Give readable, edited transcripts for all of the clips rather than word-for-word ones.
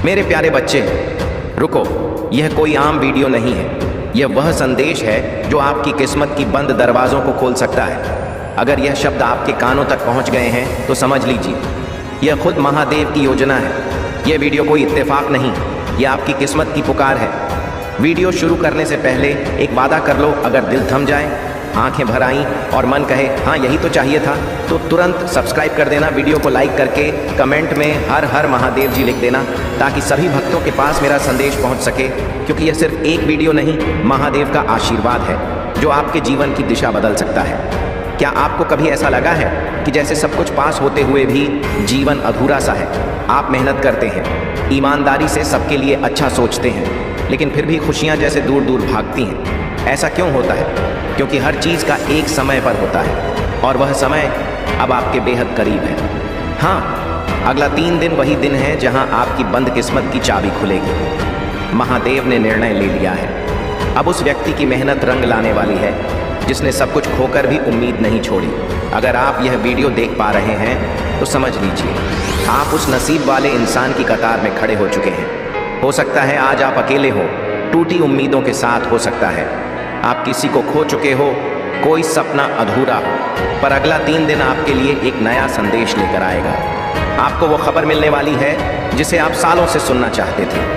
मेरे प्यारे बच्चे, रुको, यह कोई आम वीडियो नहीं है। यह वह संदेश है जो आपकी किस्मत की बंद दरवाज़ों को खोल सकता है। अगर यह शब्द आपके कानों तक पहुंच गए हैं तो समझ लीजिए, यह खुद महादेव की योजना है। यह वीडियो कोई इत्तेफाक नहीं, यह आपकी किस्मत की पुकार है। वीडियो शुरू करने से पहले एक वादा कर लो, अगर दिल थम जाए, आंखें भर आईं और मन कहे हाँ यही तो चाहिए था, तो तुरंत सब्सक्राइब कर देना। वीडियो को लाइक करके कमेंट में हर हर महादेव जी लिख देना, ताकि सभी भक्तों के पास मेरा संदेश पहुंच सके। क्योंकि यह सिर्फ एक वीडियो नहीं, महादेव का आशीर्वाद है जो आपके जीवन की दिशा बदल सकता है। क्या आपको कभी ऐसा लगा है कि जैसे सब कुछ पास होते हुए भी जीवन अधूरा सा है? आप मेहनत करते हैं, ईमानदारी से सबके लिए अच्छा सोचते हैं, लेकिन फिर भी खुशियाँ जैसे दूर दूर भागती हैं। ऐसा क्यों होता है? क्योंकि हर चीज़ का एक समय पर होता है, और वह समय अब आपके बेहद करीब है। हाँ, अगला 3 दिन वही दिन है जहां आपकी बंद किस्मत की चाबी खुलेगी। महादेव ने निर्णय ले लिया है। अब उस व्यक्ति की मेहनत रंग लाने वाली है जिसने सब कुछ खोकर भी उम्मीद नहीं छोड़ी। अगर आप यह वीडियो देख पा रहे हैं तो समझ लीजिए, आप उस नसीब वाले इंसान की कतार में खड़े हो चुके हैं। हो सकता है आज आप अकेले हो, टूटी उम्मीदों के साथ। हो सकता है आप किसी को खो चुके हो, कोई सपना अधूरा हो, पर अगला 3 दिन आपके लिए एक नया संदेश लेकर आएगा। आपको वो खबर मिलने वाली है जिसे आप सालों से सुनना चाहते थे।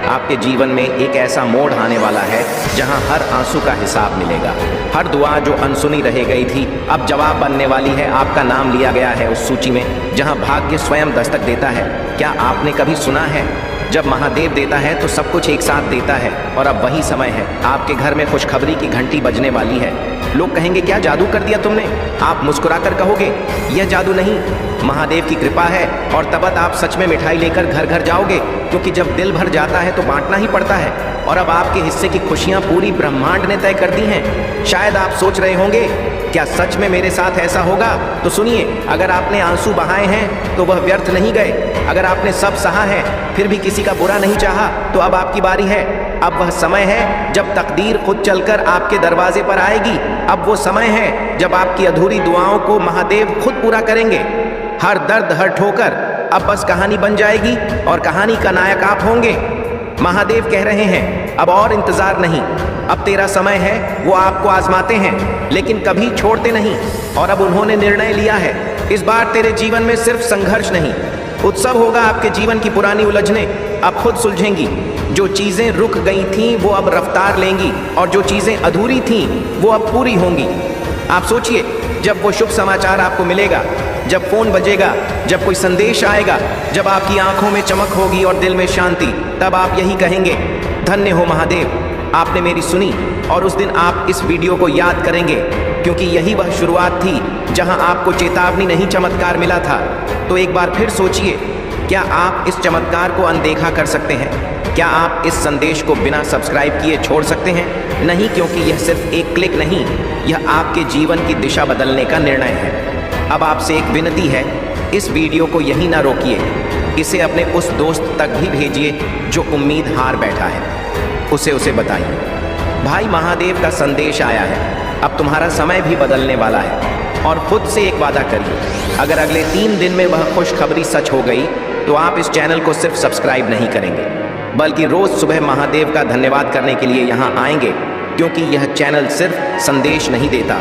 आपके जीवन में एक ऐसा मोड़ आने वाला है जहां हर आंसू का हिसाब मिलेगा। हर दुआ जो अनसुनी रह गई थी अब जवाब बनने वाली है। आपका नाम लिया गया है उस सूची में जहां भाग्य स्वयं दस्तक देता है। क्या आपने कभी सुना है, जब महादेव देता है तो सब कुछ एक साथ देता है? और अब वही समय है, आपके घर में खुशखबरी की घंटी बजने वाली है। लोग कहेंगे क्या जादू कर दिया तुमने? आप मुस्कुराकर कहोगे यह जादू नहीं, महादेव की कृपा है। और तब आप सच में मिठाई लेकर घर घर जाओगे, क्योंकि जब दिल भर जाता है तो बांटना ही पड़ता है। और अब आपके हिस्से की खुशियां पूरी ब्रह्मांड ने तय कर दी हैं। शायद आप सोच रहे होंगे क्या सच में मेरे साथ ऐसा होगा? तो सुनिए, अगर आपने आंसू बहाए हैं तो वह व्यर्थ नहीं गए। अगर आपने सब सहा है फिर भी किसी का बुरा नहीं चाहा, तो अब आपकी बारी है। अब वह समय है जब तकदीर खुद चलकर आपके दरवाजे पर आएगी। अब वो समय है जब आपकी अधूरी दुआओं को महादेव खुद पूरा करेंगे। हर दर्द, हर ठोकर अब बस कहानी बन जाएगी और कहानी का नायक आप होंगे। महादेव कह रहे हैं अब और इंतजार नहीं, अब तेरा समय है। वो आपको आजमाते हैं लेकिन कभी छोड़ते नहीं। और अब उन्होंने निर्णय लिया है, इस बार तेरे जीवन में सिर्फ संघर्ष नहीं, उत्सव होगा। आपके जीवन की पुरानी उलझनें अब खुद सुलझेंगी। जो चीज़ें रुक गई थीं वो अब रफ्तार लेंगी, और जो चीज़ें अधूरी थीं वो अब पूरी होंगी। आप सोचिए, जब वो शुभ समाचार आपको मिलेगा, जब फ़ोन बजेगा, जब कोई संदेश आएगा, जब आपकी आंखों में चमक होगी और दिल में शांति, तब आप यही कहेंगे, धन्य हो महादेव, आपने मेरी सुनी। और उस दिन आप इस वीडियो को याद करेंगे, क्योंकि यही वह शुरुआत थी जहां आपको चेतावनी नहीं चमत्कार मिला था। तो एक बार फिर सोचिए, क्या आप इस चमत्कार को अनदेखा कर सकते हैं? क्या आप इस संदेश को बिना सब्सक्राइब किए छोड़ सकते हैं? नहीं, क्योंकि यह सिर्फ एक क्लिक नहीं, यह आपके जीवन की दिशा बदलने का निर्णय है। अब आपसे एक विनती है, इस वीडियो को यहीं ना रोकिए, इसे अपने उस दोस्त तक भी भेजिए जो उम्मीद हार बैठा है। उसे बताइए, भाई महादेव का संदेश आया है, अब तुम्हारा समय भी बदलने वाला है। और खुद से एक वादा करिए, अगर अगले 3 दिन में वह खुशखबरी सच हो गई तो आप इस चैनल को सिर्फ सब्सक्राइब नहीं करेंगे, बल्कि रोज़ सुबह महादेव का धन्यवाद करने के लिए यहाँ आएंगे। क्योंकि यह चैनल सिर्फ संदेश नहीं देता,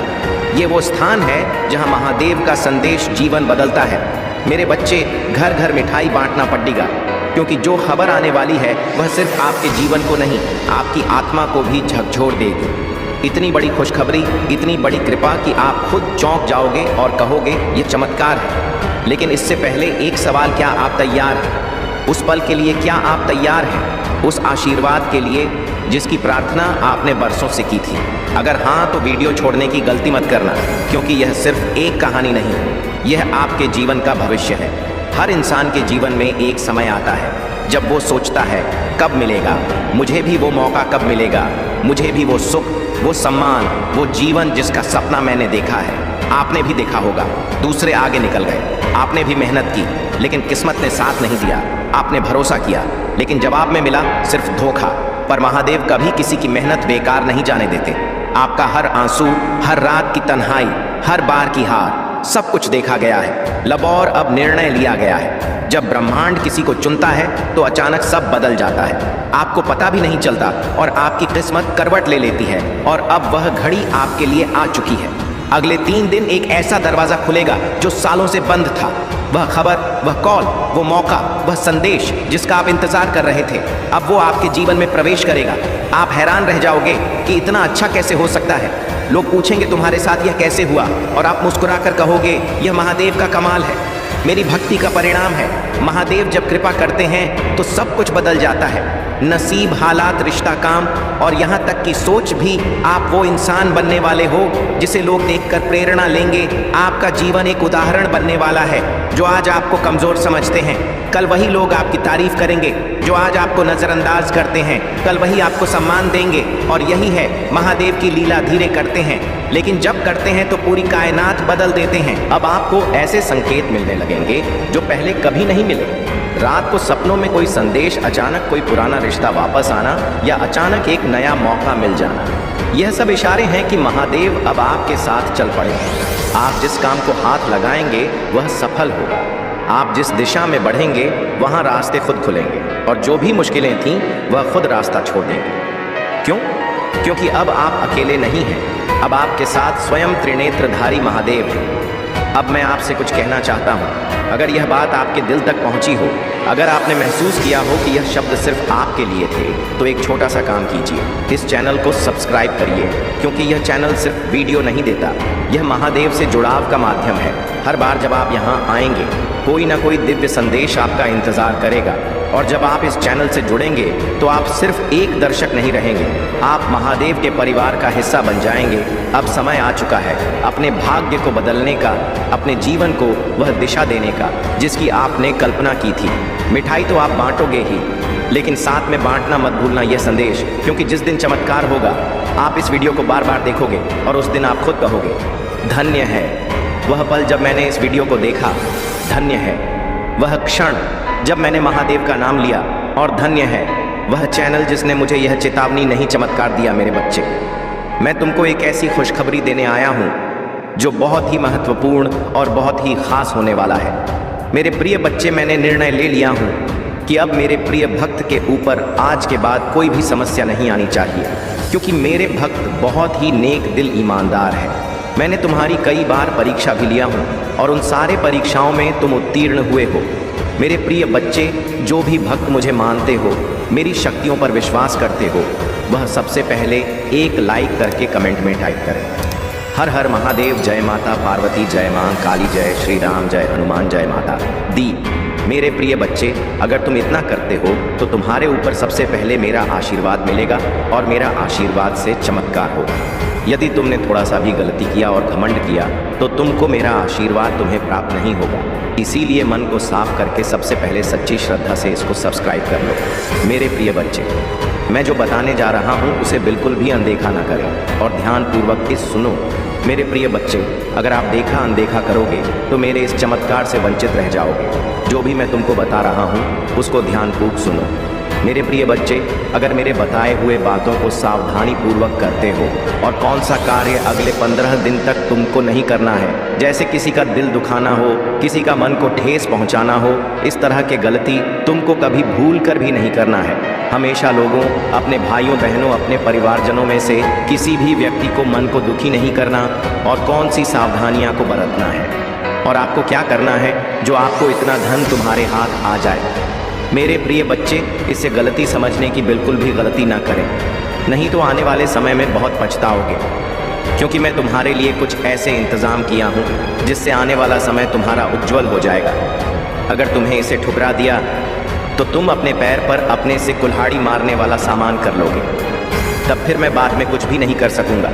ये वो स्थान है जहाँ महादेव का संदेश जीवन बदलता है। मेरे बच्चे, घर घर मिठाई बांटना पड़ेगा, क्योंकि जो खबर आने वाली है वह सिर्फ आपके जीवन को नहीं, आपकी आत्मा को भी झकझोर देगी। इतनी बड़ी खुशखबरी, इतनी बड़ी कृपा कि आप खुद चौंक जाओगे और कहोगे ये चमत्कार है। लेकिन इससे पहले एक सवाल, क्या आप तैयार हैं? उस पल के लिए क्या आप तैयार हैं? उस आशीर्वाद के लिए जिसकी प्रार्थना आपने बरसों से की थी? अगर हाँ, तो वीडियो छोड़ने की गलती मत करना, क्योंकि यह सिर्फ एक कहानी नहीं, यह आपके जीवन का भविष्य है। हर इंसान के जीवन में एक समय आता है जब वो सोचता है कब मिलेगा, मुझे भी वो मौका कब मिलेगा, मुझे भी वो सुख, वो सम्मान, वो जीवन जिसका सपना मैंने देखा है। आपने भी देखा होगा, दूसरे आगे निकल गए, आपने भी मेहनत की लेकिन किस्मत ने साथ नहीं दिया। आपने भरोसा किया लेकिन जवाब में मिला सिर्फ धोखा। पर महादेव कभी किसी की मेहनत बेकार नहीं जाने देते। आपका हर आंसू, हर रात की तन्हाई, हर बार की हार सब कुछ देखा गया है। लबौर अब निर्णय लिया गया है। जब ब्रह्मांड किसी को चुनता है तो अचानक सब बदल जाता है। आपको पता भी नहीं चलता और आपकी किस्मत करवट ले लेती है और अब वह घड़ी आपके लिए आ चुकी है। अगले 3 दिन एक ऐसा दरवाजा खुलेगा जो सालों से बंद था। वह खबर, वह कॉल, वो मौका, वह संदेश जिसका आप इंतजार कर रहे थे, अब वो आपके जीवन में प्रवेश करेगा। आप हैरान रह जाओगे कि इतना अच्छा कैसे हो सकता है। लोग पूछेंगे तुम्हारे साथ यह कैसे हुआ और आप मुस्कुराकर कहोगे यह महादेव का कमाल है, मेरी भक्ति का परिणाम है। महादेव जब कृपा करते हैं तो सब कुछ बदल जाता है। नसीब, हालात, रिश्ता, काम और यहाँ तक कि सोच भी। आप वो इंसान बनने वाले हो जिसे लोग देखकर प्रेरणा लेंगे। आपका जीवन एक उदाहरण बनने वाला है। जो आज आपको कमज़ोर समझते हैं, कल वही लोग आपकी तारीफ करेंगे। जो आज आपको नज़रअंदाज करते हैं, कल वही आपको सम्मान देंगे। और यही है महादेव की लीला। धीरे करते हैं, लेकिन जब करते हैं तो पूरी कायनात बदल देते हैं। अब आपको ऐसे संकेत मिलने लगेंगे जो पहले कभी नहीं मिले। रात को सपनों में कोई संदेश, अचानक कोई पुराना रिश्ता वापस आना या अचानक एक नया मौका मिल जाना। यह सब इशारे हैं कि महादेव अब आपके साथ चल पड़े। आप जिस काम को हाथ लगाएंगे वह सफल होगा। आप जिस दिशा में बढ़ेंगे वहाँ रास्ते खुद खुलेंगे और जो भी मुश्किलें थीं वह खुद रास्ता छोड़ देंगे। क्यों? क्योंकि अब आप अकेले नहीं हैं। अब आपके साथ स्वयं त्रिनेत्रधारी महादेव हैं। अब मैं आपसे कुछ कहना चाहता हूँ। अगर यह बात आपके दिल तक पहुँची हो, अगर आपने महसूस किया हो कि यह शब्द सिर्फ आपके लिए थे, तो एक छोटा सा काम कीजिए। इस चैनल को सब्सक्राइब करिए, क्योंकि यह चैनल सिर्फ वीडियो नहीं देता, यह महादेव से जुड़ाव का माध्यम है। हर बार जब आप यहाँ आएंगे, कोई ना कोई दिव्य संदेश आपका इंतज़ार करेगा। और जब आप इस चैनल से जुड़ेंगे तो आप सिर्फ एक दर्शक नहीं रहेंगे, आप महादेव के परिवार का हिस्सा बन जाएंगे। अब समय आ चुका है अपने भाग्य को बदलने का, अपने जीवन को वह दिशा देने का जिसकी आपने कल्पना की थी। मिठाई तो आप बांटोगे ही, लेकिन साथ में बांटना मत भूलना यह संदेश, क्योंकि जिस दिन चमत्कार होगा आप इस वीडियो को बार बार देखोगे और उस दिन आप खुद कहोगे धन्य है वह पल जब मैंने इस वीडियो को देखा, धन्य है वह क्षण जब मैंने महादेव का नाम लिया, और धन्य है वह चैनल जिसने मुझे यह चेतावनी नहीं चमत्कार दिया। मेरे बच्चे, मैं तुमको एक ऐसी खुशखबरी देने आया हूँ जो बहुत ही महत्वपूर्ण और बहुत ही खास होने वाला है। मेरे प्रिय बच्चे, मैंने निर्णय ले लिया हूँ कि अब मेरे प्रिय भक्त के ऊपर आज के बाद कोई भी समस्या नहीं आनी चाहिए, क्योंकि मेरे भक्त बहुत ही नेक दिल ईमानदार है। मैंने तुम्हारी कई बार परीक्षा भी लिया हूँ और उन सारे परीक्षाओं में तुम उत्तीर्ण हुए हो। मेरे प्रिय बच्चे, जो भी भक्त मुझे मानते हो, मेरी शक्तियों पर विश्वास करते हो, वह सबसे पहले एक लाइक करके कमेंट में टाइप करें। हर हर महादेव, जय माता पार्वती, जय मां काली, जय श्री राम, जय हनुमान, जय माता दी। मेरे प्रिय बच्चे, अगर तुम इतना करते हो तो तुम्हारे ऊपर सबसे पहले मेरा आशीर्वाद मिलेगा और मेरा आशीर्वाद से चमत्कार होगा। यदि तुमने थोड़ा सा भी गलती किया और घमंड किया तो तुमको मेरा आशीर्वाद तुम्हें प्राप्त नहीं होगा। इसीलिए मन को साफ करके सबसे पहले सच्ची श्रद्धा से इसको सब्सक्राइब कर लो। मेरे प्रिय बच्चे, मैं जो बताने जा रहा हूँ उसे बिल्कुल भी अनदेखा ना करें और ध्यानपूर्वक इस सुनो। मेरे प्रिय बच्चे, अगर आप देखा अनदेखा करोगे तो मेरे इस चमत्कार से वंचित रह जाओगे। जो भी मैं तुमको बता रहा हूँ उसको ध्यानपूर्वक सुनो। मेरे प्रिय बच्चे, अगर मेरे बताए हुए बातों को सावधानी पूर्वक करते हो और कौन सा कार्य अगले 15 दिन तक तुमको नहीं करना है, जैसे किसी का दिल दुखाना हो, किसी का मन को ठेस पहुंचाना हो, इस तरह के गलती तुमको कभी भूल कर भी नहीं करना है। हमेशा लोगों, अपने भाइयों बहनों, अपने परिवारजनों में से किसी भी व्यक्ति को मन को दुखी नहीं करना और कौन सी सावधानियाँ को बरतना है और आपको क्या करना है जो आपको इतना धन तुम्हारे हाथ आ जाए। मेरे प्रिय बच्चे, इसे गलती समझने की बिल्कुल भी गलती ना करें, नहीं तो आने वाले समय में बहुत पछताओगे, क्योंकि मैं तुम्हारे लिए कुछ ऐसे इंतज़ाम किया हूँ जिससे आने वाला समय तुम्हारा उज्जवल हो जाएगा। अगर तुम्हें इसे ठुकरा दिया तो तुम अपने पैर पर अपने से कुल्हाड़ी मारने वाला सामान कर लोगे। तब फिर मैं बाद में कुछ भी नहीं कर सकूँगा,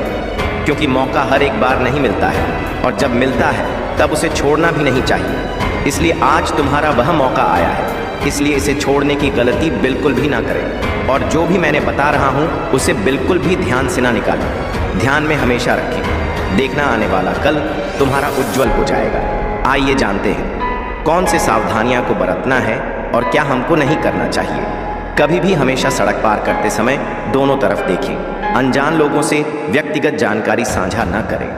क्योंकि मौका हर एक बार नहीं मिलता है और जब मिलता है तब उसे छोड़ना भी नहीं चाहिए। इसलिए आज तुम्हारा वह मौका आया है, इसलिए इसे छोड़ने की गलती बिल्कुल भी ना करें और जो भी मैंने बता रहा हूँ उसे बिल्कुल भी ध्यान से ना निकालें। ध्यान में हमेशा रखें, देखना आने वाला कल तुम्हारा उज्जवल हो जाएगा। आइए जानते हैं कौन से सावधानियाँ को बरतना है और क्या हमको नहीं करना चाहिए। कभी भी हमेशा सड़क पार करते समय दोनों तरफ देखें। अनजान लोगों से व्यक्तिगत जानकारी साझा न करें।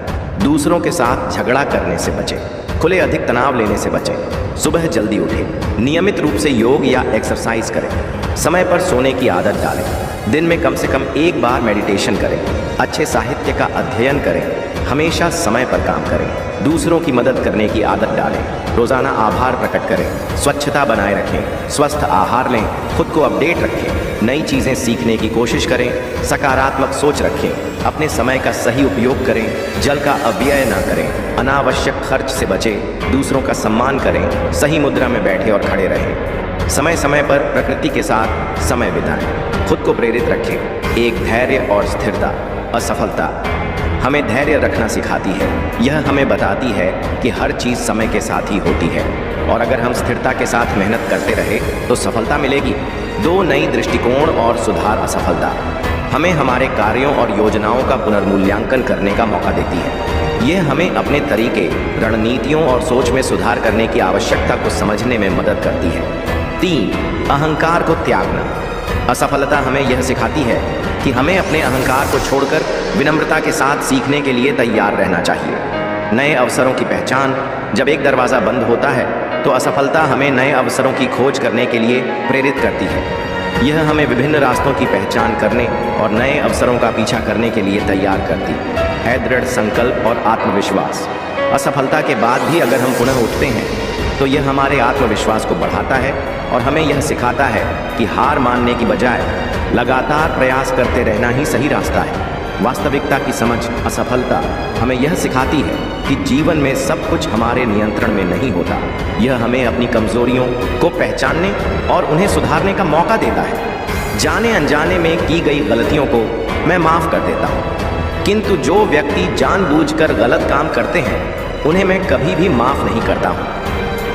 दूसरों के साथ झगड़ा करने से बचें, खुले अधिक तनाव लेने से बचें, सुबह जल्दी उठें, नियमित रूप से योग या एक्सरसाइज करें, समय पर सोने की आदत डालें, दिन में कम से कम एक बार मेडिटेशन करें, अच्छे साहित्य का अध्ययन करें, हमेशा समय पर काम करें, दूसरों की मदद करने की आदत डालें, रोज़ाना आभार प्रकट करें, स्वच्छता बनाए रखें, स्वस्थ आहार लें, खुद को अपडेट रखें, नई चीज़ें सीखने की कोशिश करें, सकारात्मक सोच रखें, अपने समय का सही उपयोग करें, जल का अपव्यय ना करें, अनावश्यक खर्च से बचें, दूसरों का सम्मान करें, सही मुद्रा में बैठे और खड़े रहें, समय समय पर प्रकृति के साथ समय बिताएं, खुद को प्रेरित रखें। एक धैर्य और स्थिरता। असफलता हमें धैर्य रखना सिखाती है। यह हमें बताती है कि हर चीज़ समय के साथ ही होती है और अगर हम स्थिरता के साथ मेहनत करते रहे तो सफलता मिलेगी। 2 नई दृष्टिकोण और सुधार। असफलता हमें हमारे कार्यों और योजनाओं का पुनर्मूल्यांकन करने का मौका देती है। यह हमें अपने तरीके, रणनीतियों और सोच में सुधार करने की आवश्यकता को समझने में मदद करती है। 3 अहंकार को त्यागना। असफलता हमें यह सिखाती है कि हमें अपने अहंकार को छोड़कर विनम्रता के साथ सीखने के लिए तैयार रहना चाहिए। नए अवसरों की पहचान। जब एक दरवाज़ा बंद होता है तो असफलता हमें नए अवसरों की खोज करने के लिए प्रेरित करती है। यह हमें विभिन्न रास्तों की पहचान करने और नए अवसरों का पीछा करने के लिए तैयार करती है। दृढ़ संकल्प और आत्मविश्वास। असफलता के बाद भी अगर हम पुनः उठते हैं तो यह हमारे आत्मविश्वास को बढ़ाता है और हमें यह सिखाता है कि हार मानने की बजाय लगातार प्रयास करते रहना ही सही रास्ता है। वास्तविकता की समझ। असफलता हमें यह सिखाती है कि जीवन में सब कुछ हमारे नियंत्रण में नहीं होता। यह हमें अपनी कमजोरियों को पहचानने और उन्हें सुधारने का मौका देता है। जाने अनजाने में की गई गलतियों को मैं माफ़ कर देता हूँ, किंतु जो व्यक्ति जानबूझकर गलत काम करते हैं उन्हें मैं कभी भी माफ़ नहीं करता हूँ।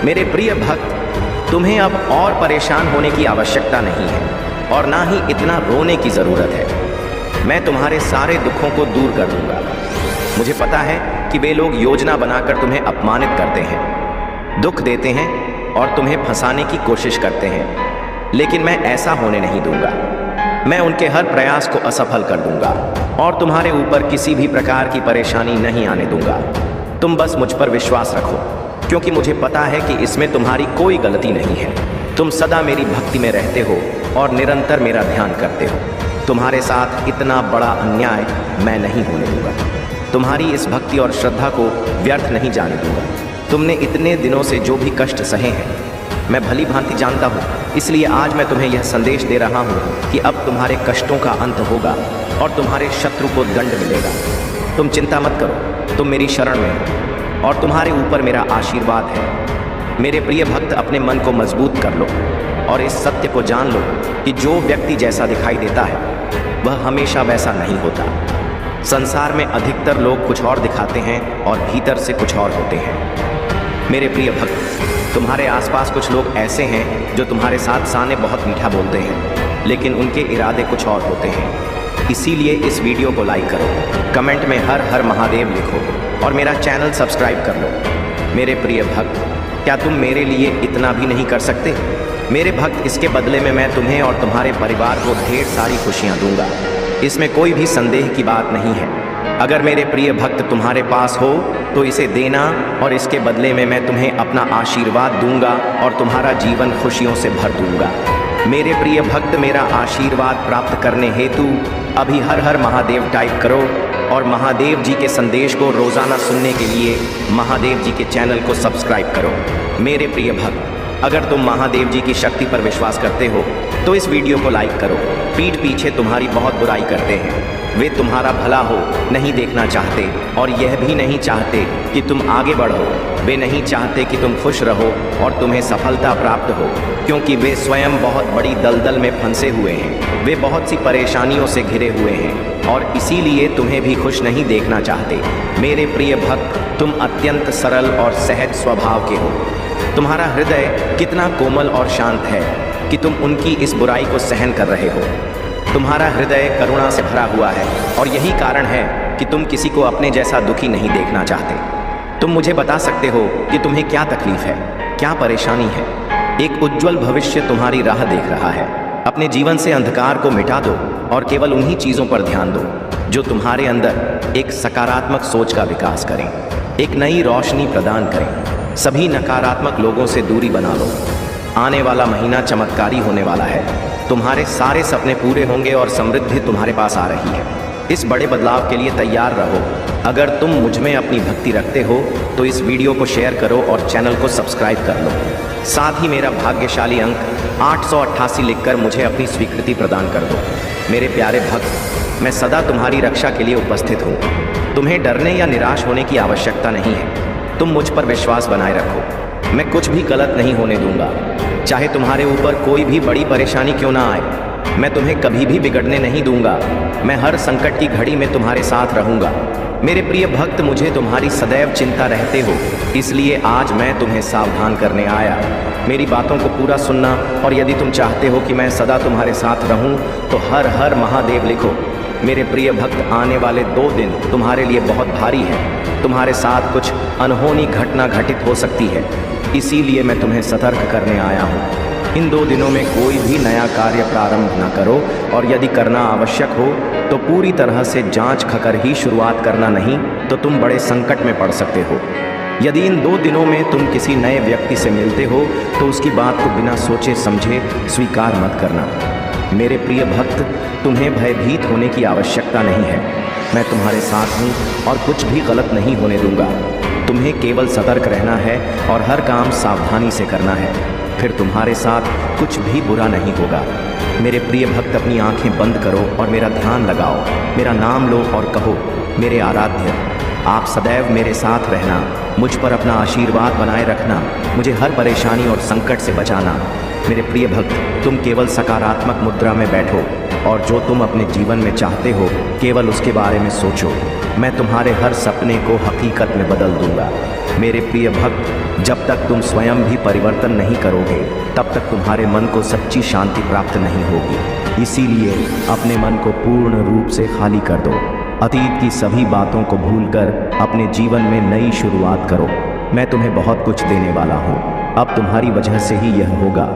मेरे प्रिय भक्त, तुम्हें अब और परेशान होने की आवश्यकता नहीं है और ना ही इतना रोने की ज़रूरत है। मैं तुम्हारे सारे दुखों को दूर कर दूंगा। मुझे पता है कि वे लोग योजना बनाकर तुम्हें अपमानित करते हैं, दुख देते हैं और तुम्हें फंसाने की कोशिश करते हैं, लेकिन मैं ऐसा होने नहीं दूंगा। मैं उनके हर प्रयास को असफल कर दूंगा और तुम्हारे ऊपर किसी भी प्रकार की परेशानी नहीं आने दूंगा। तुम बस मुझ पर विश्वास रखो, क्योंकि मुझे पता है कि इसमें तुम्हारी कोई गलती नहीं है। तुम सदा मेरी भक्ति में रहते हो और निरंतर मेरा ध्यान करते हो। तुम्हारे साथ इतना बड़ा अन्याय मैं नहीं होने दूंगा। तुम्हारी इस भक्ति और श्रद्धा को व्यर्थ नहीं जाने दूंगा। तुमने इतने दिनों से जो भी कष्ट सहे हैं मैं भली भांति जानता हूँ, इसलिए आज मैं तुम्हें यह संदेश दे रहा हूँ कि अब तुम्हारे कष्टों का अंत होगा और तुम्हारे शत्रु को दंड मिलेगा। तुम चिंता मत करो, तुम मेरी शरण में हो और तुम्हारे ऊपर मेरा आशीर्वाद है। मेरे प्रिय भक्त, अपने मन को मजबूत कर लो और इस सत्य को जान लो कि जो व्यक्ति जैसा दिखाई देता है वह हमेशा वैसा नहीं होता। संसार में अधिकतर लोग कुछ और दिखाते हैं और भीतर से कुछ और होते हैं। मेरे प्रिय भक्त, तुम्हारे आसपास कुछ लोग ऐसे हैं जो तुम्हारे साथ साने बहुत मीठा बोलते हैं, लेकिन उनके इरादे कुछ और होते हैं। इसीलिए इस वीडियो को लाइक करो, कमेंट में हर हर महादेव लिखो और मेरा चैनल सब्सक्राइब कर लो। मेरे प्रिय भक्त, क्या तुम मेरे लिए इतना भी नहीं कर सकते? मेरे भक्त, इसके बदले में मैं तुम्हें और तुम्हारे परिवार को ढेर सारी खुशियाँ दूंगा। इसमें कोई भी संदेह की बात नहीं है। अगर मेरे प्रिय भक्त तुम्हारे पास हो तो इसे देना और इसके बदले में मैं तुम्हें अपना आशीर्वाद दूंगा और तुम्हारा जीवन खुशियों से भर दूंगा। मेरे प्रिय भक्त, मेरा आशीर्वाद प्राप्त करने हेतु अभी हर हर महादेव टाइप करो और महादेव जी के संदेश को रोज़ाना सुनने के लिए महादेव जी के चैनल को सब्सक्राइब करो। मेरे प्रिय भक्त, अगर तुम महादेव जी की शक्ति पर विश्वास करते हो तो इस वीडियो को लाइक करो। पीठ पीछे तुम्हारी बहुत बुराई करते हैं, वे तुम्हारा भला हो नहीं देखना चाहते और यह भी नहीं चाहते कि तुम आगे बढ़ो। वे नहीं चाहते कि तुम खुश रहो और तुम्हें सफलता प्राप्त हो, क्योंकि वे स्वयं बहुत बड़ी दलदल में फंसे हुए हैं। वे बहुत सी परेशानियों से घिरे हुए हैं और इसीलिए तुम्हें भी खुश नहीं देखना चाहते। मेरे प्रिय भक्त, तुम अत्यंत सरल और सहज स्वभाव के हो। तुम्हारा हृदय कितना कोमल और शांत है कि तुम उनकी इस बुराई को सहन कर रहे हो। तुम्हारा हृदय करुणा से भरा हुआ है और यही कारण है कि तुम किसी को अपने जैसा दुखी नहीं देखना चाहते। तुम मुझे बता सकते हो कि तुम्हें क्या तकलीफ है, क्या परेशानी है। एक उज्जवल भविष्य तुम्हारी राह देख रहा है। अपने जीवन से अंधकार को मिटा दो और केवल उन्हीं चीज़ों पर ध्यान दो जो तुम्हारे अंदर एक सकारात्मक सोच का विकास करें, एक नई रोशनी प्रदान करें। सभी नकारात्मक लोगों से दूरी बना लो। आने वाला महीना चमत्कारी होने वाला है। तुम्हारे सारे सपने पूरे होंगे और समृद्धि तुम्हारे पास आ रही है। इस बड़े बदलाव के लिए तैयार रहो। अगर तुम मुझ में अपनी भक्ति रखते हो तो इस वीडियो को शेयर करो और चैनल को सब्सक्राइब कर लो। साथ ही मेरा भाग्यशाली अंक 888 लिखकर मुझे अपनी स्वीकृति प्रदान कर दो। मेरे प्यारे भक्त, मैं सदा तुम्हारी रक्षा के लिए उपस्थित हूँ। तुम्हें डरने या निराश होने की आवश्यकता नहीं है। तुम मुझ पर विश्वास बनाए रखो। मैं कुछ भी गलत नहीं होने दूंगा। चाहे तुम्हारे ऊपर कोई भी बड़ी परेशानी क्यों ना आए, मैं तुम्हें कभी भी बिगड़ने नहीं दूंगा। मैं हर संकट की घड़ी में तुम्हारे साथ रहूंगा। मेरे प्रिय भक्त, मुझे तुम्हारी सदैव चिंता रहते हो, इसलिए आज मैं तुम्हें सावधान करने आया। मेरी बातों को पूरा सुनना, और यदि तुम चाहते हो कि मैं सदा तुम्हारे साथ रहूं तो हर हर महादेव लिखो। मेरे प्रिय भक्त, आने वाले 2 दिन तुम्हारे लिए बहुत भारी है। तुम्हारे साथ कुछ अनहोनी घटना घटित हो सकती है, इसीलिए मैं तुम्हें सतर्क करने आया हूँ। इन 2 दिनों में कोई भी नया कार्य प्रारंभ न करो, और यदि करना आवश्यक हो तो पूरी तरह से जांच कर ही शुरुआत करना, नहीं तो तुम बड़े संकट में पड़ सकते हो। यदि इन 2 दिनों में तुम किसी नए व्यक्ति से मिलते हो तो उसकी बात को बिना सोचे समझे स्वीकार मत करना। मेरे प्रिय भक्त, तुम्हें भयभीत होने की आवश्यकता नहीं है। मैं तुम्हारे साथ हूँ और कुछ भी गलत नहीं होने दूंगा। तुम्हें केवल सतर्क रहना है और हर काम सावधानी से करना है, फिर तुम्हारे साथ कुछ भी बुरा नहीं होगा। मेरे प्रिय भक्त, अपनी आंखें बंद करो और मेरा ध्यान लगाओ। मेरा नाम लो और कहो, मेरे आराध्य, आप सदैव मेरे साथ रहना, मुझ पर अपना आशीर्वाद बनाए रखना, मुझे हर परेशानी और संकट से बचाना। मेरे प्रिय भक्त, तुम केवल सकारात्मक मुद्रा में बैठो और जो तुम अपने जीवन में चाहते हो केवल उसके बारे में सोचो। मैं तुम्हारे हर सपने को हकीकत में बदल दूंगा। मेरे प्रिय भक्त, जब तक तुम स्वयं भी परिवर्तन नहीं करोगे तब तक तुम्हारे मन को सच्ची शांति प्राप्त नहीं होगी। इसीलिए अपने मन को पूर्ण रूप से खाली कर दो। अतीत की सभी बातों को भूलकर अपने जीवन में नई शुरुआत करो। मैं तुम्हें बहुत कुछ देने वाला हूँ। अब तुम्हारी वजह से ही यह होगा।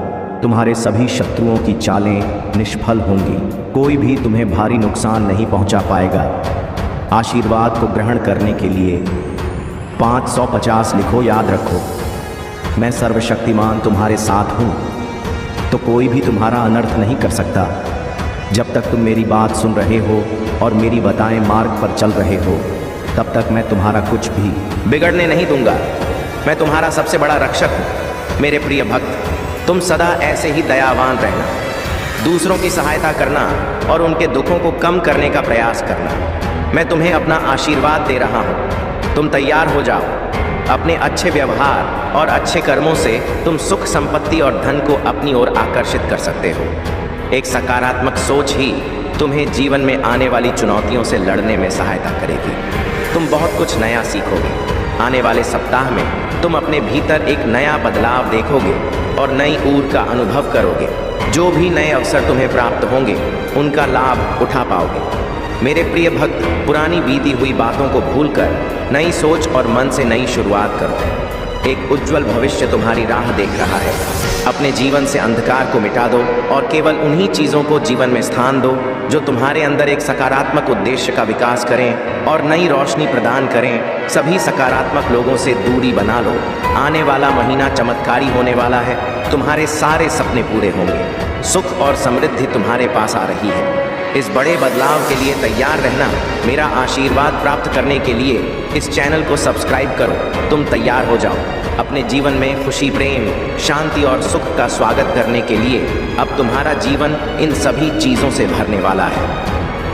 तुम्हारे सभी शत्रुओं की चालें निष्फल होंगी। कोई भी तुम्हें भारी नुकसान नहीं पहुँचा पाएगा। आशीर्वाद को ग्रहण करने के लिए 550 लिखो। याद रखो, मैं सर्वशक्तिमान तुम्हारे साथ हूँ, तो कोई भी तुम्हारा अनर्थ नहीं कर सकता। जब तक तुम मेरी बात सुन रहे हो और मेरी बताए मार्ग पर चल रहे हो, तब तक मैं तुम्हारा कुछ भी बिगड़ने नहीं दूंगा। मैं तुम्हारा सबसे बड़ा रक्षक हूँ। मेरे प्रिय भक्त, तुम सदा ऐसे ही दयावान रहना, दूसरों की सहायता करना और उनके दुखों को कम करने का प्रयास करना। मैं तुम्हें अपना आशीर्वाद दे रहा हूँ। तुम तैयार हो जाओ। अपने अच्छे व्यवहार और अच्छे कर्मों से तुम सुख, संपत्ति और धन को अपनी ओर आकर्षित कर सकते हो। एक सकारात्मक सोच ही तुम्हें जीवन में आने वाली चुनौतियों से लड़ने में सहायता करेगी। तुम बहुत कुछ नया सीखोगे। आने वाले सप्ताह में तुम अपने भीतर एक नया बदलाव देखोगे और नई ऊर्जा का अनुभव करोगे। जो भी नए अवसर तुम्हें प्राप्त होंगे उनका लाभ उठा पाओगे। मेरे प्रिय भक्त, पुरानी बीती हुई बातों को भूलकर नई सोच और मन से नई शुरुआत करो। एक उज्जवल भविष्य तुम्हारी राह देख रहा है। अपने जीवन से अंधकार को मिटा दो और केवल उन्हीं चीज़ों को जीवन में स्थान दो जो तुम्हारे अंदर एक सकारात्मक उद्देश्य का विकास करें और नई रोशनी प्रदान करें। सभी सकारात्मक लोगों से दूरी बना लो। आने वाला महीना चमत्कारी होने वाला है। तुम्हारे सारे सपने पूरे होंगे। सुख और समृद्धि तुम्हारे पास आ रही है। इस बड़े बदलाव के लिए तैयार रहना। मेरा आशीर्वाद प्राप्त करने के लिए इस चैनल को सब्सक्राइब करो। तुम तैयार हो जाओ। अपने जीवन में खुशी, प्रेम, शांति और सुख का स्वागत करने के लिए अब तुम्हारा जीवन इन सभी चीज़ों से भरने वाला है।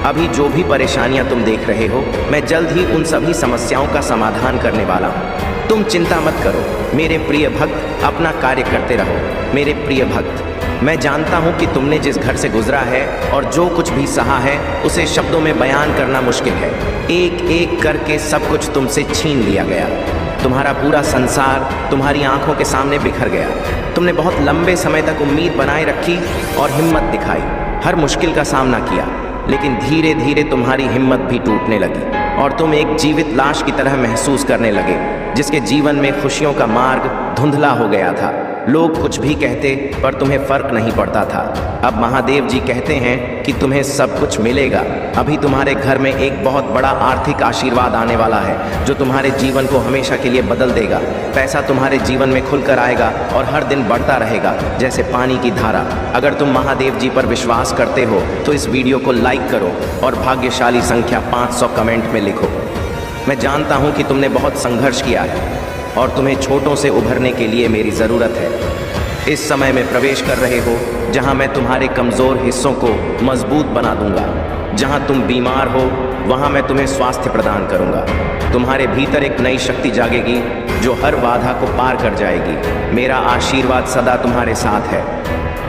अभी जो भी परेशानियां तुम देख रहे हो, मैं जल्द ही उन सभी समस्याओं का समाधान करने वाला हूँ। तुम चिंता मत करो। मेरे प्रिय भक्त, अपना कार्य करते रहो। मेरे प्रिय भक्त, मैं जानता हूँ कि तुमने जिस घर से गुजरा है और जो कुछ भी सहा है उसे शब्दों में बयान करना मुश्किल है। एक एक करके सब कुछ तुमसे छीन लिया गया। तुम्हारा पूरा संसार तुम्हारी आंखों के सामने बिखर गया। तुमने बहुत लंबे समय तक उम्मीद बनाए रखी और हिम्मत दिखाई, हर मुश्किल का सामना किया, लेकिन धीरे धीरे तुम्हारी हिम्मत भी टूटने लगी और तुम एक जीवित लाश की तरह महसूस करने लगे, जिसके जीवन में खुशियों का मार्ग धुंधला हो गया था। लोग कुछ भी कहते पर तुम्हें फर्क नहीं पड़ता था। अब महादेव जी कहते हैं कि तुम्हें सब कुछ मिलेगा। अभी तुम्हारे घर में एक बहुत बड़ा आर्थिक आशीर्वाद आने वाला है जो तुम्हारे जीवन को हमेशा के लिए बदल देगा। पैसा तुम्हारे जीवन में खुलकर आएगा और हर दिन बढ़ता रहेगा जैसे पानी की धारा। अगर तुम महादेव जी पर विश्वास करते हो तो इस वीडियो को लाइक करो और भाग्यशाली संख्या 500 कमेंट में लिखो। मैं जानता हूँ कि तुमने बहुत संघर्ष किया है और तुम्हें छोटों से उभरने के लिए मेरी ज़रूरत है। इस समय में प्रवेश कर रहे हो जहाँ मैं तुम्हारे कमज़ोर हिस्सों को मजबूत बना दूंगा। जहाँ तुम बीमार हो वहाँ मैं तुम्हें स्वास्थ्य प्रदान करूँगा। तुम्हारे भीतर एक नई शक्ति जागेगी जो हर बाधा को पार कर जाएगी। मेरा आशीर्वाद सदा तुम्हारे साथ है।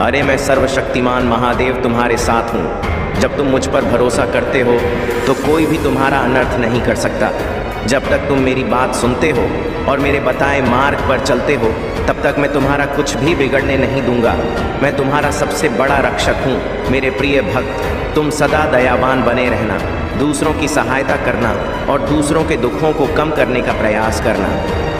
अरे मैं सर्वशक्तिमान महादेव तुम्हारे साथ हूँ। जब तुम मुझ पर भरोसा करते हो तो कोई भी तुम्हारा अनर्थ नहीं कर सकता। जब तक तुम मेरी बात सुनते हो और मेरे बताए मार्ग पर चलते हो तब तक मैं तुम्हारा कुछ भी बिगड़ने नहीं दूंगा। मैं तुम्हारा सबसे बड़ा रक्षक हूँ। मेरे प्रिय भक्त, तुम सदा दयावान बने रहना, दूसरों की सहायता करना और दूसरों के दुखों को कम करने का प्रयास करना।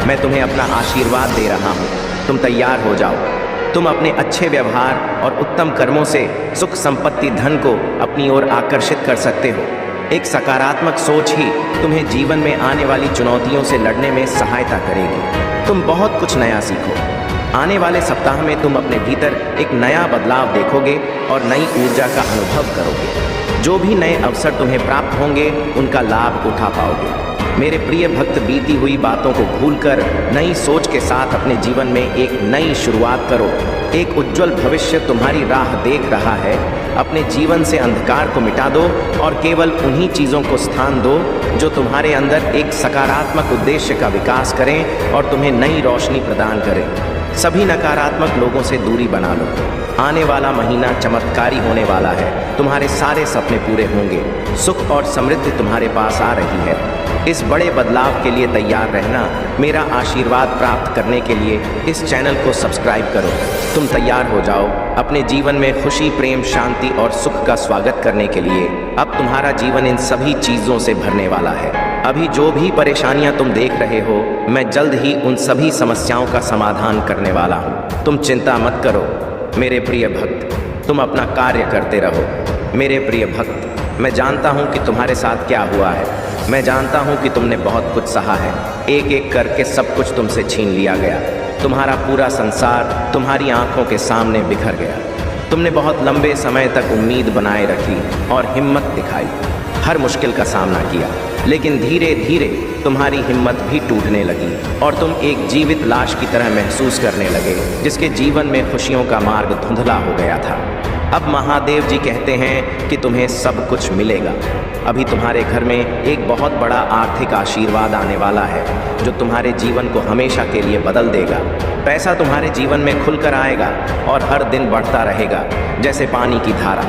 मैं तुम्हें अपना आशीर्वाद दे रहा हूँ। तुम तैयार हो जाओ। तुम अपने अच्छे व्यवहार और उत्तम कर्मों से सुख संपत्ति धन को अपनी ओर आकर्षित कर सकते हो। एक सकारात्मक सोच ही तुम्हें जीवन में आने वाली चुनौतियों से लड़ने में सहायता करेगी। तुम बहुत कुछ नया सीखो। आने वाले सप्ताह में तुम अपने भीतर एक नया बदलाव देखोगे और नई ऊर्जा का अनुभव करोगे। जो भी नए अवसर तुम्हें प्राप्त होंगे उनका लाभ उठा पाओगे। मेरे प्रिय भक्त, बीती हुई बातों को भूलकर नई सोच के साथ अपने जीवन में एक नई शुरुआत करो। एक उज्जवल भविष्य तुम्हारी राह देख रहा है। अपने जीवन से अंधकार को मिटा दो और केवल उन्हीं चीज़ों को स्थान दो जो तुम्हारे अंदर एक सकारात्मक उद्देश्य का विकास करें और तुम्हें नई रोशनी प्रदान करें। सभी नकारात्मक लोगों से दूरी बना लो। आने वाला महीना चमत्कारी होने वाला है। तुम्हारे सारे सपने पूरे होंगे। सुख और समृद्धि तुम्हारे पास आ रही है। इस बड़े बदलाव के लिए तैयार रहना। मेरा आशीर्वाद प्राप्त करने के लिए इस चैनल को सब्सक्राइब करो। तुम तैयार हो जाओ अपने जीवन में खुशी, प्रेम, शांति और सुख का स्वागत करने के लिए। अब तुम्हारा जीवन इन सभी चीज़ों से भरने वाला है। अभी जो भी परेशानियां तुम देख रहे हो, मैं जल्द ही उन सभी समस्याओं का समाधान करने वाला हूँ। तुम चिंता मत करो मेरे प्रिय भक्त, तुम अपना कार्य करते रहो। मेरे प्रिय भक्त, मैं जानता हूँ कि तुम्हारे साथ क्या हुआ है। मैं जानता हूँ कि तुमने बहुत कुछ सहा है। एक एक करके सब कुछ तुमसे छीन लिया गया। तुम्हारा पूरा संसार तुम्हारी आंखों के सामने बिखर गया। तुमने बहुत लंबे समय तक उम्मीद बनाए रखी और हिम्मत दिखाई, हर मुश्किल का सामना किया, लेकिन धीरे धीरे तुम्हारी हिम्मत भी टूटने लगी और तुम एक जीवित लाश की तरह महसूस करने लगे जिसके जीवन में खुशियों का मार्ग धुंधला हो गया था। अब महादेव जी कहते हैं कि तुम्हें सब कुछ मिलेगा। अभी तुम्हारे घर में एक बहुत बड़ा आर्थिक आशीर्वाद आने वाला है जो तुम्हारे जीवन को हमेशा के लिए बदल देगा। पैसा तुम्हारे जीवन में खुलकर आएगा और हर दिन बढ़ता रहेगा जैसे पानी की धारा।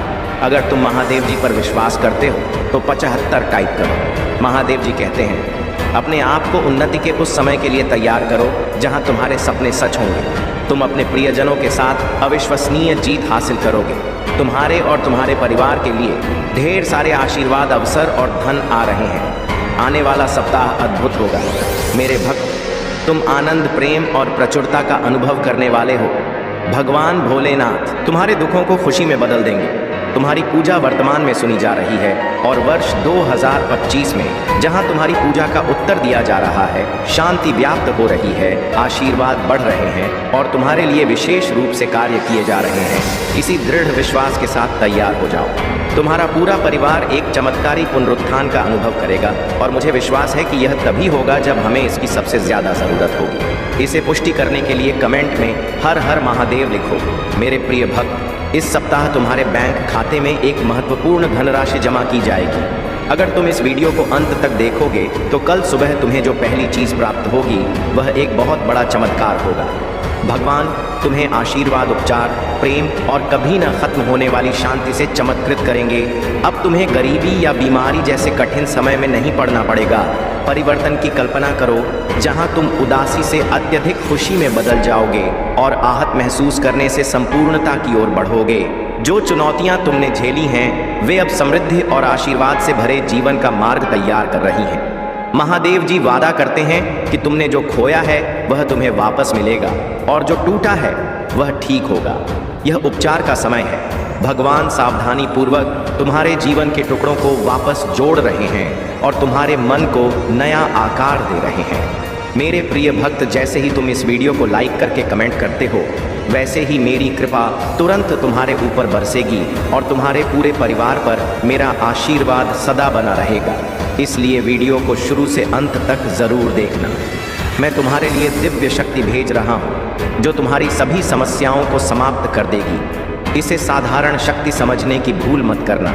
अगर तुम महादेव जी पर विश्वास करते हो तो 75 टाइप करो। महादेव जी कहते हैं अपने आप को उन्नति के उस समय के लिए तैयार करो जहां तुम्हारे सपने सच होंगे। तुम अपने प्रियजनों के साथ अविश्वसनीय जीत हासिल करोगे। तुम्हारे और तुम्हारे परिवार के लिए ढेर सारे आशीर्वाद, अवसर और धन आ रहे हैं। आने वाला सप्ताह अद्भुत होगा। मेरे भक्त, तुम आनंद, प्रेम और प्रचुरता का अनुभव करने वाले हो। भगवान भोलेनाथ तुम्हारे दुखों को खुशी में बदल देंगे। तुम्हारी पूजा वर्तमान में सुनी जा रही है और वर्ष 2025 में जहां तुम्हारी पूजा का उत्तर दिया जा रहा है, शांति व्याप्त हो रही है, आशीर्वाद बढ़ रहे हैं और तुम्हारे लिए विशेष रूप से कार्य किए जा रहे हैं। इसी दृढ़ विश्वास के साथ तैयार हो जाओ। तुम्हारा पूरा परिवार एक चमत्कारी पुनरुत्थान का अनुभव करेगा और मुझे विश्वास है कि यह तभी होगा जब हमें इसकी सबसे ज़्यादा ज़रूरत होगी। इसे पुष्टि करने के लिए कमेंट में हर हर महादेव लिखो। मेरे प्रिय भक्त, इस सप्ताह तुम्हारे बैंक खाते में एक महत्वपूर्ण धनराशि जमा की जाएगी। अगर तुम इस वीडियो को अंत तक देखोगे तो कल सुबह तुम्हें जो पहली चीज़ प्राप्त होगी वह एक बहुत बड़ा चमत्कार होगा। भगवान तुम्हें आशीर्वाद, उपचार, प्रेम और कभी न खत्म होने वाली शांति से चमत्कृत करेंगे। अब तुम्हें गरीबी या बीमारी जैसे कठिन समय में नहीं पड़ना पड़ेगा। परिवर्तन की कल्पना करो जहां तुम उदासी से अत्यधिक खुशी में बदल जाओगे और आहत महसूस करने से संपूर्णता की ओर बढ़ोगे। जो चुनौतियां तुमने झेली हैं वे अब समृद्धि और आशीर्वाद से भरे जीवन का मार्ग तैयार कर रही हैं। महादेव जी वादा करते हैं कि तुमने जो खोया है वह तुम्हें वापस मिलेगा और जो टूटा है वह ठीक होगा। यह उपचार का समय है। भगवान सावधानी पूर्वक तुम्हारे जीवन के टुकड़ों को वापस जोड़ रहे हैं और तुम्हारे मन को नया आकार दे रहे हैं। मेरे प्रिय भक्त, जैसे ही तुम इस वीडियो को लाइक करके कमेंट करते हो, वैसे ही मेरी कृपा तुरंत तुम्हारे ऊपर बरसेगी और तुम्हारे पूरे परिवार पर मेरा आशीर्वाद सदा बना रहेगा। इसलिए वीडियो को शुरू से अंत तक ज़रूर देखना। मैं तुम्हारे लिए दिव्य शक्ति भेज रहा हूँ जो तुम्हारी सभी समस्याओं को समाप्त कर देगी। इसे साधारण शक्ति समझने की भूल मत करना,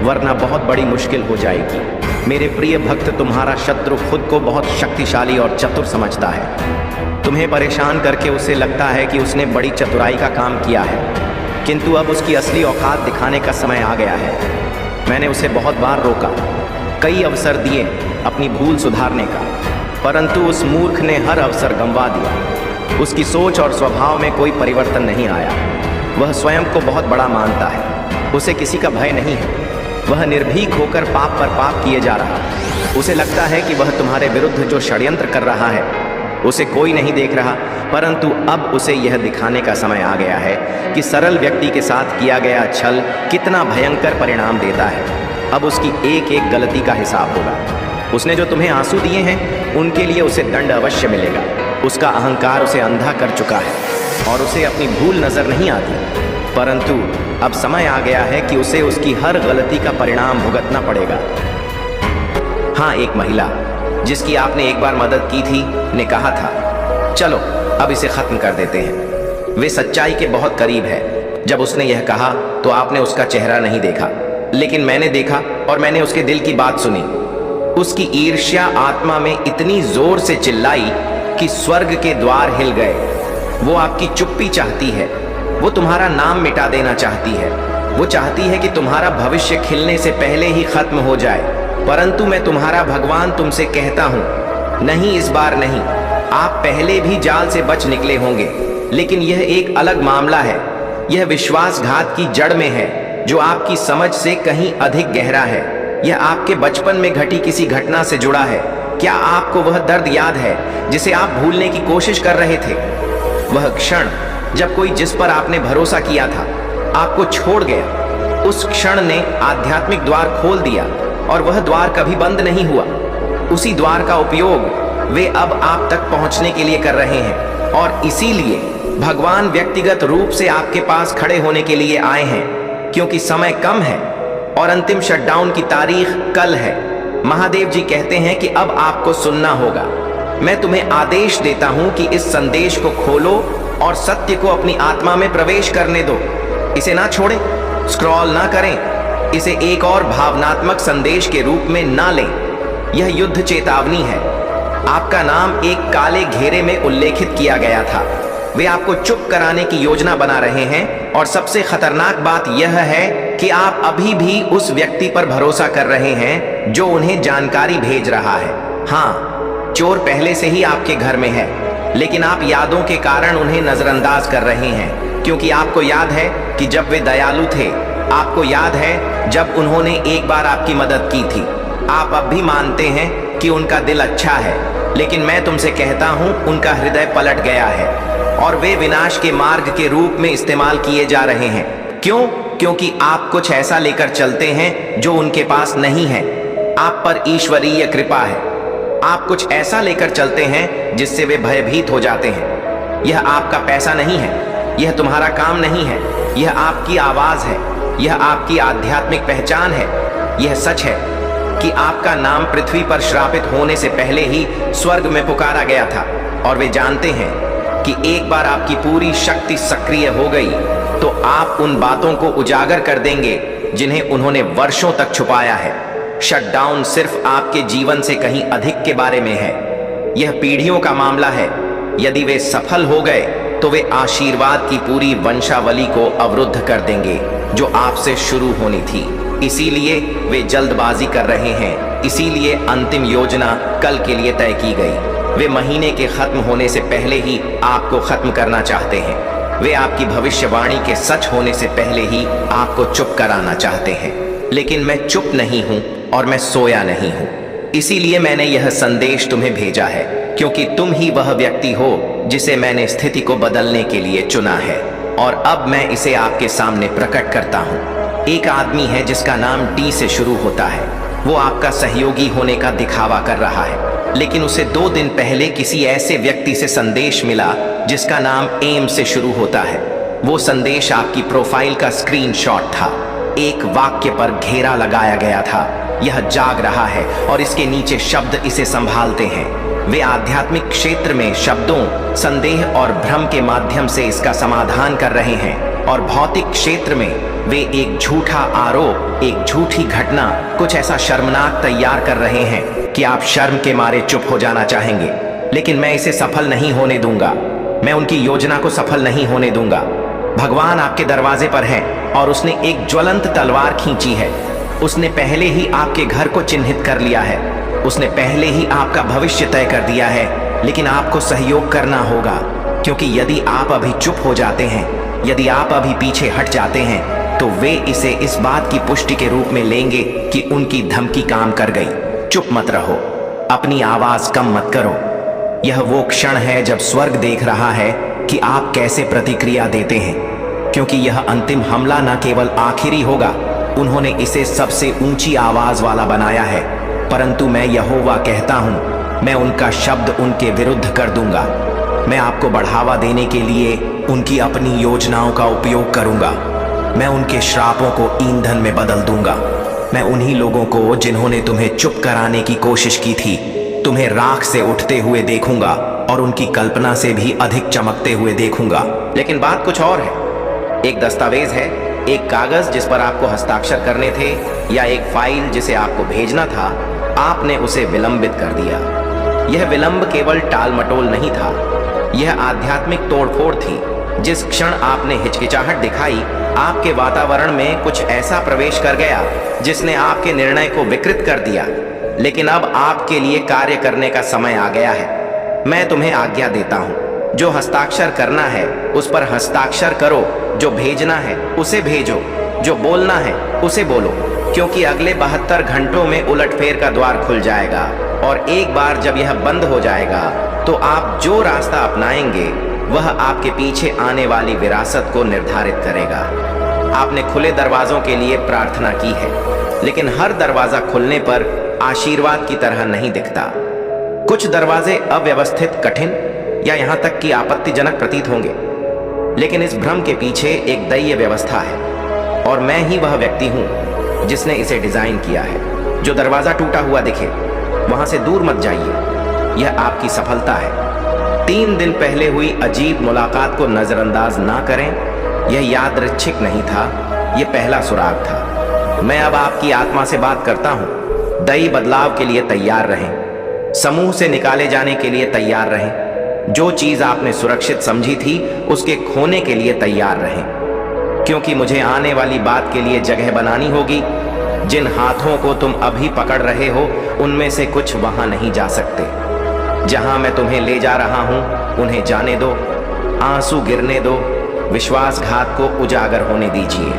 वरना बहुत बड़ी मुश्किल हो जाएगी। मेरे प्रिय भक्त, तुम्हारा शत्रु खुद को बहुत शक्तिशाली और चतुर समझता है। तुम्हें परेशान करके उसे लगता है कि उसने बड़ी चतुराई का काम किया है, किंतु अब उसकी असली औकात दिखाने का समय आ गया है। मैंने उसे बहुत बार रोका, कई अवसर दिए अपनी भूल सुधारने का, परंतु उस मूर्ख ने हर अवसर गंवा दिया। उसकी सोच और स्वभाव में कोई परिवर्तन नहीं आया। वह स्वयं को बहुत बड़ा मानता है। उसे किसी का भय नहीं है। वह निर्भीक होकर पाप पर पाप किए जा रहा है। उसे लगता है कि वह तुम्हारे विरुद्ध जो षड्यंत्र कर रहा है उसे कोई नहीं देख रहा, परंतु अब उसे यह दिखाने का समय आ गया है कि सरल व्यक्ति के साथ किया गया छल कितना भयंकर परिणाम देता है। अब उसकी एक एक गलती का हिसाब होगा। उसने जो तुम्हें आंसू दिए हैं उनके लिए उसे दंड अवश्य मिलेगा। उसका अहंकार उसे अंधा कर चुका है और उसे अपनी भूल नजर नहीं आती, परंतु अब समय आ गया है कि उसे उसकी हर गलती का परिणाम भुगतना पड़ेगा। हाँ, एक महिला जिसकी आपने एक बार मदद की थी ने कहा था, चलो अब इसे खत्म कर देते हैं। वे सच्चाई के बहुत करीब है। जब उसने यह कहा तो आपने उसका चेहरा नहीं देखा, लेकिन मैंने देखा और मैंने उसके दिल की बात सुनी। उसकी ईर्ष्या आत्मा में इतनी जोर से चिल्लाई कि स्वर्ग के द्वार हिल गए। वो आपकी चुप्पी चाहती है। वो तुम्हारा नाम मिटा देना चाहती है। वो चाहती है कि तुम्हारा भविष्य खिलने से पहले ही खत्म हो जाए, परंतु मैं तुम्हारा भगवान तुमसे कहता हूँ, नहीं, इस बार नहीं। आप पहले भी जाल से बच निकले होंगे, लेकिन यह एक अलग मामला है। यह विश्वासघात की जड़ में है जो आपकी समझ से कहीं अधिक गहरा है। यह आपके बचपन में घटी किसी घटना से जुड़ा है। क्या आपको वह दर्द याद है जिसे आप भूलने की कोशिश कर रहे थे? वह क्षण जब कोई जिस पर आपने भरोसा किया था आपको छोड़ गया। उस क्षण ने आध्यात्मिक द्वार खोल दिया और वह द्वार कभी बंद नहीं हुआ। उसी द्वार का उपयोग वे अब आप तक पहुंचने के लिए कर रहे हैं और इसीलिए भगवान व्यक्तिगत रूप से आपके पास खड़े होने के लिए आए हैं, क्योंकि समय कम है और अंतिम शटडाउन की तारीख कल है। महादेव जी कहते हैं कि अब आपको सुनना होगा। मैं तुम्हें आदेश देता हूं कि इस संदेश को खोलो और सत्य को अपनी आत्मा में प्रवेश करने दो। इसे ना छोड़ें, स्क्रॉल ना करें, इसे एक और भावनात्मक संदेश के रूप में ना लें। यह युद्ध चेतावनी है। आपका नाम एक काले घेरे में उल्लेखित किया गया था। वे आपको चुप कराने की योजना बना रहे हैं और सबसे खतरनाक बात यह है कि आप अभी भी उस व्यक्ति पर भरोसा कर रहे हैं जो उन्हें जानकारी भेज रहा है। हाँ, चोर पहले से ही आपके घर में है, लेकिन आप यादों के कारण उन्हें नजरअंदाज कर रहे हैं, क्योंकि आपको याद है कि जब वे दयालु थे, आपको याद है जब उन्होंने एक बार आपकी मदद की थी। आप अब भी मानते हैं कि उनका दिल अच्छा है, लेकिन मैं तुमसे कहता हूं उनका हृदय पलट गया है और वे विनाश के मार्ग के रूप में इस्तेमाल किए जा रहे हैं। क्यों? क्योंकि आप कुछ ऐसा लेकर चलते हैं जो उनके पास नहीं है। आप पर ईश्वरीय कृपा है। आप कुछ ऐसा लेकर चलते हैं जिससे वे भयभीत हो जाते हैं। यह आपका पैसा नहीं है, यह तुम्हारा काम नहीं है, यह आपकी आवाज है, यह आपकी आध्यात्मिक पहचान है। यह सच है कि आपका नाम पृथ्वी पर श्रापित होने से पहले ही स्वर्ग में पुकारा गया था और वे जानते हैं कि एक बार आपकी पूरी शक्ति सक्रिय हो गई तो आप उन बातों को उजागर कर देंगे जिन्हें उन्होंने वर्षों तक छुपाया है। शटडाउन सिर्फ आपके जीवन से कहीं अधिक के बारे में है। यह पीढ़ियों का मामला है। यदि वे सफल हो गए तो वे आशीर्वाद की पूरी वंशावली को अवरुद्ध कर देंगे जो आपसे शुरू होनी थी। इसीलिए वे जल्दबाजी कर रहे हैं। इसीलिए अंतिम योजना कल के लिए तय की गई। वे महीने के खत्म होने से पहले ही आपको खत्म करना चाहते हैं। वे आपकी भविष्यवाणी के सच होने से पहले ही आपको चुप कराना चाहते हैं। लेकिन मैं चुप नहीं हूं और मैं सोया नहीं हूं। इसीलिए मैंने यह संदेश तुम्हें भेजा है, क्योंकि तुम ही वह व्यक्ति हो जिसे मैंने स्थिति को बदलने के लिए चुना है। और अब मैं इसे आपके सामने प्रकट करता हूँ। एक आदमी है जिसका नाम डी से शुरू होता है। वो आपका सहयोगी होने का दिखावा कर रहा है, लेकिन उसे 2 दिन पहले किसी ऐसे व्यक्ति से संदेश मिला जिसका नाम एम से शुरू होता है। वो संदेश आपकी प्रोफाइल का स्क्रीनशॉट था। एक वाक्य पर घेरा लगाया गया था, यह जाग रहा है और इसके नीचे शब्द इसे संभालते हैं। वे आध्यात्मिक क्षेत्र में शब्दों, संदेह और भ्रम के माध्यम से इसका समाधान कर रहे हैं, और भौतिक क्षेत्र में वे एक झूठा आरोप, एक झूठी घटना, कुछ ऐसा शर्मनाक तैयार कर रहे हैं कि आप शर्म के मारे चुप हो जाना चाहेंगे। लेकिन मैं इसे सफल नहीं होने दूंगा। मैं उनकी योजना को सफल नहीं होने दूंगा। भगवान आपके दरवाजे पर है और उसने एक ज्वलंत तलवार खींची है। उसने पहले ही आपके घर को चिन्हित कर लिया है। उसने पहले ही आपका भविष्य तय कर दिया है, लेकिन आपको सहयोग करना होगा, क्योंकि यदि आप अभी चुप हो जाते हैं, यदि आप अभी पीछे हट जाते हैं, तो वे इसे इस बात की पुष्टि के रूप में लेंगे कि उनकी धमकी काम कर गई। चुप मत रहो, अपनी आवाज कम मत करो। यह वो क्षण है जब स्वर्ग देख रहा है कि आप कैसे प्रतिक्रिया देते हैं, क्योंकि यह अंतिम हमला न केवल आखिरी होगा, उन्होंने इसे सबसे ऊंची आवाज वाला बनाया है, परंतु मैं यहोवा कहता हूं, मैं उनका शब्द उनके विरुद्ध कर दूंगा। मैं आपको बढ़ावा देने के लिए उनकी अपनी योजनाओं का उपयोग करूंगा। मैं उनके श्रापों को ईंधन में बदल दूंगा। मैं उन्हीं लोगों को जिन्होंने तुम्हें चुप कराने की कोशिश की थी, तुम्हें राख से उठते हुए देखूंगा और उनकी कल्पना से भी अधिक चमकते हुए देखूंगा। लेकिन बात कुछ और है। एक दस्तावेज है, एक कागज जिस पर आपको हस्ताक्षर करने थे, या एक फाइल जिसे आपको भेजना था, आपने उसे विलंबित कर दिया। यह विलंब केवल टाल मटोल नहीं था, यह आध्यात्मिक तोड़फोड़ थी। जिस क्षण आपने हिचकिचाहट दिखाई, आपके वातावरण में कुछ ऐसा प्रवेश कर गया जिसने आपके निर्णय को विकृत कर दिया। लेकिन अब आपके लिए कार्य करने का समय आ गया है। मैं तुम्हें आज्ञा देता हूं, जो हस्ताक्षर करना है उस पर हस्ताक्षर करो, जो भेजना है उसे भेजो, जो बोलना है उसे बोलो, क्योंकि अगले 72 घंटों में उलटफेर का द्वार खुल जाएगा, और एक बार जब यह बंद हो जाएगा तो आप जो रास्ता अपनाएंगे वह आपके पीछे आने वाली विरासत को निर्धारित करेगा। आपने खुले दरवाजों के लिए प्रार्थना की है, लेकिन हर दरवाजा खुलने पर आशीर्वाद की तरह नहीं दिखता। कुछ दरवाजे अव्यवस्थित, कठिन या यहाँ तक कि आपत्तिजनक प्रतीत होंगे, लेकिन इस भ्रम के पीछे एक दैवीय व्यवस्था है, और मैं ही वह व्यक्ति हूँ जिसने इसे डिजाइन किया है। जो दरवाजा टूटा हुआ दिखे, वहां से दूर मत जाइए, यह आपकी सफलता है। 3 दिन पहले हुई अजीब मुलाकात को नजरअंदाज ना करें, यह यादृच्छिक नहीं था, यह पहला सुराग था। मैं अब आपकी आत्मा से बात करता हूँ। दैवीय बदलाव के लिए तैयार रहें, समूह से निकाले जाने के लिए तैयार रहें। जो चीज आपने सुरक्षित समझी थी उसके खोने के लिए तैयार रहें, क्योंकि मुझे आने वाली बात के लिए जगह बनानी होगी। जिन हाथों को तुम अभी पकड़ रहे हो, उनमें से कुछ वहां नहीं जा सकते। जहां मैं तुम्हें ले जा रहा हूं, उन्हें जाने दो, आंसू गिरने दो, विश्वासघात को उजागर होने दीजिए,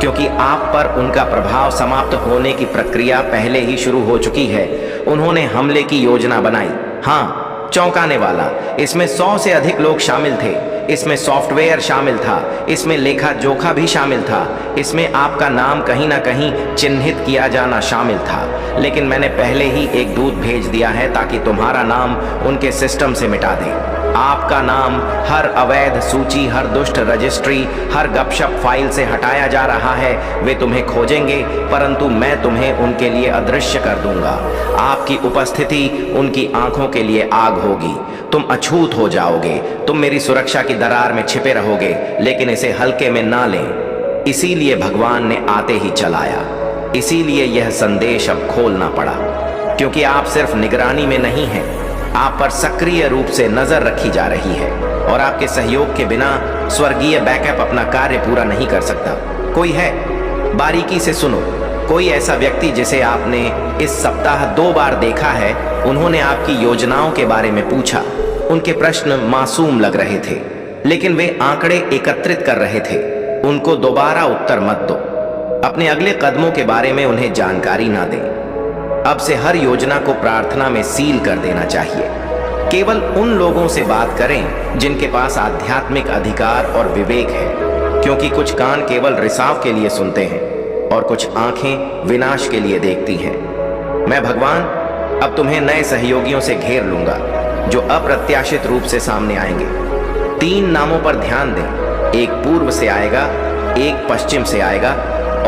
क्योंकि आप पर उनका प्रभाव समाप्त होने की प्रक्रिया पहले ही शुरू हो चुकी है। उन्होंने हमले की योजना बनाई। हाँ, चौंकाने वाला, इसमें 100 से अधिक लोग शामिल थे। इसमें सॉफ्टवेयर शामिल था, इसमें लेखा जोखा भी शामिल था, इसमें आपका नाम कहीं ना कहीं चिन्हित किया जाना शामिल था। लेकिन मैंने पहले ही एक दूत भेज दिया है ताकि तुम्हारा नाम उनके सिस्टम से मिटा दें। आपका नाम हर अवैध सूची, हर दुष्ट रजिस्ट्री, हर गपशप फाइल से हटाया जा रहा है। वे तुम्हें खोजेंगे, परंतु मैं तुम्हें उनके लिए अदृश्य कर दूंगा। आपकी उपस्थिति उनकी आंखों के लिए आग होगी। तुम अछूत हो जाओगे, तुम मेरी सुरक्षा की दरार में छिपे रहोगे, लेकिन इसे हल्के में ना लें। इसीलिए भगवान ने आते ही चलाया, इसीलिए यह संदेश अब खोलना पड़ा, क्योंकि आप सिर्फ निगरानी में नहीं हैं, आप पर सक्रिय रूप से नजर रखी जा रही है, और आपके सहयोग के बिना स्वर्गीय बैकअप अपना कार्य पूरा नहीं कर सकता। कोई है? बारीकी से सुनो। कोई ऐसा व्यक्ति जिसे आपने इस सप्ताह 2 बार देखा है, उन्होंने आपकी योजनाओं के बारे में पूछा। उनके प्रश्न मासूम लग रहे थे, लेकिन वे आंकड़े एकत्रित कर रहे थे। उनको दोबारा उत्तर मत दो। अपने अगले कदमों के बारे में उन्हें जानकारी ना दें। अब से हर योजना को प्रार्थना में सील कर देना चाहिए। केवल उन लोगों से बात करें जिनके पास आध्यात्मिक अधिकार और विवेक है, क्योंकि कुछ कान केवल रिसाव के लिए सुनते हैं और कुछ आंखें विनाश के लिए देखती हैं। मैं भगवान अब तुम्हें नए सहयोगियों से घेर लूंगा जो अप्रत्याशित रूप से सामने आएंगे। 3 नामों पर ध्यान दें, एक पूर्व से आएगा, एक पश्चिम से आएगा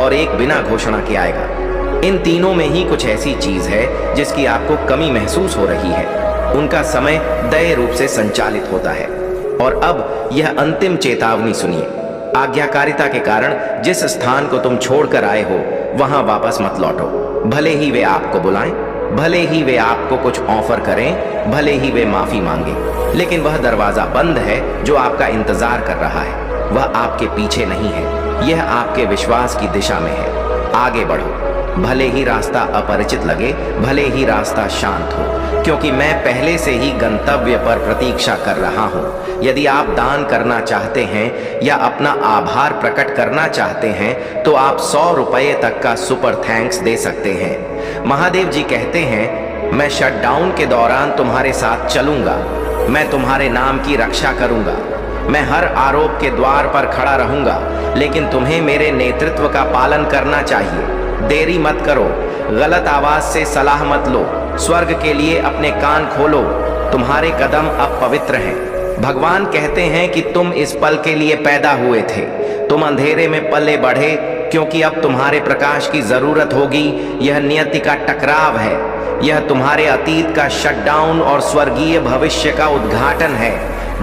और एक बिना घोषणा के आएगा। इन तीनों में ही कुछ ऐसी चीज है जिसकी आपको कमी महसूस हो रही है। उनका समय दय रूप से संचालित होता है। और अब यह अंतिम चेतावनी सुनिए, आज्ञाकारिता के कारण जिस स्थान को तुम छोड़कर आए हो वहां वापस मत लौटो। भले ही वे आपको बुलाएं, भले ही वे आपको कुछ ऑफर करें, भले ही वे माफी मांगे, लेकिन वह दरवाजा बंद है जो आपका इंतजार कर रहा है। वह आपके पीछे नहीं है, यह आपके विश्वास की दिशा में है। आगे बढ़ो, भले ही रास्ता अपरिचित लगे, भले ही रास्ता शांत हो, क्योंकि मैं पहले से ही गंतव्य पर प्रतीक्षा कर रहा हूं। यदि आप दान करना चाहते हैं या अपना आभार प्रकट करना चाहते हैं तो आप 100 रुपये तक का सुपर थैंक्स दे सकते हैं। महादेव जी कहते हैं, मैं शटडाउन के दौरान तुम्हारे साथ चलूंगा, मैं तुम्हारे नाम की रक्षा करूंगा, मैं हर आरोप के द्वार पर खड़ा रहूंगा, लेकिन तुम्हें मेरे नेतृत्व का पालन करना चाहिए। देरी मत करो, गलत आवाज से सलाह मत लो, स्वर्ग के लिए अपने कान खोलो, तुम्हारे कदम अब पवित्र हैं। भगवान कहते हैं कि तुम इस पल के लिए पैदा हुए थे, तुम अंधेरे में पले बढ़े क्योंकि अब तुम्हारे प्रकाश की जरूरत होगी। यह नियति का टकराव है, यह तुम्हारे अतीत का शटडाउन और स्वर्गीय भविष्य का उद्घाटन है।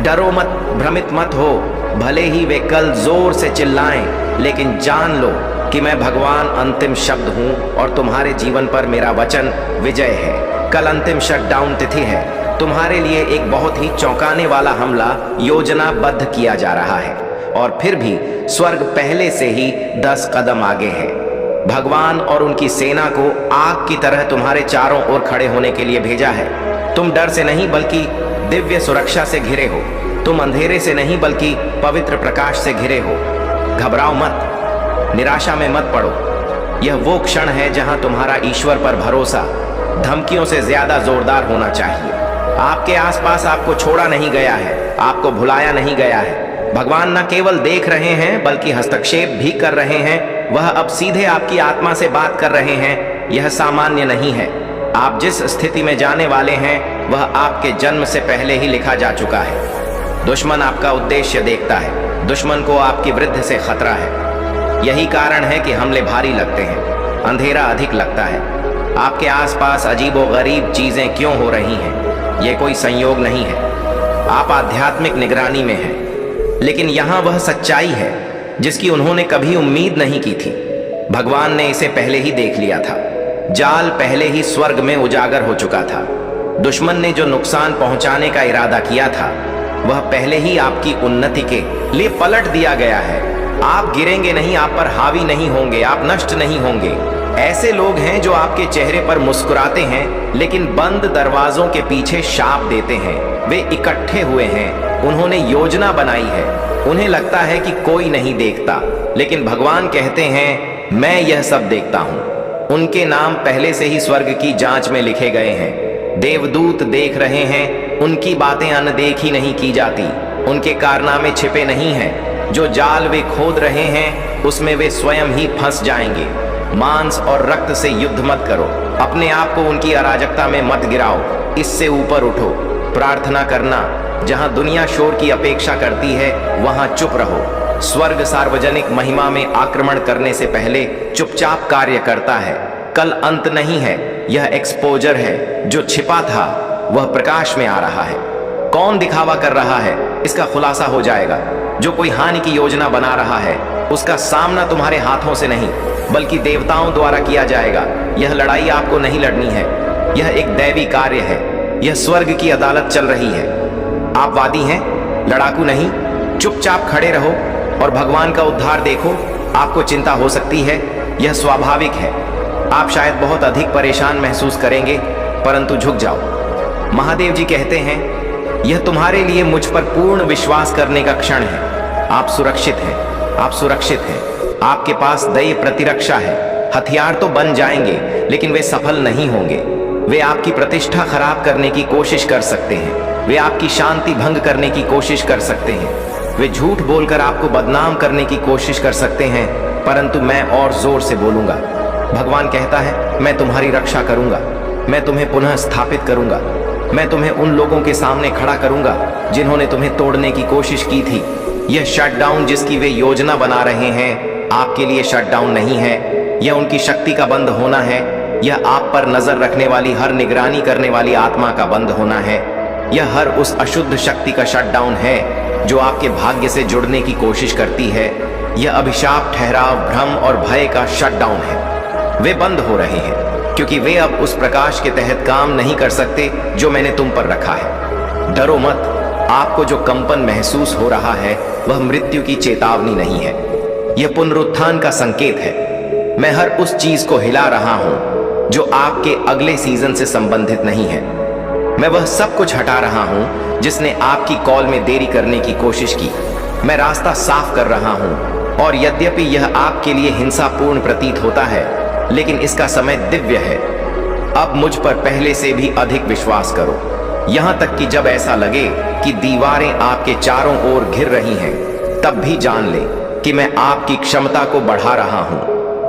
डरो मत, भ्रमित मत हो, भले ही वे कल जोर से चिल्लाएं, लेकिन जान लो कि मैं भगवान अंतिम शब्द हूं और तुम्हारे जीवन पर मेरा वचन विजय है। कल अंतिम शटडाउन तिथि है, तुम्हारे लिए एक बहुत ही चौंकाने वाला हमला योजनाबद्ध किया जा रहा है और फिर भी स्वर्ग पहले से ही 10 कदम आगे है। भगवान और उनकी सेना को आग की तरह तुम्हारे चारों ओर खड़े होने के लिए भेजा है। तुम डर से नहीं बल्कि दिव्य सुरक्षा से घिरे हो, तुम अंधेरे से नहीं बल्कि पवित्र प्रकाश से घिरे हो। घबराओ मत, निराशा में मत पड़ो। यह वो क्षण है जहां तुम्हारा ईश्वर पर भरोसा धमकियों से ज्यादा जोरदार होना चाहिए। आपके आसपास आपको छोड़ा नहीं गया है, आपको भुलाया नहीं गया है। भगवान न केवल देख रहे हैं बल्कि हस्तक्षेप भी कर रहे हैं। वह अब सीधे आपकी आत्मा से बात कर रहे हैं। यह सामान्य नहीं है। आप जिस स्थिति में जाने वाले हैं वह आपके जन्म से पहले ही लिखा जा चुका है। दुश्मन आपका उद्देश्य देखता है, दुश्मन को आपकी वृद्धि से खतरा है। यही कारण है कि हमले भारी लगते हैं, अंधेरा अधिक लगता है। आपके आसपास अजीबोगरीब चीजें क्यों हो रही हैं? यह कोई संयोग नहीं है, आप आध्यात्मिक निगरानी में हैं। लेकिन यहाँ वह सच्चाई है जिसकी उन्होंने कभी उम्मीद नहीं की थी। भगवान ने इसे पहले ही देख लिया था। जाल पहले ही स्वर्ग में उजागर हो चुका था। दुश्मन ने जो नुकसान पहुंचाने का इरादा किया था वह पहले ही आपकी उन्नति के लिए पलट दिया गया है। आप गिरेंगे नहीं, आप पर हावी नहीं होंगे, आप नष्ट नहीं होंगे। ऐसे लोग हैं जो आपके चेहरे पर मुस्कुराते हैं लेकिन बंद दरवाजों के पीछे शाप देते हैं। वे इकट्ठे हुए हैं, उन्होंने योजना बनाई है, उन्हें लगता है कि कोई नहीं देखता, लेकिन भगवान कहते हैं मैं यह सब देखता हूं। उनके नाम पहले से ही स्वर्ग की जांच में लिखे गए हैं। देवदूत देख रहे हैं, उनकी बातें अनदेखी नहीं की जाती, उनके कारनामे छिपे नहीं हैं। जो जाल वे खोद रहे हैं उसमें वे स्वयं ही फंस जाएंगे। मांस और रक्त से युद्ध मत करो, अपने आप को उनकी अराजकता में मत गिराओ, इससे ऊपर उठो। प्रार्थना करना, जहां दुनिया शोर की अपेक्षा करती है वहां चुप रहो। स्वर्ग सार्वजनिक महिमा में आक्रमण करने से पहले चुपचाप कार्य करता है। कल अंत नहीं है, यह एक्सपोजर है। जो छिपा था वह प्रकाश में आ रहा है। कौन दिखावा कर रहा है इसका खुलासा हो जाएगा। जो कोई हानि की योजना बना रहा है उसका सामना तुम्हारे हाथों से नहीं बल्कि देवताओं द्वारा किया जाएगा। यह लड़ाई आपको नहीं लड़नी है, यह एक दैवी कार्य है। यह स्वर्ग की अदालत चल रही है। आप वादी हैं, लड़ाकू नहीं। चुपचाप खड़े रहो और भगवान का उद्धार देखो। आपको चिंता हो सकती है, यह स्वाभाविक है। आप शायद बहुत अधिक परेशान महसूस करेंगे, परंतु झुक जाओ। महादेव जी कहते हैं यह तुम्हारे लिए मुझ पर पूर्ण विश्वास करने का क्षण है। आप सुरक्षित हैं, आप सुरक्षित हैं। आपके पास दैवीय प्रतिरक्षा है। हथियार तो बन जाएंगे, लेकिन वे सफल नहीं होंगे। वे आपकी प्रतिष्ठा खराब करने की कोशिश कर सकते हैं, वे आपकी शांति भंग करने की कोशिश कर सकते हैं, वे झूठ बोलकर आपको बदनाम करने की कोशिश कर सकते हैं, परंतु मैं और जोर से बोलूंगा। भगवान कहता है, मैं तुम्हारी रक्षा करूंगा, मैं तुम्हें पुनः स्थापित करूंगा, मैं तुम्हें उन लोगों के सामने खड़ा करूंगा जिन्होंने तुम्हें तोड़ने की कोशिश की थी। यह शटडाउन जिसकी वे योजना बना रहे हैं, आपके लिए शटडाउन नहीं है, यह उनकी शक्ति का बंद होना है। यह आप पर नजर रखने वाली हर निगरानी करने वाली आत्मा का बंद होना है। यह हर उस अशुद्ध शक्ति का शटडाउन है जो आपके भाग्य से जुड़ने की कोशिश करती है। यह अभिशाप, ठहराव, भ्रम और भय का शटडाउन है। वे बंद हो रहे हैं क्योंकि वे अब उस प्रकाश के तहत काम नहीं कर सकते जो मैंने तुम पर रखा है। डरो मत, आपको जो कंपन महसूस हो रहा है वह मृत्यु की चेतावनी नहीं है, यह पुनरुत्थान का संकेत है। मैं हर उस चीज को हिला रहा हूं जो आपके अगले सीजन से संबंधित नहीं है। मैं वह सब कुछ हटा रहा हूं जिसने आपकी कॉल में देरी करने की कोशिश की। मैं रास्ता साफ कर रहा हूं, और यद्यपि यह आपके लिए हिंसापूर्ण प्रतीत होता है, लेकिन इसका समय दिव्य है। अब मुझ पर पहले से भी अधिक विश्वास करो, यहां तक कि जब ऐसा लगे कि दीवारें आपके चारों ओर घिर रही हैं, तब भी जान ले कि मैं आपकी क्षमता को बढ़ा रहा हूं,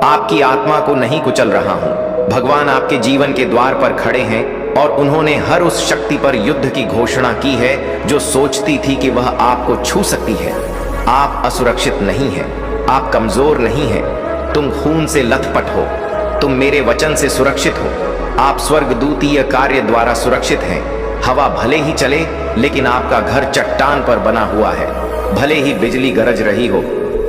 आपकी आत्मा को नहीं कुचल रहा हूं। भगवान आपके जीवन के द्वार पर खड़े हैं और उन्होंने हर उस शक्ति पर युद्ध की घोषणा की है जो सोचती थी कि वह आपको छू सकती है। आप असुरक्षित नहीं हैं, आप कमजोर नहीं हैं, तुम खून से लथपथ हो, तुम मेरे वचन से सुरक्षित हो, आप स्वर्गदूतीय कार्य द्वारा सुरक्षित हैं। हवा भले ही चले, लेकिन आपका घर चट्टान पर बना हुआ है। भले ही बिजली गरज रही हो,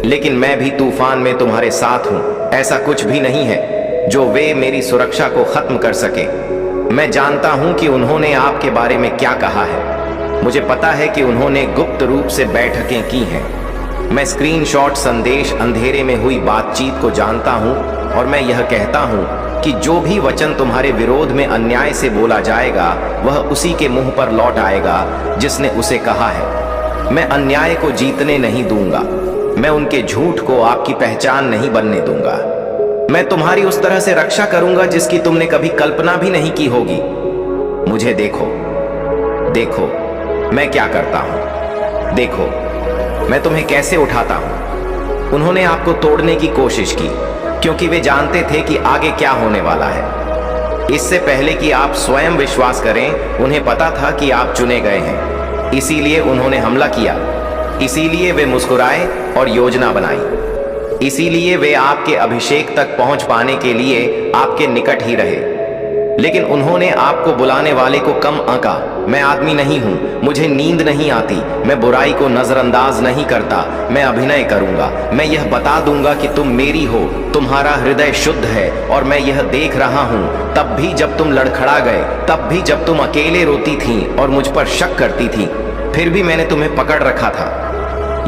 लेकिन मैं भी तूफान में तुम्हारे साथ हूं। ऐसा कुछ भी नहीं है जो वे मेरी सुरक्षा को खत्म कर सके। मैं जानता हूं कि उन्होंने आपके बारे में क्या कहा है। मुझे पता है कि उन्होंने गुप्त रूप से बैठकें की हैं। मैं स्क्रीनशॉट, संदेश, अंधेरे में हुई बातचीत को जानता हूं, और मैं यह कहता हूं कि जो भी वचन तुम्हारे विरोध में अन्याय से बोला जाएगा, वह उसी के मुंह पर लौट आएगा जिसने उसे कहा है। मैं अन्याय को जीतने नहीं दूंगा, मैं उनके झूठ को आपकी पहचान नहीं बनने दूंगा। मैं तुम्हारी उस तरह से रक्षा करूंगा जिसकी तुमने कभी कल्पना भी नहीं की होगी। मुझे देखो, देखो मैं क्या करता हूं, देखो मैं तुम्हें कैसे उठाता हूं। उन्होंने आपको तोड़ने की कोशिश की क्योंकि वे जानते थे कि आगे क्या होने वाला है। इससे पहले कि आप स्वयं विश्वास करें, उन्हें पता था कि आप चुने गए हैं, इसीलिए उन्होंने हमला किया। इसीलिए वे मुस्कुराए और योजना बनाई। इसीलिए वे आपके अभिषेक तक पहुंच पाने के लिए आपके निकट ही रहे। लेकिन उन्होंने आपको बुलाने वाले को कम आंका। मैं आदमी नहीं हूं, मुझे नींद नहीं आती, मैं बुराई को नजरअंदाज नहीं करता, मैं अभिनय करूंगा। मैं यह बता दूंगा कि तुम मेरी हो, तुम्हारा हृदय शुद्ध है, और मैं यह देख रहा हूं। तब भी जब तुम लड़खड़ा गए, तब भी जब तुम अकेले रोती थी और मुझ पर शक करती थी, फिर भी मैंने तुम्हें पकड़ रखा था।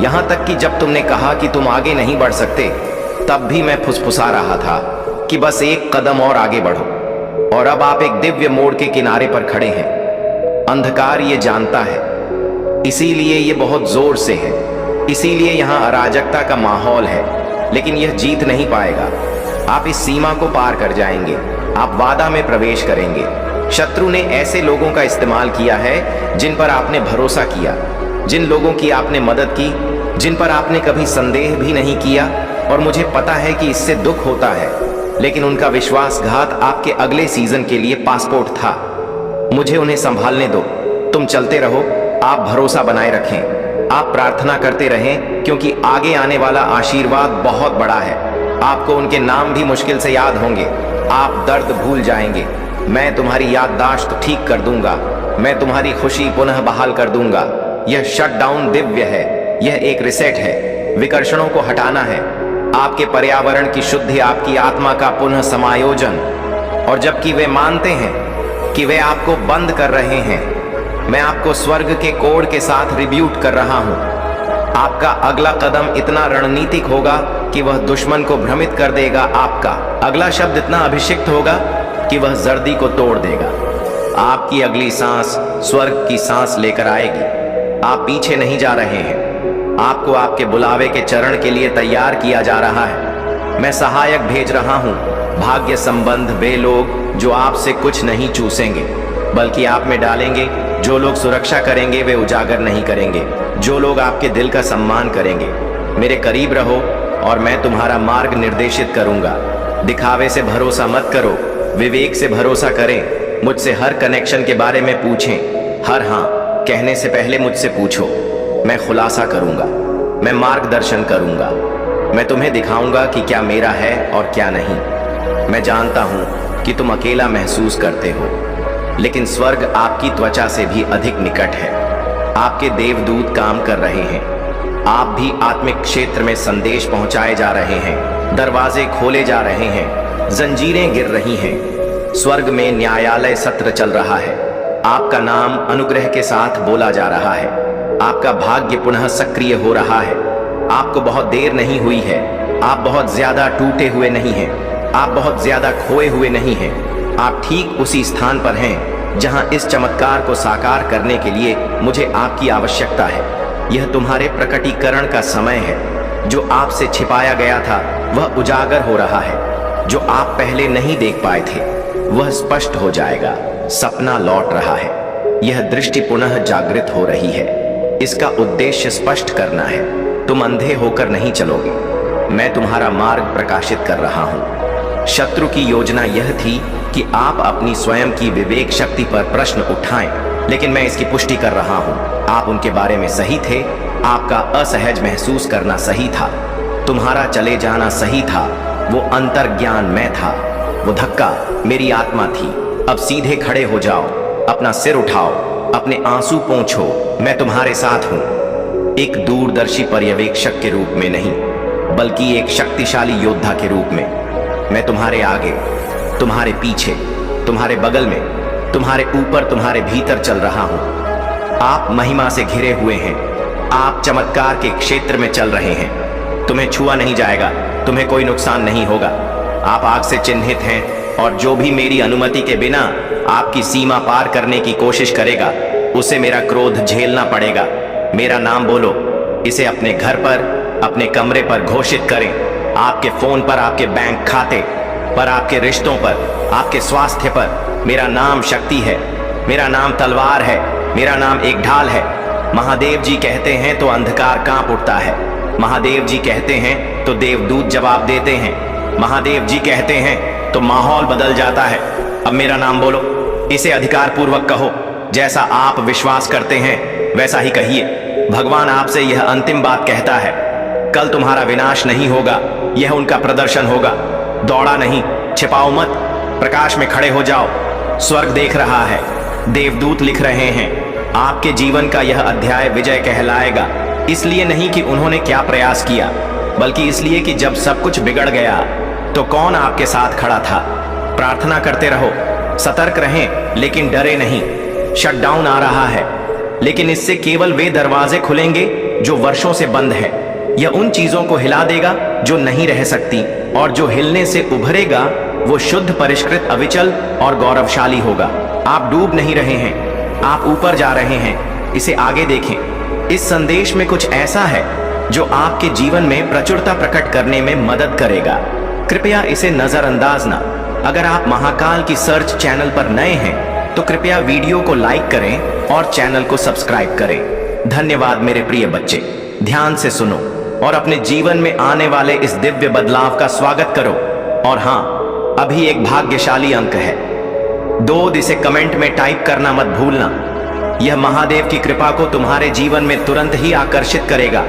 यहां तक कि जब तुमने कहा कि तुम आगे नहीं बढ़ सकते, तब भी मैं फुसफुसा रहा था कि बस एक कदम और आगे बढ़ो। और अब आप एक दिव्य मोड़ के किनारे पर खड़े हैं। अंधकार ये जानता है, इसीलिए ये बहुत जोर से है, इसीलिए यहां अराजकता का माहौल है, लेकिन यह जीत नहीं पाएगा। आप इस सीमा को पार कर जाएंगे, आप वादा में प्रवेश करेंगे। शत्रु ने ऐसे लोगों का इस्तेमाल किया है जिन पर आपने भरोसा किया, जिन लोगों की आपने मदद की, जिन पर आपने कभी संदेह भी नहीं किया। और मुझे पता है कि इससे दुख होता है, लेकिन उनका विश्वासघात आपके अगले सीजन के लिए पासपोर्ट था। मुझे उन्हें संभालने दो। तुम चलते रहो, आप भरोसा बनाए रखें, आप प्रार्थना करते रहें, क्योंकि आगे आने वाला आशीर्वाद बहुत बड़ा है। आपको उनके नाम भी मुश्किल से याद होंगे, आप दर्द भूल जाएंगे। मैं तुम्हारी याददाश्त ठीक कर दूंगा, मैं तुम्हारी खुशी पुनः बहाल कर दूंगा। यह शटडाउन दिव्य है, यह एक रिसेट है, विकर्षणों को हटाना है, आपके पर्यावरण की शुद्धि, आपकी आत्मा का पुनः समायोजन। और जबकि वे मानते हैं कि वे आपको बंद कर रहे हैं, मैं आपको स्वर्ग के कोड के साथ रिब्यूट कर रहा हूं। आपका अगला कदम इतना रणनीतिक होगा कि वह दुश्मन को भ्रमित कर देगा। आपका अगला शब्द इतना अभिषिक्त होगा कि वह जर्दी को तोड़ देगा। आपकी अगली सांस स्वर्ग की सांस लेकर आएगी। आप पीछे नहीं जा रहे हैं, आपको आपके बुलावे के चरण के लिए तैयार किया जा रहा है। मैं सहायक भेज रहा हूं, भाग्य संबंध वे लोग जो आपसे कुछ नहीं चूसेंगे बल्कि आप में डालेंगे। जो लोग सुरक्षा करेंगे वे उजागर नहीं करेंगे। जो लोग आपके दिल का सम्मान करेंगे। मेरे करीब रहो और मैं तुम्हारा मार्ग निर्देशित करूंगा। दिखावे से भरोसा मत करो, विवेक से भरोसा करें। मुझसे हर कनेक्शन के बारे में पूछें। हर हाँ कहने से पहले मुझसे पूछो। मैं खुलासा करूंगा, मैं मार्गदर्शन करूंगा। मैं तुम्हें दिखाऊंगा कि क्या मेरा है और क्या नहीं। मैं जानता हूं कि तुम अकेला महसूस करते हो, लेकिन स्वर्ग आपकी त्वचा से भी अधिक निकट है। आपके देवदूत काम कर रहे हैं। आप भी आत्मिक क्षेत्र में संदेश पहुंचाए जा रहे हैं। दरवाजे खोले जा रहे हैं, जंजीरें गिर रही हैं। स्वर्ग में न्यायालय सत्र चल रहा है। आपका नाम अनुग्रह के साथ बोला जा रहा है। आपका भाग्य पुनः सक्रिय हो रहा है। आपको बहुत देर नहीं हुई है। आप बहुत ज्यादा टूटे हुए नहीं हैं। आप बहुत ज्यादा खोए हुए नहीं हैं। आप ठीक उसी स्थान पर हैं जहां इस चमत्कार को साकार करने के लिए मुझे आपकी आवश्यकता है। यह तुम्हारे प्रकटीकरण का समय है। जो आपसे छिपाया गया था वह उजागर हो रहा है। जो आप पहले नहीं देख पाए थे वह स्पष्ट हो जाएगा। सपना लौट रहा है। यह दृष्टि पुनः जागृत हो रही है। इसका उद्देश्य स्पष्ट करना है। तुम अंधे होकर नहीं चलोगे। मैं तुम्हारा मार्ग प्रकाशित कर रहा हूं। शत्रु की योजना यह थी कि आप अपनी स्वयं की विवेक शक्ति पर प्रश्न उठाएं, लेकिन मैं इसकी पुष्टि कर रहा हूं। आप उनके बारे में सही थे। आपका असहज महसूस करना सही था। तुम्हारा चले जाना सही था। वो अंतर्ज्ञान मैं था। वो धक्का मेरी आत्मा थी। अब सीधे खड़े हो जाओ, अपना सिर उठाओ, अपने आंसू पोंछो। मैं तुम्हारे साथ हूं। एक दूरदर्शी पर्यवेक्षक के रूप में नहीं, बल्कि एक शक्तिशाली योद्धा के रूप में। मैं तुम्हारे आगे, तुम्हारे पीछे, तुम्हारे बगल में, तुम्हारे ऊपर, तुम्हारे भीतर चल रहा हूं। आप महिमा से घिरे हुए हैं। आप चमत्कार के क्षेत्र में चल रहे हैं। तुम्हें छुआ नहीं जाएगा। तुम्हें कोई नुकसान नहीं होगा। आप आग से चिन्हित हैं और जो भी मेरी अनुमति के बिना आपकी सीमा पार करने की कोशिश करेगा उसे मेरा क्रोध झेलना पड़ेगा। मेरा नाम बोलो। इसे अपने घर पर, अपने कमरे पर घोषित करें। आपके फोन पर, आपके बैंक खाते पर, आपके रिश्तों पर, आपके स्वास्थ्य पर। मेरा नाम शक्ति है। मेरा नाम तलवार है। मेरा नाम एक ढाल है। महादेव जी कहते हैं तो अंधकार कांप उठता है। महादेव जी कहते हैं तो देवदूत जवाब देते हैं। महादेव जी कहते हैं तो माहौल बदल जाता है। अब मेरा नाम बोलो। इसे अधिकार पूर्वक कहो। जैसा आप विश्वास करते हैं वैसा ही कहिए। भगवान आपसे यह अंतिम बात कहता है। कल तुम्हारा विनाश नहीं होगा, यह उनका प्रदर्शन होगा। दौड़ा नहीं, छिपाओ मत, प्रकाश में खड़े हो जाओ। स्वर्ग देख रहा है। देवदूत लिख रहे हैं। आपके जीवन का यह अध्याय विजय कहलाएगा। इसलिए नहीं कि उन्होंने क्या प्रयास किया, बल्कि इसलिए कि जब सब कुछ बिगड़ गया तो कौन आपके साथ खड़ा था। प्रार्थना करते रहो, सतर्क रहें, लेकिन डरे नहीं। शटडाउन आ रहा है, लेकिन इससे केवल वे दरवाजे खुलेंगे जो वर्षों से बंद है। यह उन चीजों को हिला देगा जो नहीं रह सकती, और जो हिलने से उभरेगा वो शुद्ध, परिष्कृत, अविचल और गौरवशाली होगा। आप डूब नहीं रहे हैं, आप ऊपर जा रहे हैं। इसे आगे देखें। इस संदेश में कुछ ऐसा है जो आपके जीवन में प्रचुरता प्रकट करने में मदद करेगा। कृपया इसे नजरअंदाज ना। अगर आप महाकाल की सर्च चैनल पर नए हैं तो कृपया वीडियो को लाइक करें और चैनल को सब्सक्राइब करें। धन्यवाद मेरे प्रिय बच्चे। ध्यान से सुनो और अपने जीवन में आने वाले इस दिव्य बदलाव का स्वागत करो। और हाँ, अभी एक भाग्यशाली अंक है। 2 इसे कमेंट में टाइप करना मत भूलना। यह महादेव की कृपा को तुम्हारे जीवन में तुरंत ही आकर्षित करेगा।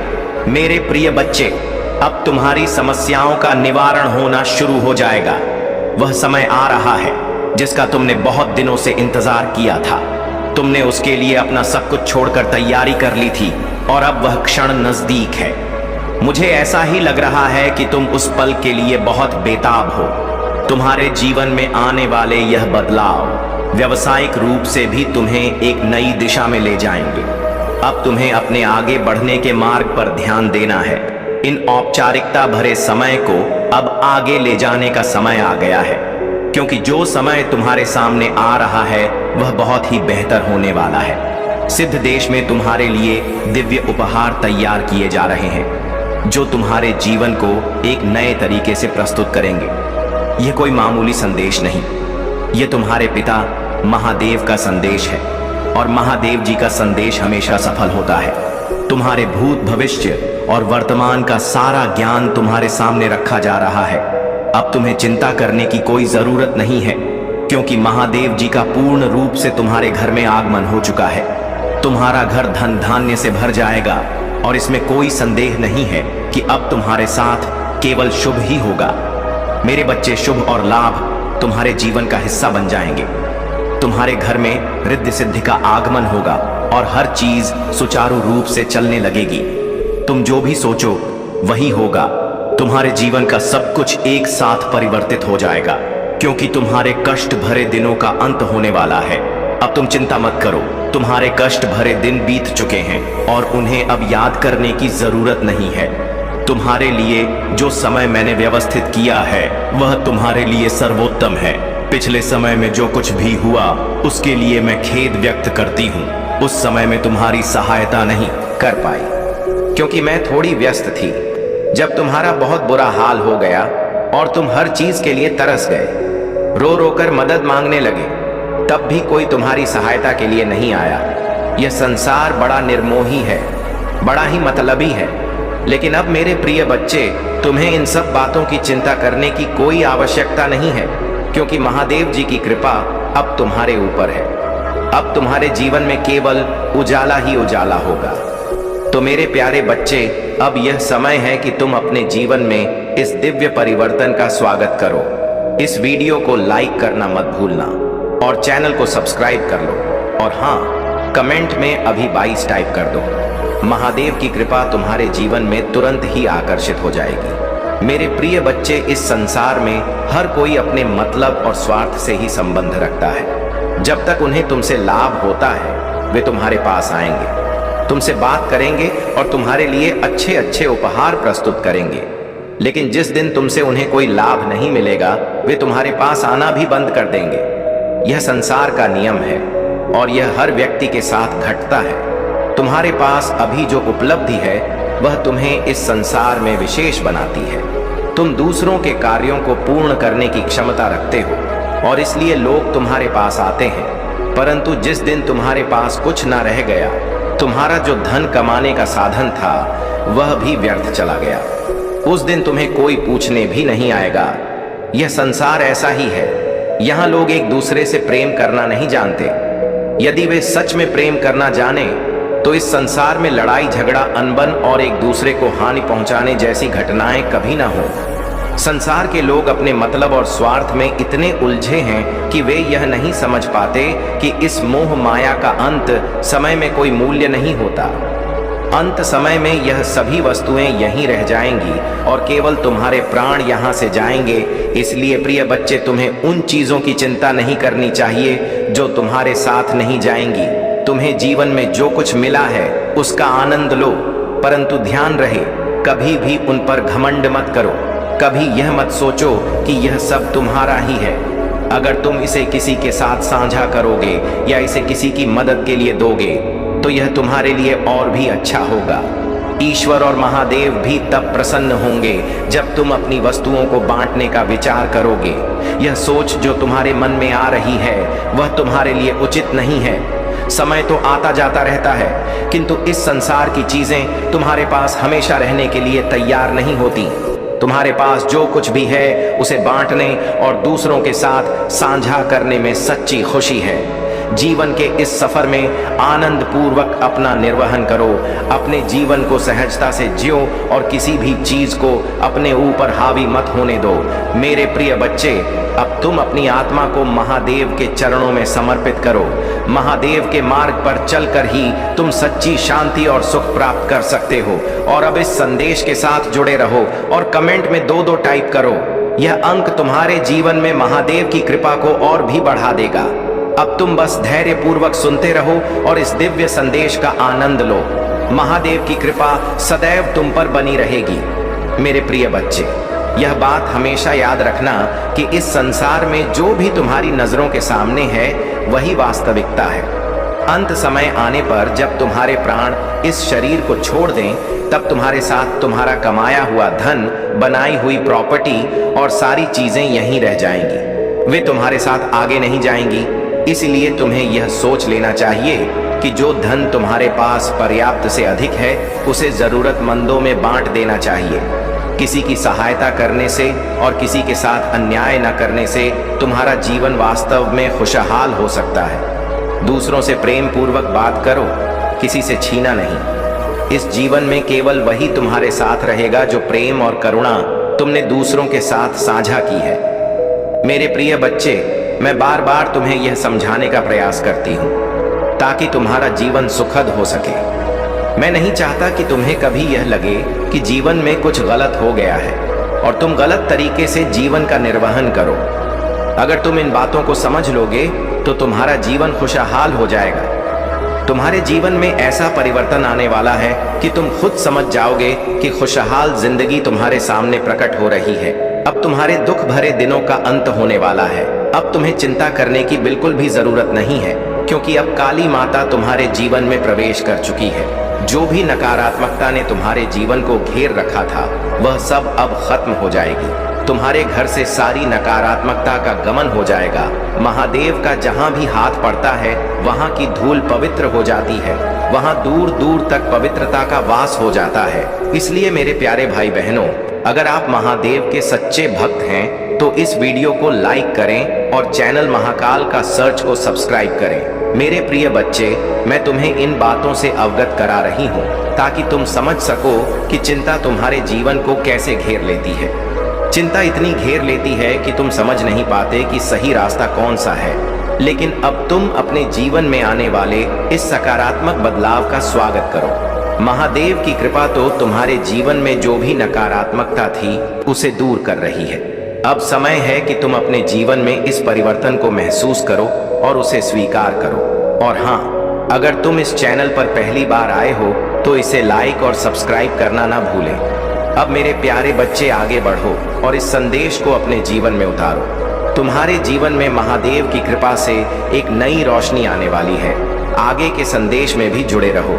मेरे प्रिय बच्चे, अब तुम्हारी समस्याओं का निवारण होना शुरू हो जाएगा। वह समय आ रहा है जिसका तुमने बहुत दिनों से इंतजार किया था। तुमने उसके लिए अपना सब कुछ छोड़कर तैयारी कर ली थी और अब वह क्षण नजदीक है। मुझे ऐसा ही लग रहा है कि तुम उस पल के लिए बहुत बेताब हो। तुम्हारे जीवन में आने वाले यह बदलाव व्यावसायिक रूप से भी तुम्हें एक नई दिशा में ले जाएंगे। अब तुम्हें अपने आगे बढ़ने के मार्ग पर ध्यान देना है। इन औपचारिकता भरे समय को अब आगे ले जाने का समय आ गया है, क्योंकि जो समय तुम्हारे सामने आ रहा है वह बहुत ही बेहतर होने वाला है। सिद्ध देश में तुम्हारे लिए दिव्य उपहार तैयार किए जा रहे हैं जो तुम्हारे जीवन को एक नए तरीके से प्रस्तुत करेंगे। यह कोई मामूली संदेश नहीं, यह तुम्हारे पिता महादेव का संदेश है। और महादेव जी का संदेश हमेशा सफल होता है। तुम्हारे भूत, भविष्य और वर्तमान का सारा ज्ञान तुम्हारे सामने रखा जा रहा है। अब तुम्हें चिंता करने की कोई जरूरत नहीं है, क्योंकि महादेव जी का पूर्ण रूप से तुम्हारे घर में आगमन हो चुका है। तुम्हारा घर धन धान्य से भर जाएगा और इसमें कोई संदेह नहीं है कि अब तुम्हारे साथ केवल शुभ ही होगा। मेरे बच्चे, शुभ और लाभ तुम्हारे जीवन का हिस्सा बन जाएंगे। तुम्हारे घर में रिद्धि सिद्धि का आगमन होगा और हर चीज सुचारू रूप से चलने लगेगी। तुम जो भी सोचो वही होगा। तुम्हारे जीवन का सब कुछ एक साथ परिवर्तित हो जाएगा, क्योंकि तुम्हारे कष्ट भरे दिनों का अंत होने वाला है। अब तुम चिंता मत करो, तुम्हारे कष्ट भरे दिन बीत चुके हैं और उन्हें अब याद करने की जरूरत नहीं है। तुम्हारे लिए जो समय मैंने व्यवस्थित किया है वह तुम्हारे लिए सर्वोत्तम है। पिछले समय में जो कुछ भी हुआ उसके लिए मैं खेद व्यक्त करती हूँ। उस समय में तुम्हारी सहायता नहीं कर पाई, क्योंकि मैं थोड़ी व्यस्त थी। जब तुम्हारा बहुत बुरा हाल हो गया और तुम हर चीज के लिए तरस गए, रो रो कर मदद मांगने लगे, तब भी कोई तुम्हारी सहायता के लिए नहीं आया। यह संसार बड़ा निर्मोही है, बड़ा ही मतलबी है। लेकिन अब मेरे प्रिय बच्चे, तुम्हें इन सब बातों की चिंता करने की कोई आवश्यकता नहीं है, क्योंकि महादेव जी की कृपा अब तुम्हारे ऊपर है। अब तुम्हारे जीवन में केवल उजाला ही उजाला होगा। तो मेरे प्यारे बच्चे, अब यह समय है कि तुम अपने जीवन में इस दिव्य परिवर्तन का स्वागत करो। इस वीडियो को लाइक करना मत भूलना और चैनल को सब्सक्राइब कर लो। और हाँ, कमेंट में अभी 22 टाइप कर दो। महादेव की कृपा तुम्हारे जीवन में तुरंत ही आकर्षित हो जाएगी। मेरे प्रिय बच्चे, इस संसार में हर कोई अपने मतलब और स्वार्थ से ही संबंध रखता है। जब तक उन्हें तुमसे लाभ होता है वे तुम्हारे पास आएंगे, तुमसे बात करेंगे और तुम्हारे लिए अच्छे अच्छे उपहार प्रस्तुत करेंगे। लेकिन जिस दिन तुमसे उन्हें कोई लाभ नहीं मिलेगा वे तुम्हारे पास आना भी बंद कर देंगे। यह संसार का नियम है और यह हर व्यक्ति के साथ घटता है। तुम्हारे पास अभी जो उपलब्धि है वह तुम्हें इस संसार में विशेष बनाती है। तुम दूसरों के कार्यों को पूर्ण करने की क्षमता रखते हो और इसलिए लोग तुम्हारे पास आते हैं। परंतु जिस दिन तुम्हारे पास कुछ ना रह गया, तुम्हारा जो धन कमाने का साधन था वह भी व्यर्थ चला गया, उस दिन तुम्हें कोई पूछने भी नहीं आएगा। यह संसार ऐसा ही है। यहाँ लोग एक दूसरे से प्रेम करना नहीं जानते। यदि वे सच में प्रेम करना जाने तो इस संसार में लड़ाई झगड़ा, अनबन और एक दूसरे को हानि पहुंचाने जैसी घटनाएं कभी ना हो। संसार के लोग अपने मतलब और स्वार्थ में इतने उलझे हैं कि वे यह नहीं समझ पाते कि इस मोह माया का अंत समय में कोई मूल्य नहीं होता। अंत समय में यह सभी वस्तुएं यहीं रह जाएंगी और केवल तुम्हारे प्राण यहां से जाएंगे। इसलिए प्रिय बच्चे, तुम्हें उन चीजों की चिंता नहीं करनी चाहिए जो तुम्हारे साथ नहीं जाएंगी। तुम्हें जीवन में जो कुछ मिला है उसका आनंद लो, परंतु ध्यान रहे कभी भी उन पर घमंड मत करो। कभी यह मत सोचो कि यह सब तुम्हारा ही है। अगर तुम इसे किसी के साथ साझा करोगे या इसे किसी की मदद के लिए दोगे तो यह तुम्हारे लिए और भी अच्छा होगा। ईश्वर और महादेव भी तब प्रसन्न होंगे जब तुम अपनी वस्तुओं को बांटने का विचार करोगे। यह सोच जो तुम्हारे मन में आ रही है वह तुम्हारे लिए उचित नहीं है। समय तो आता जाता रहता है, किंतु इस संसार की चीजें तुम्हारे पास हमेशा रहने के लिए तैयार नहीं होती। तुम्हारे पास जो कुछ भी है उसे बांटने और दूसरों के साथ साझा करने में सच्ची खुशी है। जीवन के इस सफर में आनंद पूर्वक अपना निर्वहन करो। अपने जीवन को सहजता से जियो और किसी भी चीज को अपने ऊपर हावी मत होने दो। मेरे प्रिय बच्चे, अब तुम अपनी आत्मा को महादेव के चरणों में समर्पित करो। महादेव के मार्ग पर चलकर ही तुम सच्ची शांति और सुख प्राप्त कर सकते हो। और अब इस संदेश के साथ जुड़े रहो और कमेंट में 2-2 टाइप करो। यह अंक तुम्हारे जीवन में महादेव की कृपा को और भी बढ़ा देगा। अब तुम बस धैर्य पूर्वक सुनते रहो और इस दिव्य संदेश का आनंद लो। महादेव की कृपा सदैव तुम पर बनी रहेगी। मेरे प्रिय बच्चे, यह बात हमेशा याद रखना कि इस संसार में जो भी तुम्हारी नजरों के सामने है वही वास्तविकता है। अंत समय आने पर जब तुम्हारे प्राण इस शरीर को छोड़ दें, तब तुम्हारे साथ तुम्हारा कमाया हुआ धन, बनाई हुई प्रॉपर्टी और सारी चीजें यहीं रह जाएंगी। वे तुम्हारे साथ आगे नहीं जाएंगी। इसलिए तुम्हें यह सोच लेना चाहिए कि जो धन तुम्हारे पास पर्याप्त से अधिक है उसे जरूरतमंदों में बांट देना चाहिए। किसी की सहायता करने से और किसी के साथ अन्याय न करने से तुम्हारा जीवन वास्तव में खुशहाल हो सकता है। दूसरों से प्रेम पूर्वक बात करो, किसी से छीना नहीं। इस जीवन में केवल वही तुम्हारे साथ रहेगा जो प्रेम और करुणा तुमने दूसरों के साथ साझा की है। मेरे प्रिय बच्चे, मैं बार बार तुम्हें यह समझाने का प्रयास करती हूँ ताकि तुम्हारा जीवन सुखद हो सके। मैं नहीं चाहता कि तुम्हें कभी यह लगे कि जीवन में कुछ गलत हो गया है और तुम गलत तरीके से जीवन का निर्वहन करो। अगर तुम इन बातों को समझ लोगे तो तुम्हारा जीवन खुशहाल हो जाएगा। तुम्हारे जीवन में ऐसा परिवर्तन आने वाला है कि तुम खुद समझ जाओगे कि खुशहाल जिंदगी तुम्हारे सामने प्रकट हो रही है। अब तुम्हारे दुख भरे दिनों का अंत होने वाला है। अब तुम्हें चिंता करने की बिल्कुल भी जरूरत नहीं है, क्योंकि अब काली माता तुम्हारे जीवन में प्रवेश कर चुकी है। जो भी नकारात्मकता ने तुम्हारे जीवन को घेर रखा था वह सब अब खत्म हो जाएगी। तुम्हारे घर से सारी नकारात्मकता का गमन हो जाएगा। महादेव का जहां भी हाथ पड़ता है वहां की धूल पवित्र हो जाती है। वहां दूर दूर तक पवित्रता का वास हो जाता है। इसलिए मेरे प्यारे भाई बहनों, अगर आप महादेव के सच्चे भक्त हैं तो इस वीडियो को लाइक करें और चैनल महाकाल का सर्च को सब्सक्राइब करें। मेरे प्रिय बच्चे, मैं तुम्हें इन बातों से अवगत करा रही हूँ ताकि तुम समझ सको कि चिंता तुम्हारे जीवन को कैसे घेर लेती है। चिंता इतनी घेर लेती है कि तुम समझ नहीं पाते कि सही रास्ता कौन सा है। लेकिन अब तुम अपने जीवन में आने वाले इस सकारात्मक बदलाव का स्वागत करो। महादेव की कृपा तो तुम्हारे जीवन में जो भी नकारात्मकता थी उसे दूर कर रही है। अब समय है कि तुम अपने जीवन में इस परिवर्तन को महसूस करो और उसे स्वीकार करो। और हाँ, अगर तुम इस चैनल पर पहली बार आए हो तो इसे लाइक और सब्सक्राइब करना ना भूलें। अब मेरे प्यारे बच्चे, आगे बढ़ो और इस संदेश को अपने जीवन में उतारो। तुम्हारे जीवन में महादेव की कृपा से एक नई रोशनी आने वाली है। आगे के संदेश में भी जुड़े रहो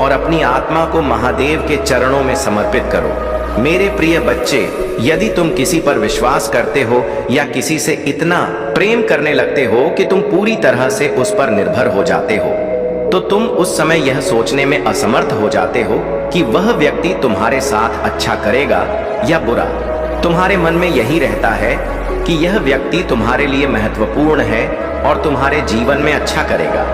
और अपनी आत्मा को महादेव के चरणों में समर्पित करो। मेरे प्रिय बच्चे, यदि तुम किसी पर विश्वास करते हो या किसी से इतना प्रेम करने लगते हो कि तुम पूरी तरह से उस पर निर्भर हो जाते हो, तो तुम उस समय यह सोचने में असमर्थ हो जाते हो कि वह व्यक्ति तुम्हारे साथ अच्छा करेगा या बुरा। तुम्हारे मन में यही रहता है कि यह व्यक्ति तुम्हारे लिए महत्वपूर्ण है और तुम्हारे जीवन में अच्छा करेगा।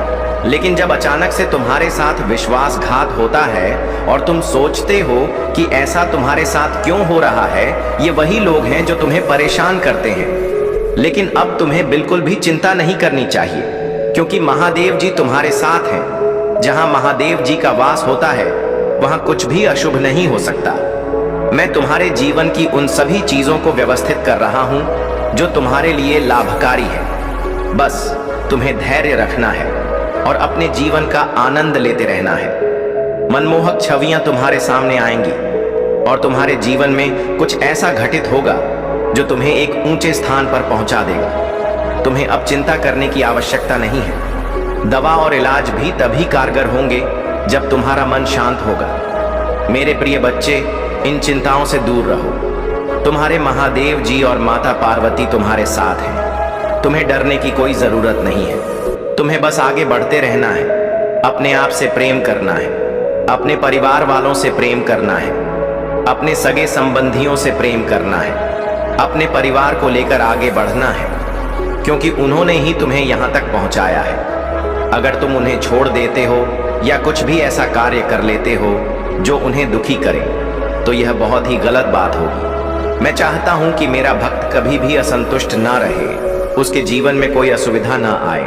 लेकिन जब अचानक से तुम्हारे साथ विश्वासघात होता है और तुम सोचते हो कि ऐसा तुम्हारे साथ क्यों हो रहा है, ये वही लोग हैं जो तुम्हें परेशान करते हैं। लेकिन अब तुम्हें बिल्कुल भी चिंता नहीं करनी चाहिए, क्योंकि महादेव जी तुम्हारे साथ हैं। जहां महादेव जी का वास होता है वहां कुछ भी अशुभ नहीं हो सकता। मैं तुम्हारे जीवन की उन सभी चीजों को व्यवस्थित कर रहा हूं जो तुम्हारे लिए लाभकारी है। बस तुम्हें धैर्य रखना है और अपने जीवन का आनंद लेते रहना है। मनमोहक छवियां तुम्हारे सामने आएंगी और तुम्हारे जीवन में कुछ ऐसा घटित होगा जो तुम्हें एक ऊंचे स्थान पर पहुंचा देगा। तुम्हें अब चिंता करने की आवश्यकता नहीं है। दवा और इलाज भी तभी कारगर होंगे जब तुम्हारा मन शांत होगा। मेरे प्रिय बच्चे, इन चिंताओं से दूर रहो। तुम्हारे महादेव जी और माता पार्वती तुम्हारे साथ हैं। तुम्हें डरने की कोई जरूरत नहीं है। तुम्हें बस आगे बढ़ते रहना है। अपने आप से प्रेम करना है, अपने परिवार वालों से प्रेम करना है, अपने सगे संबंधियों से प्रेम करना है, अपने परिवार को लेकर आगे बढ़ना है, क्योंकि उन्होंने ही तुम्हें यहाँ तक पहुँचाया है। अगर तुम उन्हें छोड़ देते हो या कुछ भी ऐसा कार्य कर लेते हो जो उन्हें दुखी करे, तो यह बहुत ही गलत बात होगी। मैं चाहता हूं कि मेरा भक्त कभी भी असंतुष्ट ना रहे, उसके जीवन में कोई असुविधा ना आए।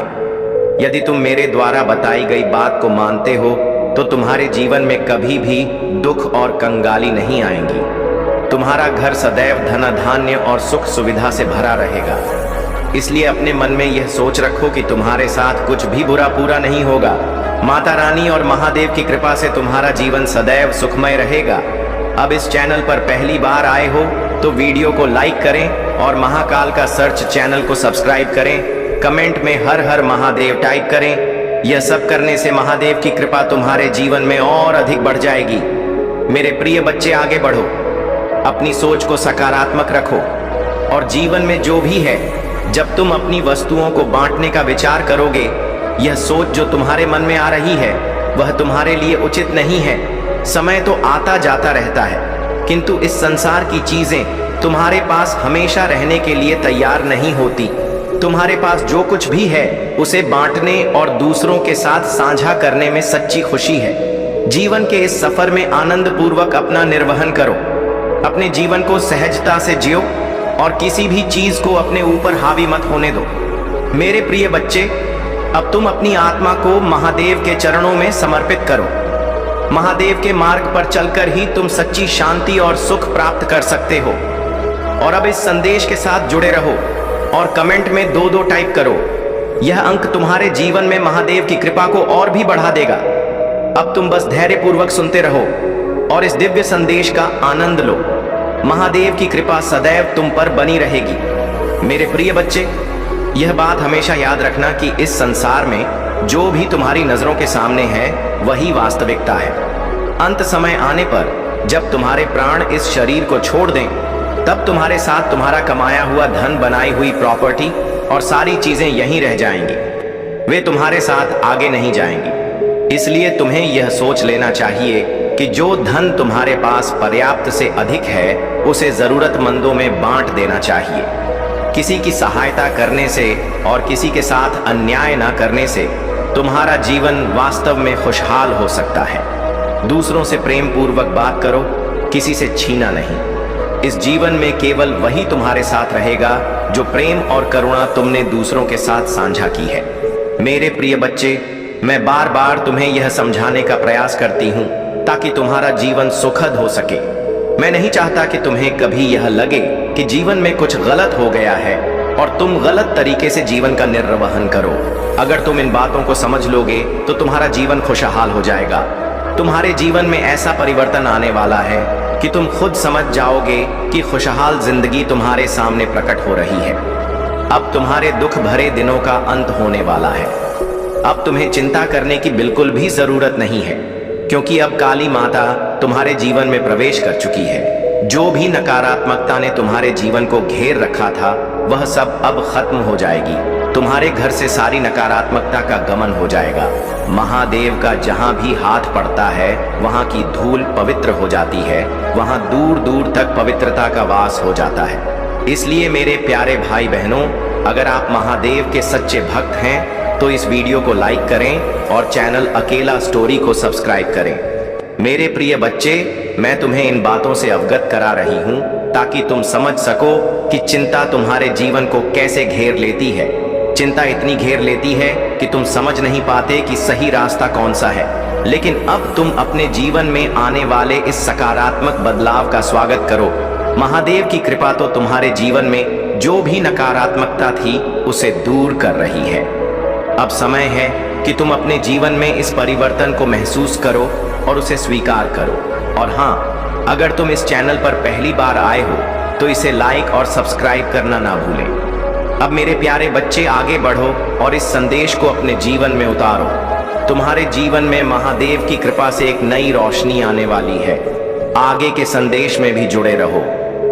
यदि तुम मेरे द्वारा बताई गई बात को मानते हो तो तुम्हारे जीवन में कभी भी दुख और कंगाली नहीं आएंगी। तुम्हारा घर सदैव धन धान्य और सुख सुविधा से भरा रहेगा। इसलिए अपने मन में यह सोच रखो कि तुम्हारे साथ कुछ भी बुरा पूरा नहीं होगा। माता रानी और महादेव की कृपा से तुम्हारा जीवन सदैव सुखमय रहेगा। अब इस चैनल पर पहली बार आए हो तो वीडियो को लाइक करें और महाकाल का सर्च चैनल को सब्सक्राइब करें। कमेंट में हर हर महादेव टाइप करें। यह सब करने से महादेव की कृपा तुम्हारे जीवन में और अधिक बढ़ जाएगी। मेरे प्रिय बच्चे, आगे बढ़ो, अपनी सोच को सकारात्मक रखो और जीवन में जो भी है, जब तुम अपनी वस्तुओं को बांटने का विचार करोगे, यह सोच जो तुम्हारे मन में आ रही है वह तुम्हारे लिए उचित नहीं है। समय तो आता जाता रहता है, किंतु इस संसार की चीजें तुम्हारे पास हमेशा रहने के लिए तैयार नहीं होती। तुम्हारे पास जो कुछ भी है उसे बांटने और दूसरों के साथ साझा करने में सच्ची खुशी है। जीवन के इस सफर में आनंद पूर्वक अपना निर्वहन करो, अपने जीवन को सहजता से जियो और किसी भी चीज को अपने ऊपर हावी मत होने दो। मेरे प्रिय बच्चे, अब तुम अपनी आत्मा को महादेव के चरणों में समर्पित करो। महादेव के मार्ग पर चलकर ही तुम सच्ची शांति और सुख प्राप्त कर सकते हो। और अब इस संदेश के साथ जुड़े रहो और कमेंट में 2-2 टाइप करो। यह अंक तुम्हारे जीवन में महादेव की कृपा को और भी बढ़ा देगा। अब तुम बस धैर्यपूर्वक सुनते रहो और इस दिव्य संदेश का आनंद लो। महादेव की कृपा सदैव तुम पर बनी रहेगी। मेरे प्रिय बच्चे, यह बात हमेशा याद रखना कि इस संसार में जो भी तुम्हारी नजरों के सामने है वही वास्तविकता है। अंत समय आने पर जब तुम्हारे प्राण इस शरीर को छोड़ दें, तब तुम्हारे साथ तुम्हारा कमाया हुआ धन, बनाई हुई प्रॉपर्टी और सारी चीजें यहीं रह जाएंगी। वे तुम्हारे साथ आगे नहीं जाएंगी। इसलिए तुम्हें यह सोच लेना चाहिए कि जो धन तुम्हारे पास पर्याप्त से अधिक है उसे जरूरतमंदों में बांट देना चाहिए। किसी की सहायता करने से और किसी के साथ अन्याय न करने से तुम्हारा जीवन वास्तव में खुशहाल हो सकता है। दूसरों से प्रेम पूर्वक बात करो, किसी से छीना नहीं। इस जीवन में केवल वही तुम्हारे साथ रहेगा जो प्रेम और करुणा तुमने दूसरों के साथ साझा की है। मेरे प्रिय बच्चे, मैं बार बार तुम्हें यह समझाने का प्रयास करती हूँ ताकि तुम्हारा जीवन सुखद हो सके। मैं नहीं चाहता कि तुम्हें कभी यह लगे कि जीवन में कुछ गलत हो गया है और तुम गलत तरीके से जीवन का निर्वहन करो। अगर तुम इन बातों को समझ लोगे तो तुम्हारा जीवन खुशहाल हो जाएगा। तुम्हारे जीवन में ऐसा परिवर्तन आने वाला है कि तुम खुद समझ जाओगे कि खुशहाल जिंदगी तुम्हारे सामने प्रकट हो रही है। अब तुम्हारे दुख भरे दिनों का अंत होने वाला है। अब तुम्हें चिंता करने की बिल्कुल भी जरूरत नहीं है, क्योंकि अब काली माता तुम्हारे जीवन में प्रवेश कर चुकी है। जो भी नकारात्मकता ने तुम्हारे जीवन को घेर रखा था वह सब अब खत्म हो जाएगी। तुम्हारे घर से सारी नकारात्मकता का गमन हो जाएगा। महादेव का जहां भी हाथ पड़ता है वहां की धूल पवित्र हो जाती है, वहां दूर दूर तक पवित्रता का वास हो जाता है। इसलिए मेरे प्यारे भाई बहनों, अगर आप महादेव के सच्चे भक्त हैं तो इस वीडियो को लाइक करें और चैनल अकेला स्टोरी को सब्सक्राइब करें। मेरे प्रिय बच्चे, मैं तुम्हें इन बातों से अवगत करा रही हूं ताकि तुम समझ सको कि चिंता तुम्हारे जीवन को कैसे घेर लेती है। चिंता इतनी घेर लेती है कि तुम समझ नहीं पाते कि सही रास्ता कौन सा है। लेकिन अब तुम अपने जीवन में आने वाले इस सकारात्मक बदलाव का स्वागत करो। महादेव की कृपा तो तुम्हारे जीवन में जो भी नकारात्मकता थी उसे दूर कर रही है। अब समय है कि तुम अपने जीवन में इस परिवर्तन को महसूस करो और उसे स्वीकार करो। और हाँ, अगर तुम इस चैनल पर पहली बार आए हो तो इसे लाइक और सब्सक्राइब करना ना भूलें। अब मेरे प्यारे बच्चे, आगे बढ़ो और इस संदेश को अपने जीवन में उतारो। तुम्हारे जीवन में महादेव की कृपा से एक नई रोशनी आने वाली है। आगे के संदेश में भी जुड़े रहो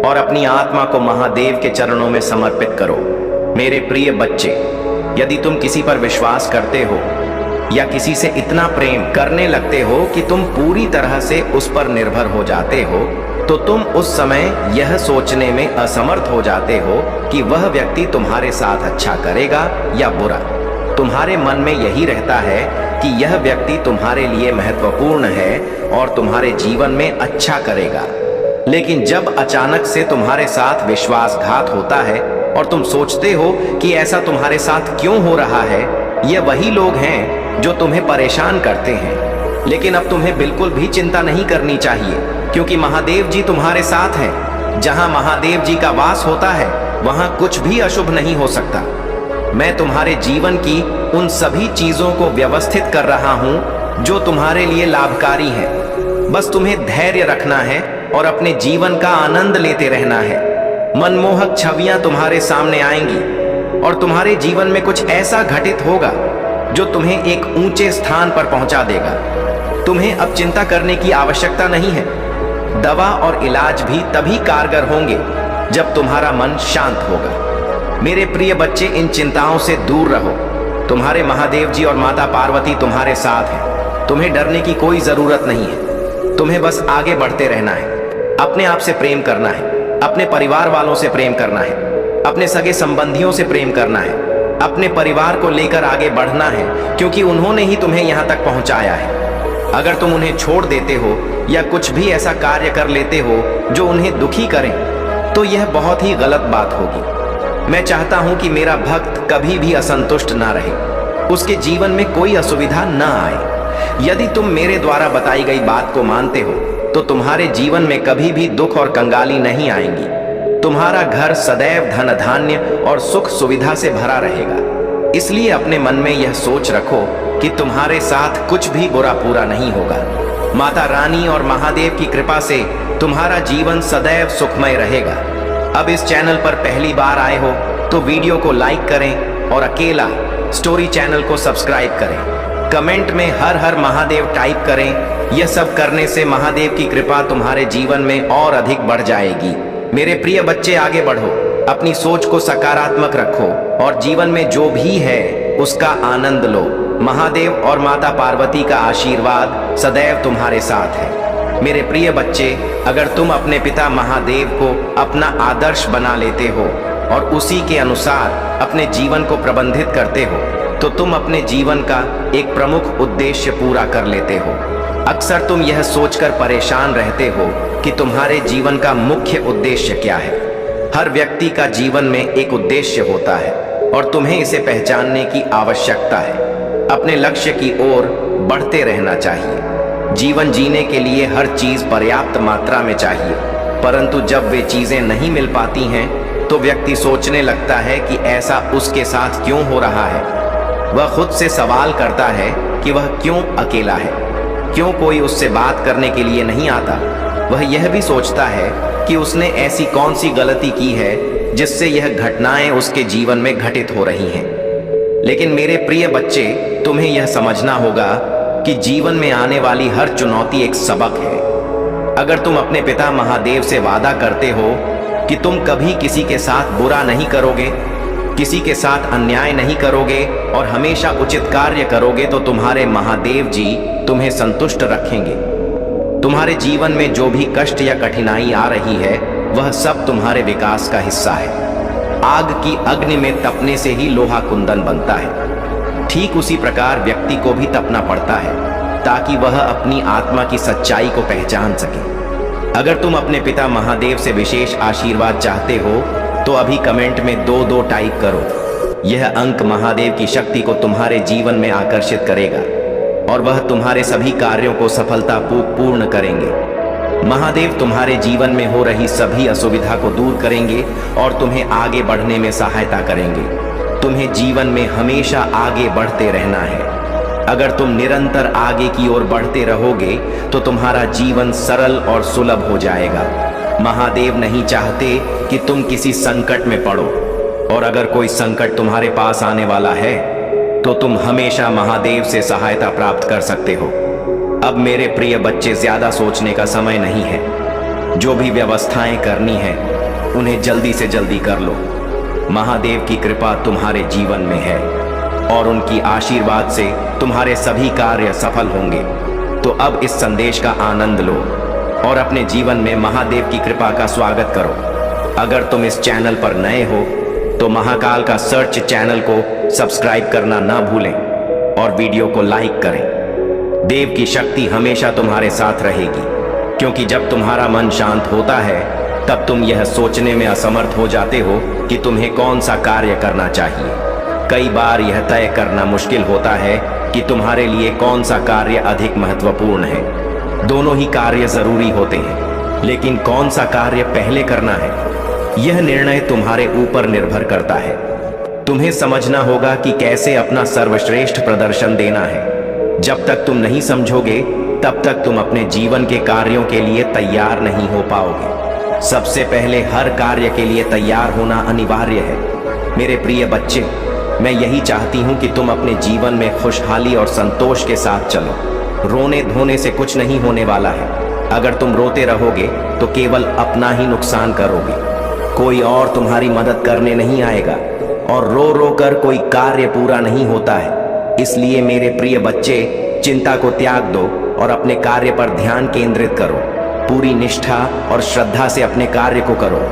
और अपनी आत्मा को महादेव के चरणों में समर्पित करो। मेरे प्रिय बच्चे, यदि तुम किसी पर विश्वास करते हो या किसी से इतना प्रेम करने लगते हो कि तुम पूरी तरह से उस पर निर्भर हो जाते हो, तो तुम उस समय यह सोचने में असमर्थ हो जाते हो कि वह व्यक्ति तुम्हारे साथ अच्छा करेगा या बुरा। तुम्हारे मन में यही रहता है कि यह व्यक्ति तुम्हारे लिए महत्वपूर्ण है और तुम्हारे जीवन में अच्छा करेगा। लेकिन जब अचानक से तुम्हारे साथ विश्वासघात होता है और तुम सोचते हो कि ऐसा तुम्हारे साथ क्यों हो रहा है, ये वही लोग हैं जो तुम्हें परेशान करते हैं। लेकिन अब तुम्हें बिल्कुल भी चिंता नहीं करनी चाहिए, क्योंकि महादेव जी तुम्हारे साथ हैं। जहां महादेव जी का वास होता है वहां कुछ भी अशुभ नहीं हो सकता। मैं तुम्हारे जीवन की उन सभी चीजों को व्यवस्थित कर रहा हूं जो तुम्हारे लिए लाभकारी है। बस तुम्हें धैर्य रखना है और अपने जीवन का आनंद लेते रहना है। मनमोहक छवियां तुम्हारे सामने आएंगी और तुम्हारे जीवन में कुछ ऐसा घटित होगा जो तुम्हें एक ऊंचे स्थान पर पहुंचा देगा। तुम्हें अब चिंता करने की आवश्यकता नहीं है। दवा और इलाज भी तभी कारगर होंगे जब तुम्हारा मन शांत होगा। मेरे प्रिय बच्चे, इन चिंताओं से दूर रहो। तुम्हारे महादेव जी और माता पार्वती तुम्हारे साथ हैं। तुम्हें डरने की कोई जरूरत नहीं है। तुम्हें बस आगे बढ़ते रहना है। अपने आप से प्रेम करना है, अपने परिवार वालों से प्रेम करना है, अपने सगे संबंधियों से प्रेम करना है, अपने परिवार को लेकर आगे बढ़ना है, क्योंकि उन्होंने ही तुम्हें यहाँ तक पहुँचाया है। अगर तुम उन्हें छोड़ देते हो या कुछ भी ऐसा कार्य कर लेते हो जो उन्हें दुखी करें, तो यह बहुत ही गलत बात होगी। मैं चाहता हूं कि मेरा भक्त कभी भी असंतुष्ट ना रहे, उसके जीवन में कोई असुविधा ना आए। यदि तुम मेरे द्वारा बताई गई बात को मानते हो तो तुम्हारे जीवन में कभी भी दुख और कंगाली नहीं आएंगी। तुम्हारा घर सदैव धन धान्य और सुख सुविधा से भरा रहेगा। इसलिए अपने मन में यह सोच रखो कि तुम्हारे साथ कुछ भी बुरा पूरा नहीं होगा। माता रानी और महादेव की कृपा से तुम्हारा जीवन सदैव सुखमय रहेगा। अब इस चैनल पर पहली बार आए हो तो वीडियो को लाइक करें और अकेला स्टोरी चैनल को सब्सक्राइब करें। कमेंट में हर हर महादेव टाइप करें। यह सब करने से महादेव की कृपा तुम्हारे जीवन में और अधिक बढ़ जाएगी। मेरे प्रिय बच्चे, आगे बढ़ो, अपनी सोच को सकारात्मक रखो और जीवन में जो भी है उसका आनंद लो। महादेव और माता पार्वती का आशीर्वाद सदैव तुम्हारे साथ है। मेरे प्रिय बच्चे, अगर तुम अपने पिता महादेव को अपना आदर्श बना लेते हो और उसी के अनुसार अपने जीवन को प्रबंधित करते हो तो तुम अपने जीवन का एक प्रमुख उद्देश्य पूरा कर लेते हो। अक्सर तुम यह सोचकर परेशान रहते हो कि तुम्हारे जीवन का मुख्य उद्देश्य क्या है। हर व्यक्ति का जीवन में एक उद्देश्य होता है और तुम्हें इसे पहचानने की आवश्यकता है। अपने लक्ष्य की ओर बढ़ते रहना चाहिए। जीवन जीने के लिए हर चीज पर्याप्त मात्रा में चाहिए, परंतु जब वे चीजें नहीं मिल पाती हैं तो व्यक्ति सोचने लगता है कि ऐसा उसके साथ क्यों हो रहा है। वह खुद से सवाल करता है कि वह क्यों अकेला है, क्यों कोई उससे बात करने के लिए नहीं आता। वह यह भी सोचता है कि उसने ऐसी कौन सी गलती की है जिससे यह घटनाएं उसके जीवन में घटित हो रही हैं। लेकिन मेरे प्रिय बच्चे, तुम्हें यह समझना होगा कि जीवन में आने वाली हर चुनौती एक सबक है। अगर तुम अपने पिता महादेव से वादा करते हो कि तुम कभी किसी के साथ बुरा नहीं करोगे, किसी के साथ अन्याय नहीं करोगे और हमेशा उचित कार्य करोगे, तो तुम्हारे महादेव जी तुम्हें संतुष्ट रखेंगे। तुम्हारे जीवन में जो भी कष्ट या कठिनाई आ रही है वह सब तुम्हारे विकास का हिस्सा है। आग की अग्नि में तपने से ही लोहा कुंदन बनता है। ठीक उसी प्रकार व्यक्ति को भी तपना पड़ता है ताकि वह अपनी आत्मा की सच्चाई को पहचान सके। अगर तुम अपने पिता महादेव से विशेष आशीर्वाद चाहते हो तो अभी कमेंट में 2-2 टाइप करो। यह अंक महादेव की शक्ति को तुम्हारे जीवन में आकर्षित करेगा और वह तुम्हारे सभी कार्यों को सफलतापूर्ण करेंगे। महादेव तुम्हारे जीवन में हो रही सभी असुविधा को दूर करेंगे और तुम्हें आगे बढ़ने में सहायता करेंगे। तुम्हें जीवन में हमेशा आगे बढ़ते रहना है। अगर तुम निरंतर आगे की ओर बढ़ते रहोगे तो तुम्हारा जीवन सरल और सुलभ हो जाएगा। महादेव नहीं चाहते कि तुम किसी संकट में पड़ो, और अगर कोई संकट तुम्हारे पास आने वाला है तो तुम हमेशा महादेव से सहायता प्राप्त कर सकते हो। अब मेरे प्रिय बच्चे, ज्यादा सोचने का समय नहीं है। जो भी व्यवस्थाएं करनी है उन्हें जल्दी से जल्दी कर लो। महादेव की कृपा तुम्हारे जीवन में है और उनकी आशीर्वाद से तुम्हारे सभी कार्य सफल होंगे। तो अब इस संदेश का आनंद लो और अपने जीवन में महादेव की कृपा का स्वागत करो। अगर तुम इस चैनल पर नए हो तो महाकाल का सर्च चैनल को सब्सक्राइब करना ना भूलें और वीडियो को लाइक करें। देव की शक्ति हमेशा तुम्हारे साथ रहेगी, क्योंकि जब तुम्हारा मन शांत होता है तब तुम यह सोचने में असमर्थ हो जाते हो कि तुम्हें कौन सा कार्य करना चाहिए। कई बार यह तय करना मुश्किल होता है कि तुम्हारे लिए कौन सा कार्य अधिक महत्वपूर्ण है। दोनों ही कार्य जरूरी होते हैं, लेकिन कौन सा कार्य पहले करना है यह निर्णय तुम्हारे ऊपर निर्भर करता है। तुम्हें समझना होगा कि कैसे अपना सर्वश्रेष्ठ प्रदर्शन देना है। जब तक तुम नहीं समझोगे तब तक तुम अपने जीवन के कार्यों के लिए तैयार नहीं हो पाओगे। सबसे पहले हर कार्य के लिए तैयार होना अनिवार्य है। मेरे प्रिय बच्चे, मैं यही चाहती हूँ कि तुम अपने जीवन में खुशहाली और संतोष के साथ चलो। रोने धोने से कुछ नहीं होने वाला है। अगर तुम रोते रहोगे तो केवल अपना ही नुकसान करोगे। कोई और तुम्हारी मदद करने नहीं आएगा और रो रो कर कोई कार्य पूरा नहीं होता है। इसलिए मेरे प्रिय बच्चे, चिंता को त्याग दो और अपने कार्य पर ध्यान केंद्रित करो। पूरी निष्ठा और श्रद्धा से अपने कार्य को करो।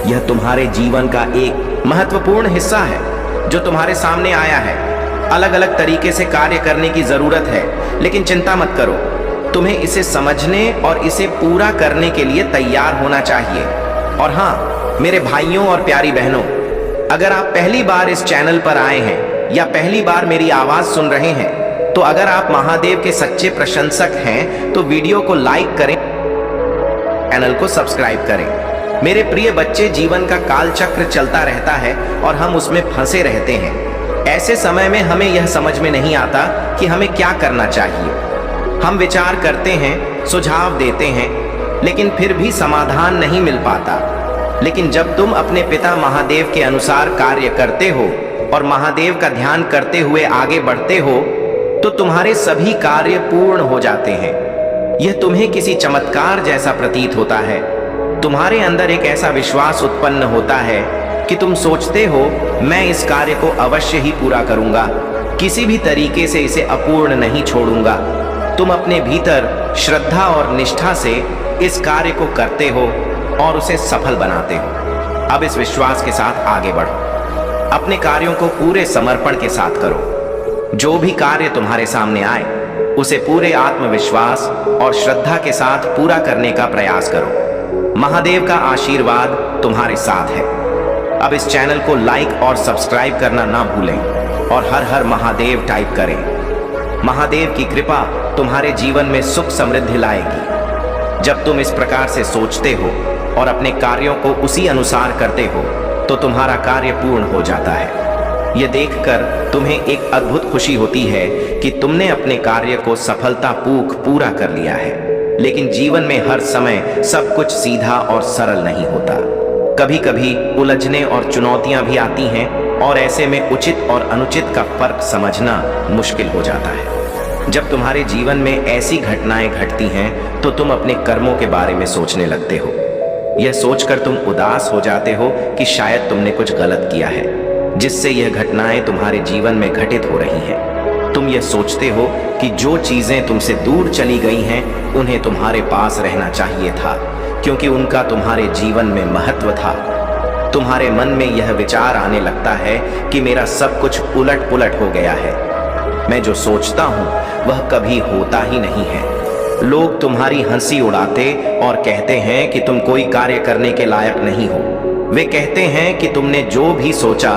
यह तुम्हारे जीवन का एक महत्वपूर्ण हिस्सा है जो तुम्हारे सामने आया है। अलग अलग तरीके से कार्य करने की जरूरत है, लेकिन चिंता मत करो। तुम्हें इसे समझने और इसे पूरा करने के लिए तैयार होना चाहिए। और हाँ, मेरे भाइयों और प्यारी बहनों, अगर आप पहली बार इस चैनल पर आए हैं या पहली बार मेरी आवाज सुन रहे हैं, तो अगर आप महादेव के सच्चे प्रशंसक हैं तो वीडियो को लाइक करें, चैनल को सब्सक्राइब करें। मेरे प्रिय बच्चे, जीवन का काल चक्र चलता रहता है और हम उसमें फंसे रहते हैं। ऐसे समय में हमें यह समझ में नहीं आता कि हमें क्या करना चाहिए। हम विचार करते हैं, सुझाव देते हैं, लेकिन फिर भी समाधान नहीं मिल पाता। लेकिन जब तुम अपने पिता महादेव के अनुसार कार्य करते हो और महादेव का ध्यान करते हुए आगे बढ़ते हो, तो तुम्हारे सभी कार्य पूर्ण हो जाते हैं। यह तुम्हें किसी चमत्कार जैसा प्रतीत होता है। तुम्हारे अंदर एक ऐसा विश्वास उत्पन्न होता है कि तुम सोचते हो, मैं इस कार्य को अवश्य ही पूरा करूंगा, किसी भी तरीके से इसे अपूर्ण नहीं छोड़ूंगा। तुम अपने भीतर श्रद्धा और निष्ठा से इस कार्य को करते हो और उसे सफल बनाते हो। अब इस विश्वास के साथ आगे बढ़ो। अपने कार्यों को पूरे समर्पण के साथ करो। जो भी कार्य तुम्हारे सामने आए, उसे पूरे आत्मविश्वास और श्रद्धा के साथ पूरा करने का प्रयास करो। महादेव का आशीर्वाद तुम्हारे साथ है। अब इस चैनल को लाइक और सब्सक्राइब करना ना भूलें और हर हर महादेव टाइप करें। महादेव की कृपा तुम्हारे जीवन में सुख समृद्धि लाएगी। जब तुम इस प्रकार से सोचते हो और अपने कार्यों को उसी अनुसार करते हो, तो तुम्हारा कार्य पूर्ण हो जाता है। यह देखकर तुम्हें एक अद्भुत खुशी होती है कि तुमने अपने कार्य को सफलतापूर्वक पूरा कर लिया है। लेकिन जीवन में हर समय सब कुछ सीधा और सरल नहीं होता। कभी कभी उलझने और चुनौतियां भी आती हैं और ऐसे में उचित और अनुचित का फर्क समझना मुश्किल हो जाता है। जब तुम्हारे जीवन में ऐसी घटनाएं घटती हैं, तो तुम अपने कर्मों के बारे में सोचने लगते हो। यह सोचकर तुम उदास हो जाते हो कि शायद तुमने कुछ गलत किया है, जिससे यह घटनाएं तुम्हारे जीवन में घटित हो रही हैं। तुम यह सोचते हो कि जो चीजें तुमसे दूर चली गई हैं, उन्हें तुम्हारे पास रहना चाहिए था, क्योंकि उनका तुम्हारे जीवन में महत्व था। तुम्हारे मन में यह विचार आने लगता है कि मेरा सब कुछ उलट पुलट हो गया है। मैं जो सोचता हूँ वह कभी होता ही नहीं है। लोग तुम्हारी हंसी उड़ाते और कहते हैं कि तुम कोई कार्य करने के लायक नहीं हो। वे कहते हैं कि तुमने जो भी सोचा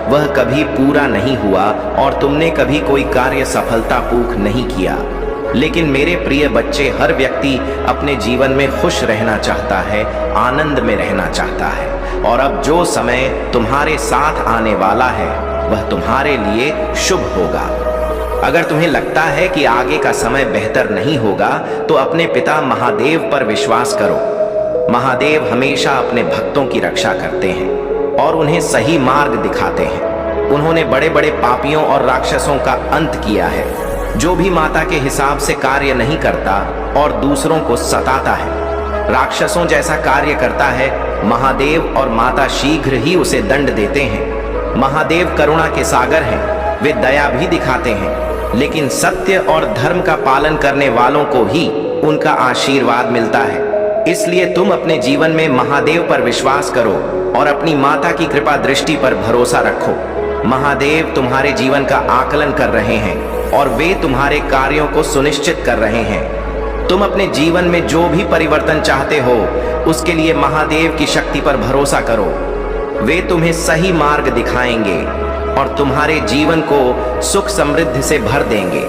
वह कभी पूरा नहीं हुआ और तुमने कभी कोई कार्य सफलतापूर्वक नहीं किया। लेकिन मेरे प्रिय बच्चे, हर व्यक्ति अपने जीवन में खुश रहना चाहता है, आनंद में रहना चाहता है। और अब जो समय तुम्हारे साथ आने वाला है, वह तुम्हारे लिए शुभ होगा। अगर तुम्हें लगता है कि आगे का समय बेहतर नहीं होगा, तो अपने पिता महादेव पर विश्वास करो। महादेव हमेशा अपने भक्तों की रक्षा करते हैं और उन्हें सही मार्ग दिखाते हैं। उन्होंने बड़े बड़े पापियों और राक्षसों का अंत किया है। जो भी माता के हिसाब से कार्य नहीं करता और दूसरों को सताता है, राक्षसों जैसा कार्य करता है, महादेव और माता शीघ्र ही उसे दंड देते हैं। महादेव करुणा के सागर हैं, वे दया भी दिखाते हैं, लेकिन सत्य और धर्म का पालन करने वालों को ही उनका आशीर्वाद मिलता है। इसलिए तुम अपने जीवन में महादेव पर विश्वास करो और अपनी माता की कृपा दृष्टि पर भरोसा रखो। महादेव तुम्हारे जीवन का आकलन कर रहे हैं और वे तुम्हारे कार्यों को सुनिश्चित कर रहे हैं। तुम अपने जीवन में जो भी परिवर्तन चाहते हो, उसके लिए महादेव की शक्ति पर भरोसा करो। वे तुम्हें सही मार्ग दिखाएंगे और तुम्हारे जीवन को सुख समृद्धि से भर देंगे।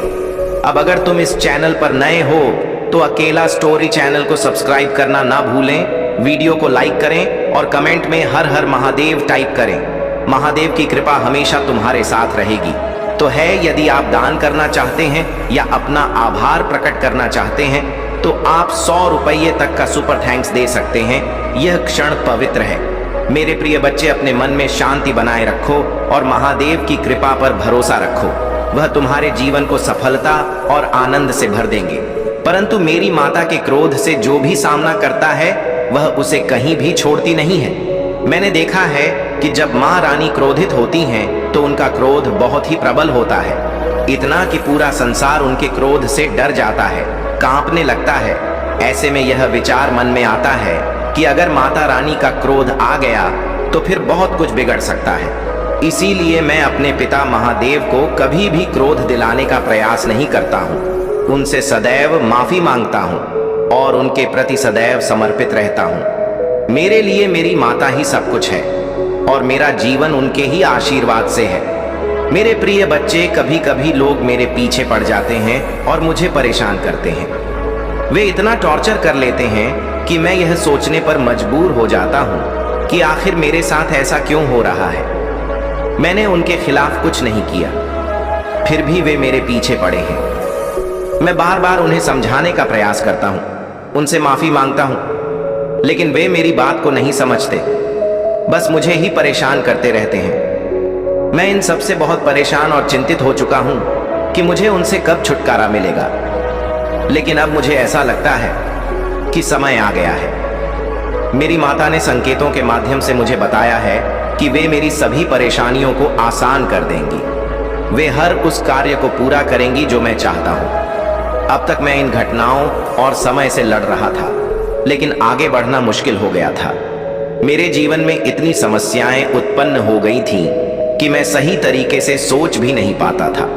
अब अगर तुम इस चैनल पर नए हो तो अकेला स्टोरी चैनल को सब्सक्राइब करना ना भूलें। वीडियो को लाइक करें और कमेंट में हर हर महादेव टाइप करें। महादेव की कृपा हमेशा तुम्हारे साथ रहेगी। तो है, यदि आप दान करना चाहते हैं या अपना आभार प्रकट करना चाहते हैं, तो आप 100 रुपये तक का सुपर थैंक्स दे सकते हैं। यह क्षण पवित्र है। मेरे प्रिय बच्चे, अपने मन में शांति बनाए रखो और महादेव की कृपा पर भरोसा रखो। वह तुम्हारे जीवन को सफलता और आनंद से भर देंगे। परंतु मेरी माता के क्रोध से जो भी सामना करता है वह उसे कहीं भी छोड़ती नहीं है। मैंने देखा है कि जब माँ रानी क्रोधित होती हैं तो उनका क्रोध बहुत ही प्रबल होता है, इतना कि पूरा संसार उनके क्रोध से डर जाता है, कांपने लगता है। ऐसे में यह विचार मन में आता है कि अगर माता रानी का क्रोध आ गया तो फिर बहुत कुछ बिगड़ सकता है। इसीलिए मैं अपने पिता महादेव को कभी भी क्रोध दिलाने का प्रयास नहीं करता हूँ। उनसे सदैव माफी मांगता हूँ और उनके प्रति सदैव समर्पित रहता हूँ। मेरे लिए मेरी माता ही सब कुछ है और मेरा जीवन उनके ही आशीर्वाद से है। मेरे प्रिय बच्चे, कभी कभी लोग मेरे पीछे पड़ जाते हैं और मुझे परेशान करते हैं। वे इतना टॉर्चर कर लेते हैं कि मैं यह सोचने पर मजबूर हो जाता हूँ कि आखिर मेरे साथ ऐसा क्यों हो रहा है। मैंने उनके खिलाफ कुछ नहीं किया, फिर भी वे मेरे पीछे पड़े हैं। मैं बार बार उन्हें समझाने का प्रयास करता हूँ, उनसे माफी मांगता हूँ, लेकिन वे मेरी बात को नहीं समझते, बस मुझे ही परेशान करते रहते हैं। मैं इन सब से बहुत परेशान और चिंतित हो चुका हूं कि मुझे उनसे कब छुटकारा मिलेगा। लेकिन अब मुझे ऐसा लगता है कि समय आ गया है। मेरी माता ने संकेतों के माध्यम से मुझे बताया है कि वे मेरी सभी परेशानियों को आसान कर देंगी। वे हर उस कार्य को पूरा करेंगी जो मैं चाहता हूं। अब तक मैं इन घटनाओं और समय से लड़ रहा था, लेकिन आगे बढ़ना मुश्किल हो गया था। मेरे जीवन में इतनी समस्याएं उत्पन्न हो गई थीं कि मैं सही तरीके से सोच भी नहीं पाता था।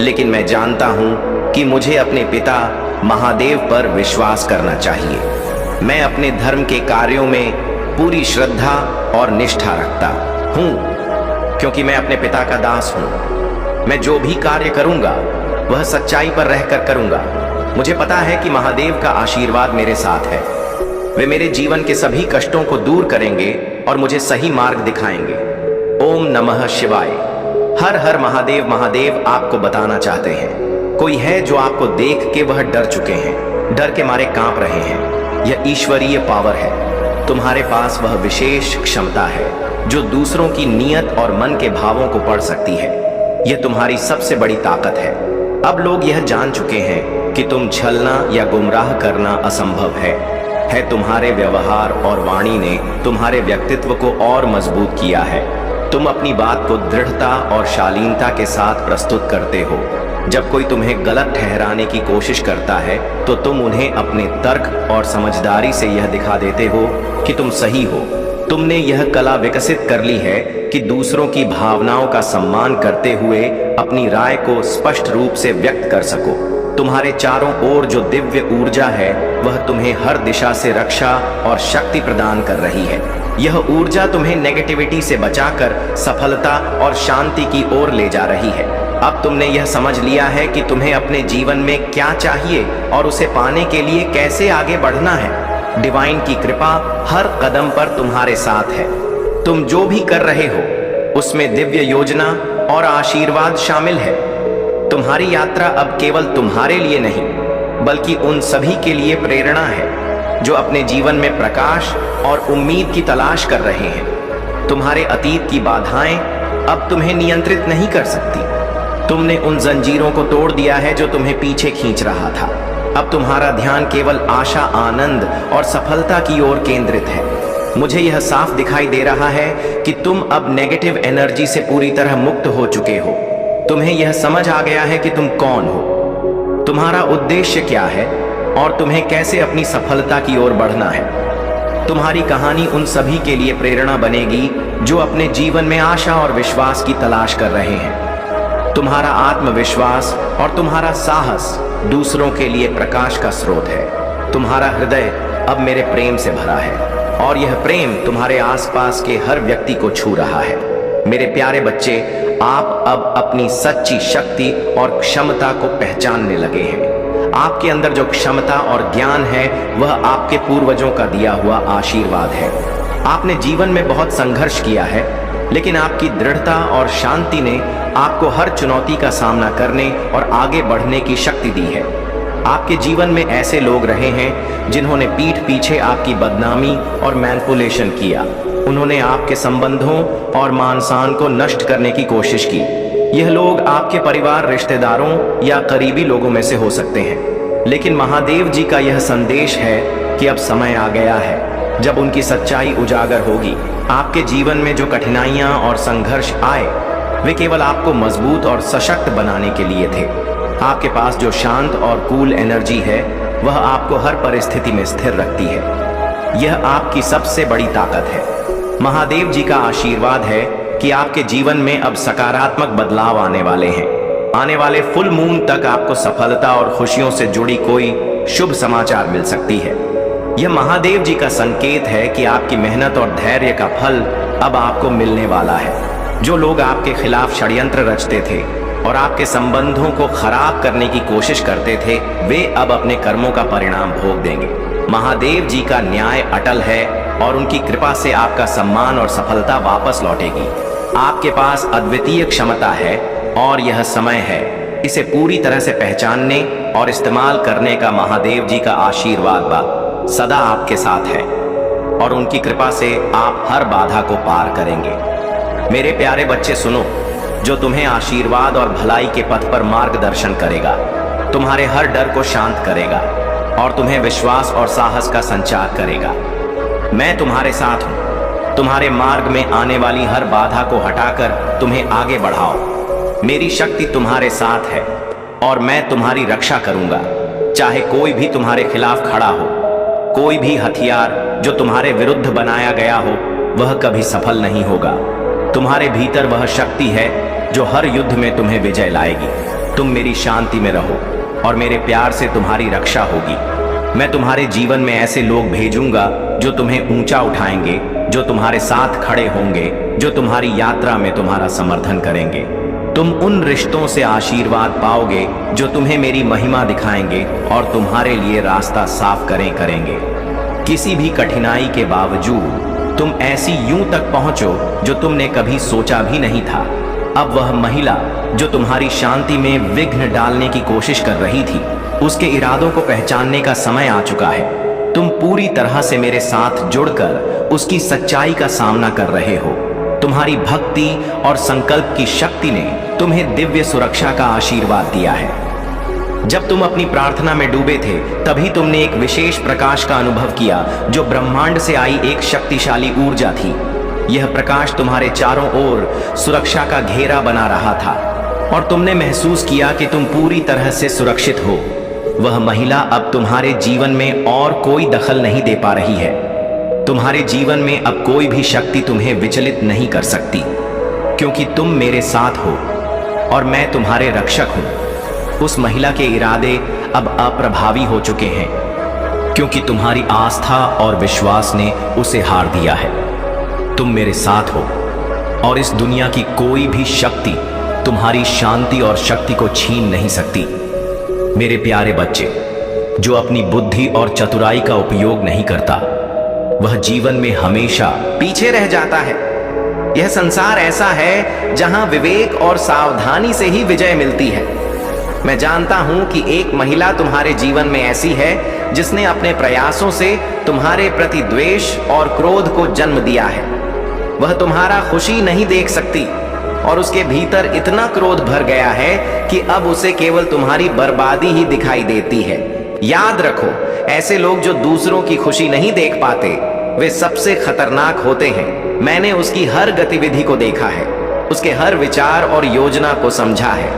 लेकिन मैं जानता हूं कि मुझे अपने पिता महादेव पर विश्वास करना चाहिए। मैं अपने धर्म के कार्यों में पूरी श्रद्धा और निष्ठा रखता हूं, क्योंकि मैं अपने पिता का दास हूं। मैं जो भी कार्य करूंगा वह सच्चाई पर रहकर करूंगा। मुझे पता है कि महादेव का आशीर्वाद मेरे साथ है। वे मेरे जीवन के सभी कष्टों को दूर करेंगे और मुझे सही मार्ग दिखाएंगे। ओम नमः शिवाय। हर हर महादेव। महादेव आपको बताना चाहते हैं, कोई है जो आपको देख के वह डर चुके हैं, डर के मारे कांप रहे हैं। यह ईश्वरीय पावर है। तुम्हारे पास वह विशेष क्षमता है जो दूसरों की नीयत और मन के भावों को पढ़ सकती है। यह तुम्हारी सबसे बड़ी ताकत है। अब लोग यह जान चुके हैं कि तुम छलना या गुमराह करना असंभव है। तुम्हारे व्यवहार और वाणी ने तुम्हारे व्यक्तित्व को और मजबूत किया है। तुम अपनी बात को दृढ़ता और शालीनता के साथ प्रस्तुत करते हो। जब कोई तुम्हें गलत ठहराने की कोशिश करता है तो तुम उन्हें अपने तर्क और समझदारी से यह दिखा देते हो कि तुम सही हो। तुमने यह कला विकसित कर ली है कि दूसरों की भावनाओं का सम्मान करते हुए अपनी राय को स्पष्ट रूप से व्यक्त कर सको। तुम्हारे चारों ओर जो दिव्य ऊर्जा है वह तुम्हें हर दिशा से रक्षा और शक्ति प्रदान कर रही है। यह ऊर्जा तुम्हें नेगेटिविटी से बचाकर सफलता और शांति की ओर ले जा रही है। अब तुमने यह समझ लिया है कि तुम्हें अपने जीवन में क्या चाहिए और उसे पाने के लिए कैसे आगे बढ़ना है। डिवाइन की कृपा हर कदम पर तुम्हारे साथ है। तुम जो भी कर रहे हो उसमें दिव्य योजना और आशीर्वाद शामिल है। तुम्हारी यात्रा अब केवल तुम्हारे लिए नहीं बल्कि उन सभी के लिए प्रेरणा है जो अपने जीवन में प्रकाश और उम्मीद की तलाश कर रहे हैं। तुम्हारे अतीत की बाधाएं अब तुम्हें नियंत्रित नहीं कर सकती। तुमने उन जंजीरों को तोड़ दिया है जो तुम्हें पीछे खींच रहा था। अब तुम्हारा ध्यान केवल आशा, आनंद और सफलता की ओर केंद्रित है। मुझे यह साफ दिखाई दे रहा है कि तुम अब नेगेटिव एनर्जी से पूरी तरह मुक्त हो चुके हो। तुम्हें यह समझ आ गया है कि तुम कौन हो, तुम्हारा उद्देश्य क्या है और तुम्हें कैसे अपनी सफलता की ओर बढ़ना है। तुम्हारी कहानी उन सभी के लिए प्रेरणा बनेगी जो अपने जीवन में आशा और विश्वास की तलाश कर रहे हैं। तुम्हारा आत्मविश्वास और तुम्हारा साहस दूसरों के लिए प्रकाश का स्रोत है। तुम्हारा हृदय अब मेरे प्रेम से भरा है और यह प्रेम तुम्हारे आसपास के हर व्यक्ति को छू रहा है। मेरे प्यारे बच्चे, आप अब अपनी सच्ची शक्ति और क्षमता को पहचानने लगे हैं। आपके अंदर जो क्षमता और ज्ञान है वह आपके पूर्वजों का दिया हुआ आशीर्वाद है। आपने जीवन में बहुत संघर्ष किया है, लेकिन आपकी दृढ़ता और शांति ने आपको हर चुनौती का सामना करने और आगे बढ़ने की शक्ति दी है। आपके जीवन में ऐसे लोग रहे हैं जिन्होंने पीठ पीछे आपकी बदनामी और मैनिपुलेशन किया, उन्होंने आपके संबंधों और मान सम्मान को नष्ट करने की कोशिश की। यह लोग आपके परिवार, रिश्तेदारों या करीबी लोगों में से हो सकते हैं, लेकिन महादेव जी का यह संदेश है कि अब समय आ गया है जब उनकी सच्चाई उजागर होगी। आपके जीवन में जो कठिनाइयां और संघर्ष आए, वे केवल आपको मजबूत और सशक्त बनाने के लिए थे। आपके पास जो शांत और कूल एनर्जी है, वह आपको हर परिस्थिति में स्थिर रखती है। यह आपकी सबसे बड़ी ताकत है। महादेव जी का आशीर्वाद है कि आपके जीवन में अब सकारात्मक बदलाव आने वाले हैं। आने वाले फुल मून तक आपको सफलता और खुशियों से जुड़ी कोई शुभ समाचार मिल सकती है। यह महादेव जी का संकेत है कि आपकी मेहनत और धैर्य का फल अब आपको मिलने वाला है। जो लोग आपके खिलाफ षड्यंत्र रचते थे और आपके संबंधों को खराब करने की कोशिश करते थे, वे अब अपने कर्मों का परिणाम भोग देंगे। महादेव जी का न्याय अटल है और उनकी कृपा से आपका सम्मान और सफलता वापस लौटेगी। आपके पास अद्वितीय क्षमता है और यह समय है इसे पूरी तरह से पहचानने और इस्तेमाल करने का। महादेव जी का आशीर्वाद सदा आपके साथ है और उनकी कृपा से आप हर बाधा को पार करेंगे। मेरे प्यारे बच्चे सुनो, जो तुम्हें आशीर्वाद और भलाई के पथ पर मार्गदर्शन करेगा, तुम्हारे हर डर को शांत करेगा और तुम्हें विश्वास और साहस का संचार करेगा। मैं तुम्हारे साथ हूँ। तुम्हारे मार्ग में आने वाली हर बाधा को हटाकर तुम्हें आगे बढ़ाओ। मेरी शक्ति तुम्हारे साथ है और मैं तुम्हारी रक्षा करूंगा। चाहे कोई भी तुम्हारे खिलाफ खड़ा हो, कोई भी हथियार जो तुम्हारे विरुद्ध बनाया गया हो, वह कभी सफल नहीं होगा। तुम्हारे भीतर वह शक्ति है जो हर युद्ध में तुम्हें विजय लाएगी। तुम मेरी शांति में रहो और मेरे प्यार से तुम्हारी रक्षा होगी। मैं तुम्हारे जीवन में ऐसे लोग भेजूंगा जो तुम्हें ऊंचा उठाएंगे, जो तुम्हारे साथ खड़े होंगे, जो तुम्हारी यात्रा में तुम्हारा समर्थन करेंगे। तुम उन रिश्तों से आशीर्वाद पाओगे जो तुम्हें मेरी महिमा दिखाएंगे और तुम्हारे लिए रास्ता साफ करेंगे। किसी भी कठिनाई के बावजूद तुम ऐसी यूं तक पहुंचो जो तुमने कभी सोचा भी नहीं था। अब वह महिला जो तुम्हारी शांति में विघ्न डालने की कोशिश कर रही थी, उसके इरादों को पहचानने का समय आ चुका है। तुम पूरी तरह से मेरे साथ जुड़कर उसकी सच्चाई का सामना कर रहे हो। तुम्हारी भक्ति और संकल्प की शक्ति ने तुम्हें दिव्य सुरक्षा का आशीर्वाद दिया है। जब तुम अपनी प्रार्थना में डूबे थे, तभी तुमने एक विशेष प्रकाश का अनुभव किया जो ब्रह्मांड से आई एक शक्तिशाली ऊर्जा थी। यह प्रकाश तुम्हारे चारों ओर सुरक्षा का घेरा बना रहा था और तुमने महसूस किया कि तुम पूरी तरह से सुरक्षित हो। वह महिला अब तुम्हारे जीवन में और कोई दखल नहीं दे पा रही है। तुम्हारे जीवन में अब कोई भी शक्ति तुम्हें विचलित नहीं कर सकती, क्योंकि तुम मेरे साथ हो और मैं तुम्हारे रक्षक हूं। उस महिला के इरादे अब अप्रभावी हो चुके हैं, क्योंकि तुम्हारी आस्था और विश्वास ने उसे हार दिया है। तुम मेरे साथ हो और इस दुनिया की कोई भी शक्ति तुम्हारी शांति और शक्ति को छीन नहीं सकती। मेरे प्यारे बच्चे, जो अपनी बुद्धि और चतुराई का उपयोग नहीं करता, वह जीवन में हमेशा पीछे रह जाता है। यह संसार ऐसा है जहां विवेक और सावधानी से ही विजय मिलती है। मैं जानता हूं कि एक महिला तुम्हारे जीवन में ऐसी है जिसने अपने प्रयासों से तुम्हारे प्रति द्वेष और क्रोध को जन्म दिया है। वह तुम्हारा खुशी नहीं देख सकती और उसके भीतर इतना क्रोध भर गया है कि अब उसे केवल तुम्हारी बर्बादी ही दिखाई देती है। याद रखो, ऐसे लोग जो दूसरों की खुशी नहीं देख पाते, वे सबसे खतरनाक होते हैं। मैंने उसकी हर गतिविधि को देखा है, उसके हर विचार और योजना को समझा है।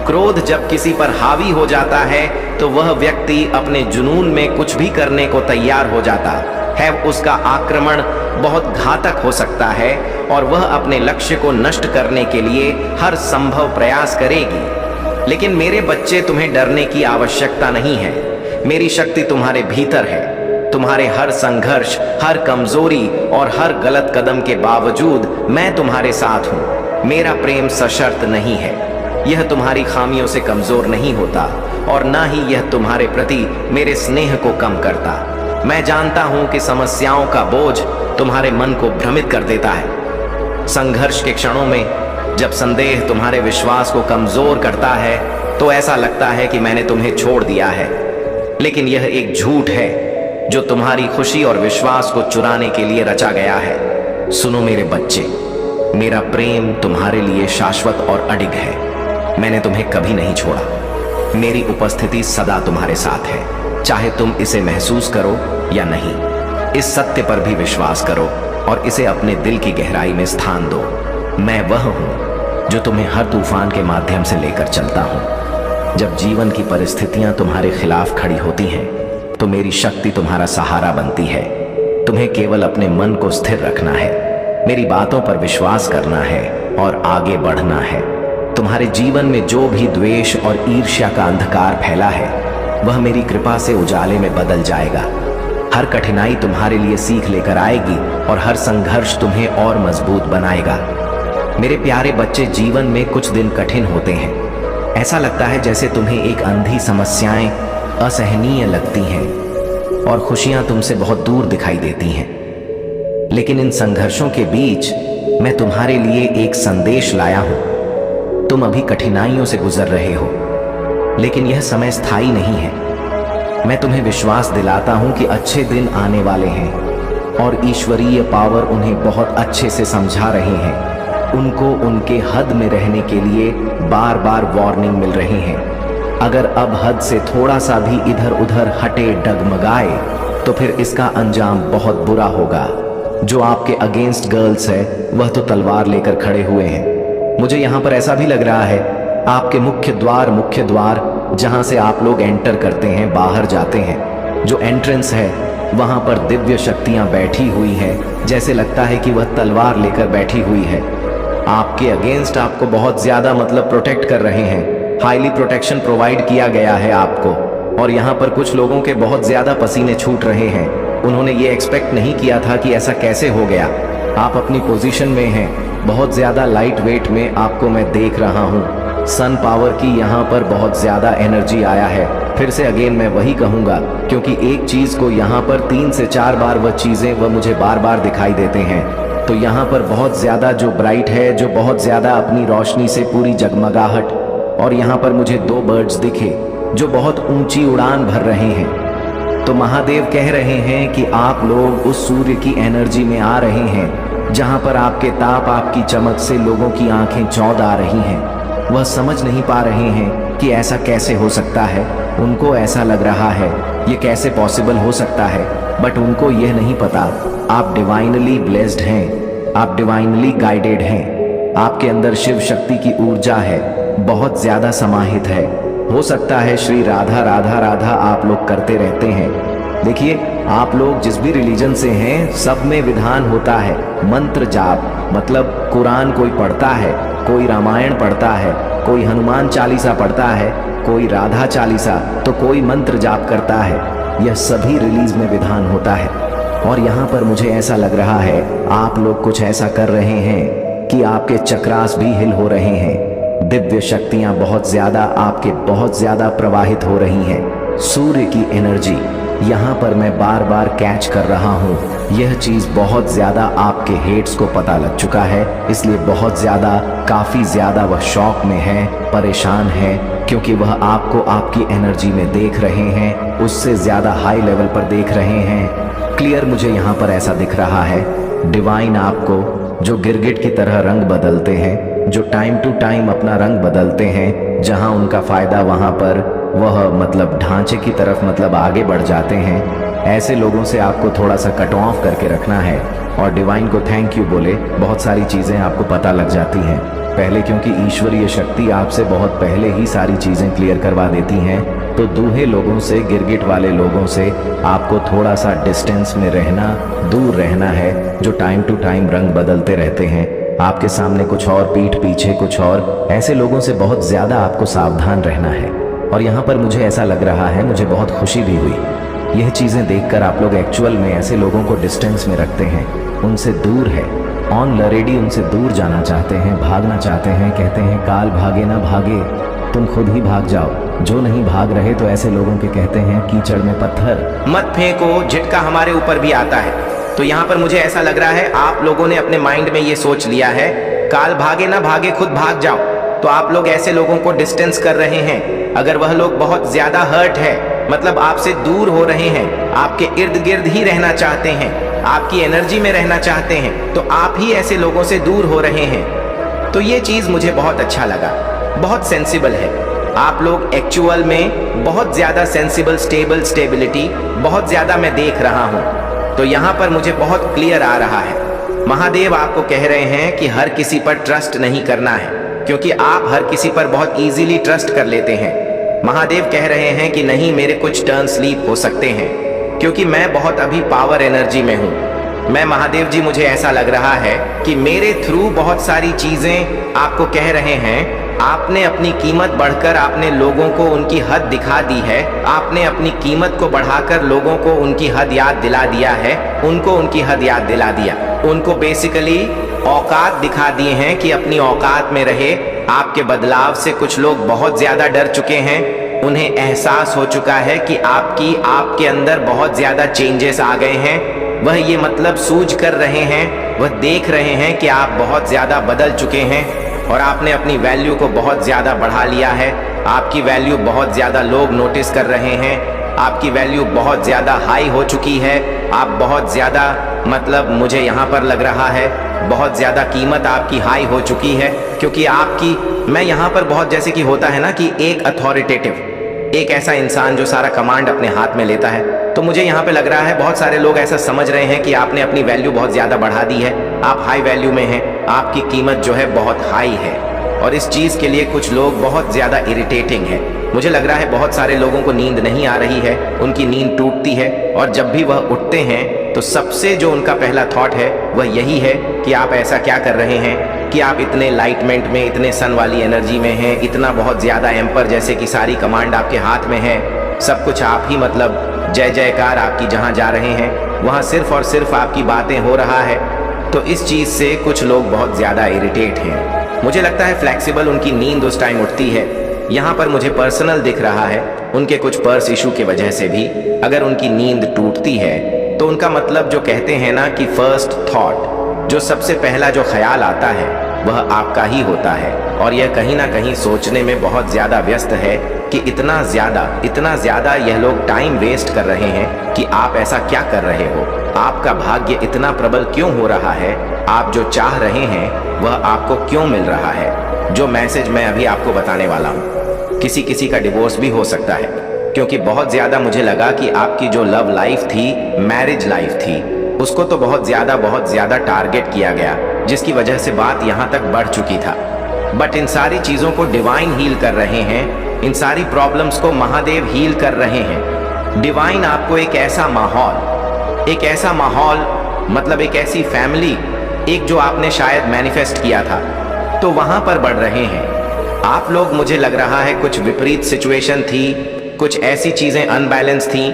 क्रोध जब किसी पर हावी हो जाता है तो वह व्यक्ति अपने जुनून में कुछ भी करने को तैयार हो जाता है। उसका आक्रमण बहुत घातक हो सकता है और वह अपने लक्ष्य को नष्ट करने के लिए हर संभव प्रयास करेगी। लेकिन मेरे बच्चे, तुम्हें डरने की आवश्यकता नहीं है। मेरी शक्ति तुम्हारे भीतर है। तुम्हारे हर संघर्ष, हर कमजोरी और हर गलत कदम के बावजूद मैं तुम्हारे साथ हूँ। मेरा प्रेम सशर्त नहीं है। यह तुम्हारी खामियों से कमजोर नहीं होता और ना ही यह तुम्हारे प्रति मेरे स्नेह को कम करता। मैं जानता हूं कि समस्याओं का बोझ तुम्हारे मन को भ्रमित कर देता है। संघर्ष के क्षणों में जब संदेह तुम्हारे विश्वास को कमजोर करता है तो ऐसा लगता है कि मैंने तुम्हें छोड़ दिया है। लेकिन यह एक झूठ है जो तुम्हारी खुशी और विश्वास को चुराने के लिए रचा गया है। सुनो मेरे बच्चे, मेरा प्रेम तुम्हारे लिए शाश्वत और अडिग है। मैंने तुम्हें कभी नहीं छोड़ा। मेरी उपस्थिति सदा तुम्हारे साथ है, चाहे तुम इसे महसूस करो या नहीं। इस सत्य पर भी विश्वास करो और इसे अपने दिल की गहराई में स्थान दो। मैं वह हूं जो तुम्हें हर तूफान के माध्यम से लेकर चलता हूं। जब जीवन की परिस्थितियां तुम्हारे खिलाफ खड़ी होती हैं, तो मेरी शक्ति तुम्हारा सहारा बनती है। तुम्हें केवल अपने मन को स्थिर रखना है, मेरी बातों पर विश्वास करना है और आगे बढ़ना है। तुम्हारे जीवन में जो भी द्वेष और ईर्ष्या का अंधकार फैला है, वह मेरी कृपा से उजाले में बदल जाएगा। हर कठिनाई तुम्हारे लिए सीख लेकर आएगी और हर संघर्ष तुम्हें और मजबूत बनाएगा। मेरे प्यारे बच्चे, जीवन में कुछ दिन कठिन होते हैं। ऐसा लगता है जैसे तुम्हें एक अंधी समस्याएं असहनीय लगती हैं और खुशियां तुमसे बहुत दूर दिखाई देती हैं। लेकिन इन संघर्षों के बीच मैं तुम्हारे लिए एक संदेश लाया हूं। तुम अभी कठिनाइयों से गुजर रहे हो, लेकिन यह समय स्थायी नहीं है। मैं तुम्हें विश्वास दिलाता हूं कि अच्छे दिन आने वाले हैं और ईश्वरीय पावर उन्हें बहुत अच्छे से समझा रहे हैं। उनको उनके हद में रहने के लिए बार बार वार्निंग मिल रही है। अगर अब हद से थोड़ा सा भी इधर उधर हटे डगमगाए, तो फिर इसका अंजाम बहुत बुरा होगा। जो आपके अगेंस्ट गर्ल्स है, वह तो तलवार लेकर खड़े हुए हैं। मुझे यहाँ पर ऐसा भी लग रहा है, आपके मुख्य द्वार जहाँ से आप लोग एंटर करते हैं, बाहर जाते हैं, जो एंट्रेंस है, वहाँ पर दिव्य शक्तियाँ बैठी हुई हैं। जैसे लगता है कि वह तलवार लेकर बैठी हुई है। आपके अगेंस्ट आपको बहुत ज्यादा प्रोटेक्ट कर रहे हैं। हाईली प्रोटेक्शन प्रोवाइड किया गया है आपको। और यहाँ पर कुछ लोगों के बहुत ज्यादा पसीने छूट रहे हैं। उन्होंने ये एक्सपेक्ट नहीं किया था कि ऐसा कैसे हो गया। आप अपनी पोजीशन में हैं, बहुत ज्यादा लाइट वेट में आपको मैं देख रहा हूँ। सन पावर की यहाँ पर बहुत ज्यादा एनर्जी आया है। फिर से अगेन मैं वही कहूँगा, क्योंकि एक चीज को यहाँ पर 3 से 4 बार वह चीजें वह मुझे बार बार दिखाई देते हैं। तो यहाँ पर बहुत ज्यादा जो ब्राइट है, जो बहुत ज्यादा अपनी रोशनी से पूरी जगमगाहट, और यहाँ पर मुझे 2 बर्ड्स दिखे जो बहुत ऊंची उड़ान भर रहे हैं। तो महादेव कह रहे हैं कि आप लोग उस सूर्य की एनर्जी में आ रहे हैं, जहाँ पर आपके ताप, आपकी चमक से लोगों की आंखें चौंध आ रही हैं। वह समझ नहीं पा रहे हैं कि ऐसा कैसे हो सकता है। उनको ऐसा लग रहा है ये कैसे पॉसिबल हो सकता है, बट उनको यह नहीं पता आप डिवाइनली ब्लेस्ड हैं, आप डिवाइनली गाइडेड हैं। आपके अंदर शिव शक्ति की ऊर्जा है, बहुत ज्यादा समाहित है। हो सकता है श्री राधा राधा राधा आप लोग करते रहते हैं। देखिए, आप लोग जिस भी रिलीजन से हैं, सब में विधान होता है। मंत्र जाप, मतलब कुरान कोई पढ़ता है, कोई रामायण पढ़ता है, कोई हनुमान चालीसा पढ़ता है, कोई राधा चालीसा, तो कोई मंत्र जाप करता है। यह सभी रिलीज में विधान होता है। और यहाँ पर मुझे ऐसा लग रहा है आप लोग कुछ ऐसा कर रहे हैं कि आपके चक्रास भी हिल हो रहे हैं। दिव्य शक्तियाँ बहुत ज्यादा आपके बहुत ज्यादा प्रवाहित हो रही हैं। सूर्य की एनर्जी यहाँ पर मैं बार बार कैच कर रहा हूँ। यह चीज बहुत ज्यादा आपके हेट्स को पता लग चुका है, इसलिए बहुत ज्यादा, काफी ज्यादा वह शॉक में है, परेशान है, क्योंकि वह आपको आपकी एनर्जी में देख रहे हैं, उससे ज्यादा हाई लेवल पर देख रहे हैं। क्लियर मुझे यहाँ पर ऐसा दिख रहा है। डिवाइन आपको, जो गिरगिट की तरह रंग बदलते हैं, जो टाइम टू टाइम अपना रंग बदलते हैं, जहाँ उनका फायदा वहाँ पर वह ढांचे की तरफ आगे बढ़ जाते हैं, ऐसे लोगों से आपको थोड़ा सा कट ऑफ करके रखना है और डिवाइन को थैंक यू बोले बहुत सारी चीज़ें आपको पता लग जाती हैं पहले, क्योंकि ईश्वरीय शक्ति आपसे बहुत पहले ही सारी चीज़ें क्लियर करवा देती हैं। तो दूहे लोगों से, गिरगिट वाले लोगों से आपको थोड़ा सा डिस्टेंस में रहना, दूर रहना है, जो टाइम टू टाइम रंग बदलते रहते हैं। आपके सामने कुछ और, पीठ पीछे कुछ और, ऐसे लोगों से बहुत ज़्यादा आपको सावधान रहना है। और यहाँ पर मुझे ऐसा लग रहा है, मुझे बहुत खुशी भी हुई यह चीज़ें देखकर। आप लोग एक्चुअल में ऐसे लोगों को डिस्टेंस में रखते हैं, उनसे दूर है, ऑलरेडी उनसे दूर जाना चाहते हैं, भागना चाहते हैं। कहते हैं काल भागे ना भागे, तुम खुद ही भाग जाओ। जो नहीं भाग रहे तो ऐसे लोगों के कहते हैं कीचड़ में पत्थर मत फेंको, झटका हमारे ऊपर भी आता है। तो यहाँ पर मुझे ऐसा लग रहा है आप लोगों ने अपने माइंड में ये सोच लिया है काल भागे ना भागे, खुद भाग जाओ। तो आप लोग ऐसे लोगों को डिस्टेंस कर रहे हैं। अगर वह लोग बहुत ज्यादा हर्ट है मतलब आपसे दूर हो रहे हैं, आपके इर्द गिर्द ही रहना चाहते हैं, आपकी एनर्जी में रहना चाहते हैं, तो आप ही ऐसे लोगों से दूर हो रहे हैं। तो ये चीज़ मुझे बहुत अच्छा लगा, बहुत सेंसिबल है। आप लोग एक्चुअल में बहुत ज़्यादा सेंसिबल, स्टेबिलिटी बहुत ज़्यादा मैं देख रहा हूँ। तो यहाँ पर मुझे बहुत क्लियर आ रहा है, महादेव आपको कह रहे हैं कि हर किसी पर ट्रस्ट नहीं करना है, क्योंकि आप हर किसी पर बहुत इजीली ट्रस्ट कर लेते हैं। महादेव कह रहे हैं कि नहीं, मेरे कुछ टर्न स्लीप हो सकते हैं, क्योंकि मैं बहुत अभी पावर एनर्जी में हूँ। मैं महादेव जी, मुझे ऐसा लग रहा है कि मेरे थ्रू बहुत सारी चीज़ें आपको कह रहे हैं। आपने अपनी कीमत बढ़कर आपने लोगों को उनकी हद दिखा दी है। आपने अपनी कीमत को बढ़ाकर लोगों को उनकी हद याद दिला दिया है, उनको उनकी हद याद दिला दिया, उनको बेसिकली औकात दिखा दिए हैं कि अपनी औकात में रहे। आपके बदलाव से कुछ लोग बहुत ज़्यादा डर चुके हैं, उन्हें एहसास हो चुका है कि आपके अंदर बहुत ज़्यादा चेंजेस आ गए हैं। वह ये मतलब सूझ कर रहे हैं, वह देख रहे हैं कि आप बहुत ज़्यादा बदल चुके हैं और आपने अपनी वैल्यू को बहुत ज़्यादा बढ़ा लिया है। आपकी वैल्यू बहुत ज़्यादा लोग नोटिस कर रहे हैं, आपकी वैल्यू बहुत ज़्यादा हाई हो चुकी है। आप बहुत ज़्यादा, मतलब मुझे यहाँ पर लग रहा है बहुत ज़्यादा कीमत आपकी हाई हो चुकी है, क्योंकि आपकी, मैं यहाँ पर बहुत, जैसे कि होता है ना कि एक अथॉरिटेटिव, एक ऐसा इंसान जो सारा कमांड अपने हाथ में लेता है, तो मुझे यहाँ पे लग रहा है बहुत सारे लोग ऐसा समझ रहे हैं कि आपने अपनी वैल्यू बहुत ज़्यादा बढ़ा दी है, आप हाई वैल्यू में हैं, आपकी कीमत जो है बहुत हाई है। और इस चीज़ के लिए कुछ लोग बहुत ज़्यादा इरिटेटिंग है। मुझे लग रहा है बहुत सारे लोगों को नींद नहीं आ रही है, उनकी नींद टूटती है, और जब भी वह उठते हैं तो सबसे जो उनका पहला थॉट है वह यही है कि आप ऐसा क्या कर रहे हैं कि आप इतने लाइटमेंट में, इतने सन वाली एनर्जी में हैं, इतना बहुत ज़्यादा एम्पर जैसे कि सारी कमांड आपके हाथ में है, सब कुछ आप ही, मतलब जय जयकार आपकी जहाँ जा रहे हैं वहाँ सिर्फ और सिर्फ आपकी बातें हो रहा है। तो इस चीज़ से कुछ लोग बहुत ज़्यादा इरिटेट हैं। मुझे लगता है फ्लेक्सिबल उनकी नींद उस टाइम उठती है। यहाँ पर मुझे पर्सनल दिख रहा है, उनके कुछ पर्स इशू की वजह से भी अगर उनकी नींद टूटती है तो उनका मतलब, जो कहते हैं ना कि फर्स्ट थॉट, जो सबसे पहला जो ख्याल आता है वह आपका ही होता है। और यह कहीं ना कहीं सोचने में बहुत ज़्यादा व्यस्त है कि इतना ज़्यादा यह लोग टाइम वेस्ट कर रहे हैं कि आप ऐसा क्या कर रहे हो, आपका भाग्य इतना प्रबल क्यों हो रहा है, आप जो चाह रहे हैं वह आपको क्यों मिल रहा है। जो मैसेज मैं अभी आपको बताने वाला हूँ, किसी का डिवोर्स भी हो सकता है, क्योंकि बहुत ज़्यादा मुझे लगा कि आपकी जो लव लाइफ थी, मैरिज लाइफ थी, उसको तो बहुत ज़्यादा टारगेट किया गया, जिसकी वजह से बात यहाँ तक बढ़ चुकी था। बट इन सारी चीज़ों को डिवाइन हील कर रहे हैं, इन सारी प्रॉब्लम्स को महादेव हील कर रहे हैं। डिवाइन आपको एक ऐसा माहौल, मतलब एक ऐसी फैमिली, एक जो आपने शायद मैनिफेस्ट किया था, तो वहाँ पर बढ़ रहे हैं आप लोग। मुझे लग रहा है कुछ विपरीत सिचुएशन थी, कुछ ऐसी चीज़ें अनबैलेंस थी,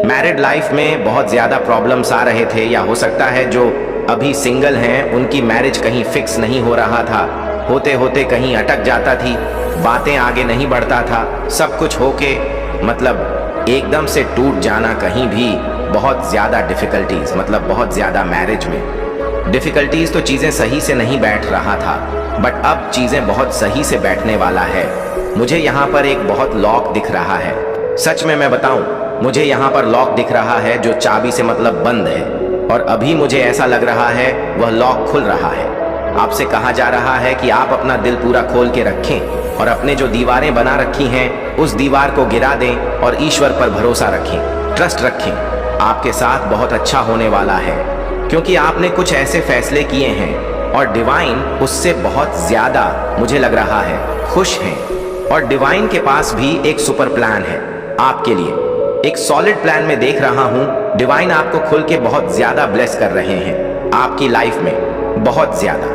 मैरिड लाइफ में बहुत ज़्यादा प्रॉब्लम्स आ रहे थे, या हो सकता है जो अभी सिंगल हैं उनकी मैरिज कहीं फिक्स नहीं हो रहा था, होते होते कहीं अटक जाता थी, बातें आगे नहीं बढ़ता था, सब कुछ होके मतलब एकदम से टूट जाना, कहीं भी बहुत ज़्यादा डिफ़िकल्टीज़, मतलब बहुत ज़्यादा मैरिज में डिफ़िकल्टीज़, तो चीज़ें सही से नहीं बैठ रहा था। बट अब चीज़ें बहुत सही से बैठने वाला है। मुझे यहाँ पर एक बहुत लॉक दिख रहा है, सच में मैं बताऊँ, मुझे यहाँ पर लॉक दिख रहा है जो चाबी से मतलब बंद है, और अभी मुझे ऐसा लग रहा है वह लॉक खुल रहा है। आपसे कहा जा रहा है कि आप अपना दिल पूरा खोल के रखें और अपने जो दीवारें बना रखी हैं उस दीवार को गिरा दें और ईश्वर पर भरोसा रखें, ट्रस्ट रखें। आपके साथ बहुत अच्छा होने वाला है, क्योंकि आपने कुछ ऐसे फैसले किए हैं और डिवाइन उससे बहुत ज़्यादा, मुझे लग रहा है, खुश हैं। और डिवाइन के पास भी एक सुपर प्लान है आपके लिए, एक सॉलिड प्लान में देख रहा हूँ। डिवाइन आपको खुल के बहुत ज़्यादा ब्लेस कर रहे हैं आपकी लाइफ में, बहुत ज़्यादा।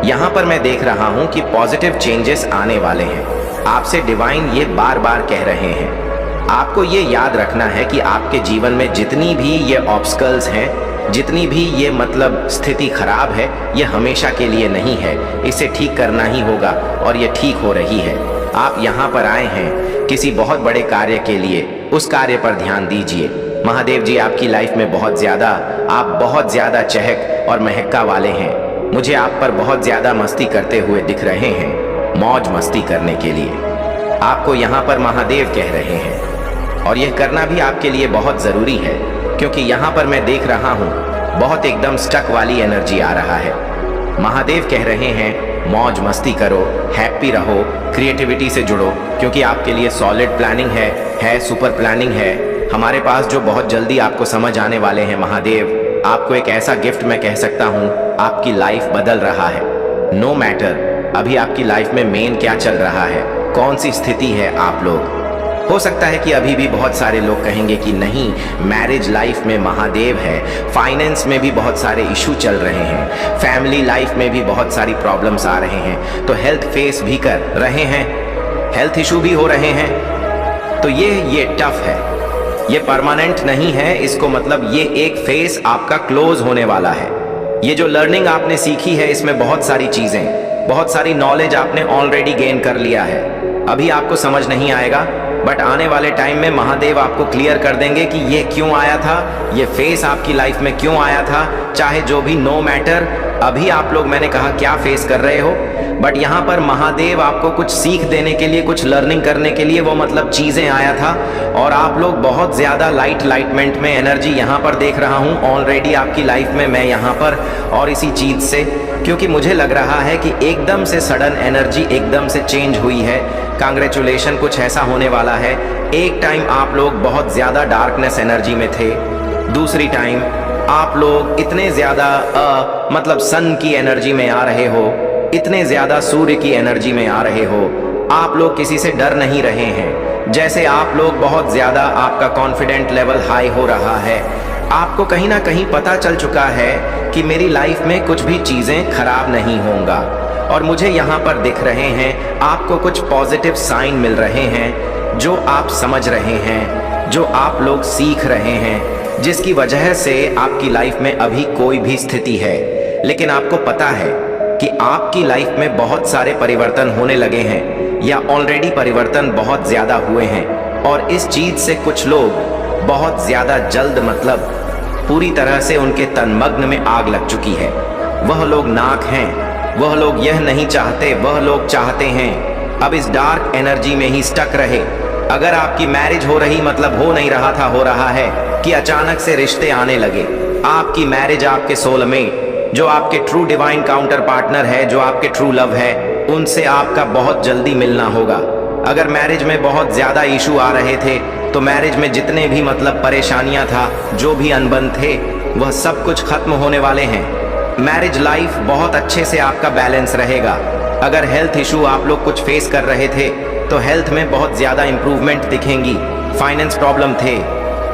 यहाँ पर मैं देख रहा हूँ कि पॉजिटिव चेंजेस आने वाले हैं। आपसे डिवाइन ये बार बार कह रहे हैं, आपको ये याद रखना है कि आपके जीवन में जितनी भी ये ऑब्स्टकल्स हैं, जितनी भी ये मतलब स्थिति खराब है, ये हमेशा के लिए नहीं है, इसे ठीक करना ही होगा और ये ठीक हो रही है। आप यहाँ पर आए हैं किसी बहुत बड़े कार्य के लिए, उस कार्य पर ध्यान दीजिए। महादेव जी आपकी लाइफ में आप बहुत ज़्यादा चहक और महक्का वाले हैं। मुझे आप पर बहुत ज़्यादा मस्ती करते हुए दिख रहे हैं, मौज मस्ती करने के लिए आपको यहाँ पर महादेव कह रहे हैं। और यह करना भी आपके लिए बहुत ज़रूरी है, क्योंकि यहाँ पर मैं देख रहा हूँ बहुत एकदम स्टक वाली एनर्जी आ रहा है। महादेव कह रहे हैं मौज मस्ती करो, हैप्पी रहो, क्रिएटिविटी से जुड़ो, क्योंकि आपके लिए सॉलिड प्लानिंग है सुपर प्लानिंग है हमारे पास, जो बहुत जल्दी आपको समझ आने वाले हैं। महादेव आपको एक ऐसा गिफ्ट मैं कह सकता हूँ, आपकी लाइफ बदल रहा है। नो मैटर अभी आपकी लाइफ में मेन क्या चल रहा है, कौन सी स्थिति है आप लोग। हो सकता है कि अभी भी बहुत सारे लोग कहेंगे कि नहीं, मैरिज लाइफ में महादेव है, फाइनेंस में भी बहुत सारे इशू चल रहे हैं, फैमिली लाइफ में भी बहुत सारी प्रॉब्लम्स आ रहे हैं, तो हेल्थ फेस भी कर रहे हैं, हेल्थ इशू भी हो रहे हैं। तो ये टफ है, ये परमानेंट नहीं है। इसको मतलब ये एक फेस आपका क्लोज होने वाला है। ये जो लर्निंग आपने सीखी है, इसमें बहुत सारी चीज़ें, बहुत सारी नॉलेज आपने ऑलरेडी गेन कर लिया है। अभी आपको समझ नहीं आएगा, बट आने वाले टाइम में महादेव आपको क्लियर कर देंगे कि ये क्यों आया था, ये फेस आपकी लाइफ में क्यों आया था। चाहे जो भी, नो मैटर अभी आप लोग, मैंने कहा क्या फेस कर रहे हो, बट यहाँ पर महादेव आपको कुछ सीख देने के लिए, कुछ लर्निंग करने के लिए वो मतलब चीज़ें आया था। और आप लोग बहुत ज़्यादा लाइटमेंट में एनर्जी यहाँ पर देख रहा हूँ ऑलरेडी आपकी लाइफ में मैं यहाँ पर, और इसी चीज़ से, क्योंकि मुझे लग रहा है कि एकदम से सडन एनर्जी एकदम से चेंज हुई है। कांग्रेचुलेशन, कुछ ऐसा होने वाला है। एक टाइम आप लोग बहुत ज़्यादा डार्कनेस एनर्जी में थे, दूसरी टाइम आप लोग इतने ज़्यादा मतलब सन की एनर्जी में आ रहे हो, इतने ज़्यादा सूर्य की एनर्जी में आ रहे हो। आप लोग किसी से डर नहीं रहे हैं, जैसे आप लोग बहुत ज़्यादा, आपका कॉन्फिडेंट लेवल हाई हो रहा है। आपको कहीं ना कहीं पता चल चुका है कि मेरी लाइफ में कुछ भी चीज़ें खराब नहीं होंगा, और मुझे यहाँ पर दिख रहे हैं आपको कुछ पॉजिटिव साइन मिल रहे हैं, जो आप समझ रहे हैं, जो आप लोग सीख रहे हैं, जिसकी वजह से आपकी लाइफ में अभी कोई भी स्थिति है, लेकिन आपको पता है कि आपकी लाइफ में बहुत सारे परिवर्तन होने लगे हैं, या ऑलरेडी परिवर्तन बहुत ज़्यादा हुए हैं। और इस चीज़ से कुछ लोग बहुत ज़्यादा जल्द, मतलब पूरी तरह से उनके तन्मग्न में आग लग चुकी है। वह लोग नाक हैं, वह लोग यह नहीं चाहते, वह लोग चाहते हैं अब इस डार्क एनर्जी में ही स्टक रहे। अगर आपकी मैरिज हो रही, मतलब हो नहीं रहा था, हो रहा है कि अचानक से रिश्ते आने लगे। आपकी मैरिज आपके सोलमेट, जो आपके ट्रू डिवाइन काउंटर पार्टनर है, जो आपके ट्रू लव है, उनसे आपका बहुत जल्दी मिलना होगा। अगर मैरिज में बहुत ज़्यादा इशू आ रहे थे, तो मैरिज में जितने भी मतलब परेशानियां था, जो भी अनबन थे, वह सब कुछ खत्म होने वाले हैं। मैरिज लाइफ बहुत अच्छे से आपका बैलेंस रहेगा। अगर हेल्थ इशू आप लोग कुछ फेस कर रहे थे, तो हेल्थ में बहुत ज़्यादा इंप्रूवमेंट दिखेंगी। फाइनेंस प्रॉब्लम थे,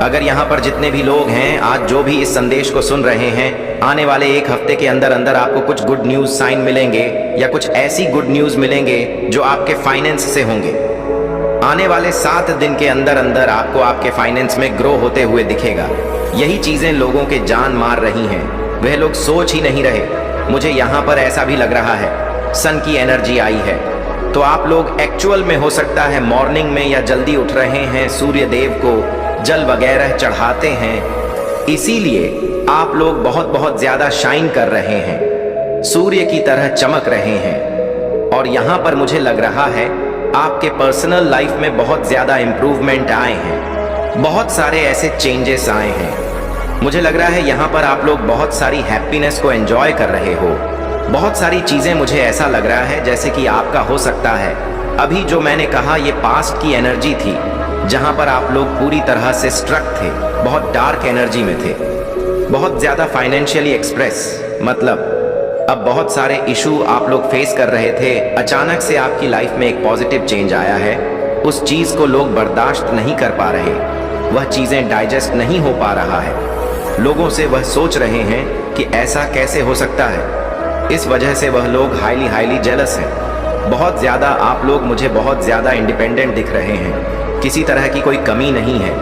अगर यहाँ पर जितने भी लोग हैं आज जो भी इस संदेश को सुन रहे हैं, आने वाले एक हफ्ते के अंदर अंदर आपको कुछ गुड न्यूज़ साइन मिलेंगे, या कुछ ऐसी गुड न्यूज़ मिलेंगे जो आपके फाइनेंस से होंगे। आने वाले 7 दिन के अंदर अंदर आपको आपके फाइनेंस में ग्रो होते हुए दिखेगा। यही चीज़ें लोगों के जान मार रही हैं, वह लोग सोच ही नहीं रहे। मुझे यहाँ पर ऐसा भी लग रहा है सन की एनर्जी आई है, तो आप लोग एक्चुअल में हो सकता है मॉर्निंग में या जल्दी उठ रहे हैं, सूर्य देव को जल वगैरह चढ़ाते हैं, इसीलिए आप लोग बहुत बहुत ज़्यादा शाइन कर रहे हैं, सूर्य की तरह चमक रहे हैं। और यहाँ पर मुझे लग रहा है आपके पर्सनल लाइफ में बहुत ज़्यादा इम्प्रूवमेंट आए हैं, बहुत सारे ऐसे चेंजेस आए हैं। मुझे लग रहा है यहाँ पर आप लोग बहुत सारी हैप्पीनेस को एंजॉय कर रहे हो। बहुत सारी चीज़ें, मुझे ऐसा लग रहा है जैसे कि आपका हो सकता है अभी जो मैंने कहा ये पास्ट की एनर्जी थी, जहाँ पर आप लोग पूरी तरह से स्ट्रक थे, बहुत डार्क एनर्जी में थे, बहुत ज़्यादा फाइनेंशियली एक्सप्रेस, मतलब अब बहुत सारे इशू आप लोग फेस कर रहे थे। अचानक से आपकी लाइफ में एक पॉजिटिव चेंज आया है, उस चीज़ को लोग बर्दाश्त नहीं कर पा रहे, वह चीज़ें डाइजेस्ट नहीं हो पा रहा है। लोगों से वह सोच रहे हैं कि ऐसा कैसे हो सकता है, इस वजह से वह लोग हाईली जेलस हैं। बहुत ज़्यादा आप लोग मुझे बहुत ज़्यादा इंडिपेंडेंट दिख रहे हैं, किसी तरह की कोई कमी नहीं है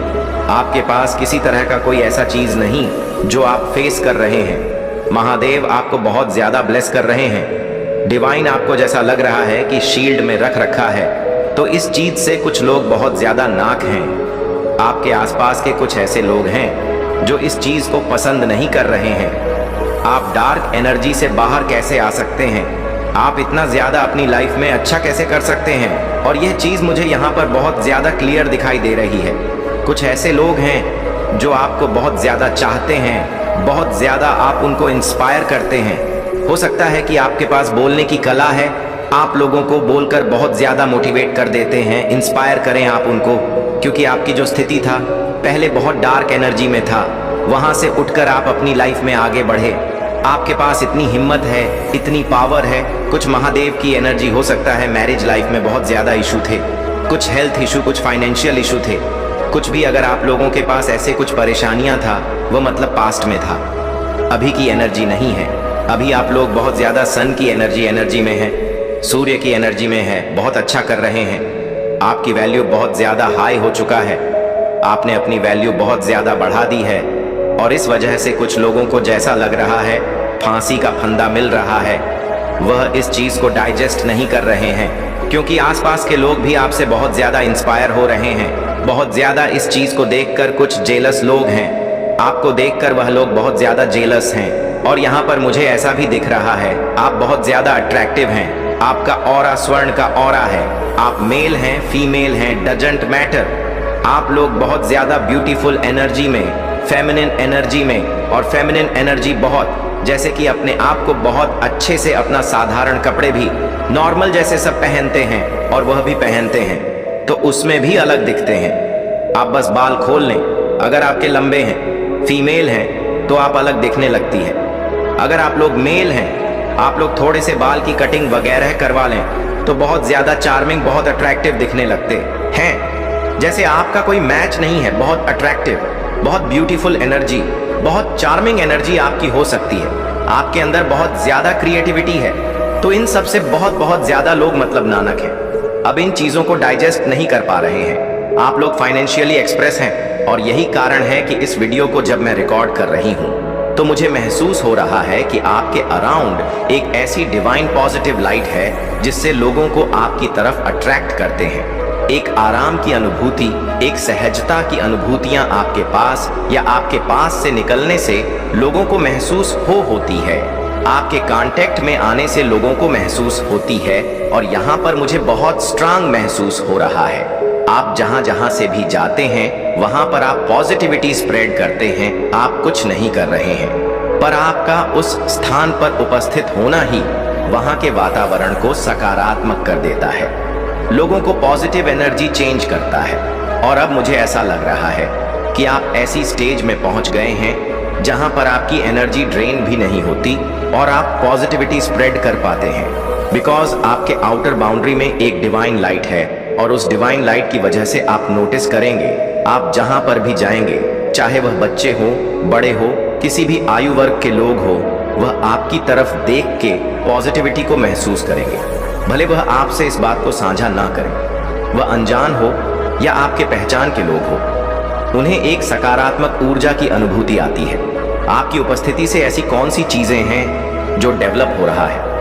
आपके पास, किसी तरह का कोई ऐसा चीज़ नहीं जो आप फेस कर रहे हैं। महादेव आपको बहुत ज़्यादा ब्लेस कर रहे हैं, डिवाइन आपको जैसा लग रहा है कि शील्ड में रख रखा है। तो इस चीज़ से कुछ लोग बहुत ज़्यादा नाक हैं, आपके आसपास के कुछ ऐसे लोग हैं जो इस चीज़ को पसंद नहीं कर रहे हैं। आप डार्क एनर्जी से बाहर कैसे आ सकते हैं, आप इतना ज़्यादा अपनी लाइफ में अच्छा कैसे कर सकते हैं, और यह चीज़ मुझे यहाँ पर बहुत ज़्यादा क्लियर दिखाई दे रही है। कुछ ऐसे लोग हैं जो आपको बहुत ज़्यादा चाहते हैं, बहुत ज़्यादा आप उनको इंस्पायर करते हैं। हो सकता है कि आपके पास बोलने की कला है, आप लोगों को बोलकर बहुत ज़्यादा मोटिवेट कर देते हैं, इंस्पायर करें आप उनको, क्योंकि आपकी जो स्थिति था पहले बहुत डार्क एनर्जी में था, वहाँ से उठकर आप अपनी लाइफ में आगे बढ़े। आपके पास इतनी हिम्मत है, इतनी पावर है। कुछ महादेव की एनर्जी हो सकता है, मैरिज लाइफ में बहुत ज़्यादा इशू थे, कुछ हेल्थ इशू, कुछ फाइनेंशियल इशू थे, कुछ भी अगर आप लोगों के पास ऐसे कुछ परेशानियां था वो मतलब पास्ट में था, अभी की एनर्जी नहीं है। अभी आप लोग बहुत ज़्यादा सन की एनर्जी में है, सूर्य की एनर्जी में है, बहुत अच्छा कर रहे हैं। आपकी वैल्यू बहुत ज़्यादा हाई हो चुका है, आपने अपनी वैल्यू बहुत ज़्यादा बढ़ा दी है और इस वजह से कुछ लोगों को जैसा लग रहा है फांसी का फंदा मिल रहा है, वह इस चीज़ को डाइजेस्ट नहीं कर रहे हैं, क्योंकि आसपास के लोग भी आपसे बहुत ज़्यादा इंस्पायर हो रहे हैं। बहुत ज़्यादा इस चीज़ को देखकर कुछ जेलस लोग हैं, आपको देखकर वह लोग बहुत ज़्यादा जेलस हैं। और यहाँ पर मुझे ऐसा भी दिख रहा है, आप बहुत ज़्यादा अट्रैक्टिव हैं, आपका ऑरा स्वर्ण का ऑरा है, आप मेल हैं फीमेल हैं डजंट मैटर, आप लोग बहुत ज़्यादा ब्यूटीफुल एनर्जी में, फेमिनिन एनर्जी में, और फेमिनिन एनर्जी बहुत, जैसे कि अपने आप को बहुत अच्छे से अपना साधारण कपड़े भी नॉर्मल जैसे सब पहनते हैं और वह भी pहनते हैं, तो उसमें भी अलग दिखते हैं। आप बस बाल खोल लें, अगर आपके लंबे हैं, फीमेल हैं, तो आप अलग दिखने लगती है। अगर आप लोग मेल हैं, आप लोग थोड़े से बाल की कटिंग वगैरह करवा लें तो बहुत ज़्यादा चार्मिंग, बहुत अट्रैक्टिव दिखने लगते हैं, जैसे आपका कोई मैच नहीं है। बहुत अट्रैक्टिव, बहुत ब्यूटीफुल एनर्जी, बहुत चार्मिंग एनर्जी आपकी हो सकती है, आपके अंदर बहुत ज़्यादा क्रिएटिविटी है। तो इन सब से बहुत ज़्यादा लोग मतलब नानक हैं, अब इन चीज़ों को डाइजेस्ट नहीं कर पा रहे हैं। आप लोग फाइनेंशियली एक्सप्रेस हैं और यही कारण है कि इस वीडियो को जब मैं रिकॉर्ड कर रही हूँ तो मुझे महसूस हो रहा है कि आपके अराउंड एक ऐसी डिवाइन पॉजिटिव लाइट है जिससे लोगों को आपकी तरफ अट्रैक्ट करते हैं। एक आराम की अनुभूति, एक सहजता की अनुभूतियां आपके पास या आपके पास से निकलने से लोगों को महसूस होती है, आपके कांटेक्ट में आने से लोगों को महसूस होती है। और यहाँ पर मुझे बहुत स्ट्रांग महसूस हो रहा है। आप जहाँ जहाँ से भी जाते हैं वहाँ पर आप पॉजिटिविटी स्प्रेड करते हैं, आप कुछ नहीं कर रहे हैं, पर आपका उस स्थान पर उपस्थित होना ही वहाँ के वातावरण को सकारात्मक कर देता है, लोगों को पॉजिटिव एनर्जी चेंज करता है। और अब मुझे ऐसा लग रहा है कि आप ऐसी स्टेज में पहुंच गए हैं जहां पर आपकी एनर्जी ड्रेन भी नहीं होती और आप पॉजिटिविटी स्प्रेड कर पाते हैं, बिकॉज आपके आउटर बाउंड्री में एक डिवाइन लाइट है और उस डिवाइन लाइट की वजह से आप नोटिस करेंगे, आप जहां पर भी जाएंगे, चाहे वह बच्चे हो, बड़े हो, किसी भी आयु वर्ग के लोग हो, वह आपकी तरफ देख के पॉजिटिविटी को महसूस करेंगे। भले वह आपसे इस बात को साझा ना करें, वह अनजान हो या आपके पहचान के लोग हो, उन्हें एक सकारात्मक ऊर्जा की अनुभूति आती है। आपकी उपस्थिति से ऐसी कौन सी चीजें हैं जो डेवलप हो रहा है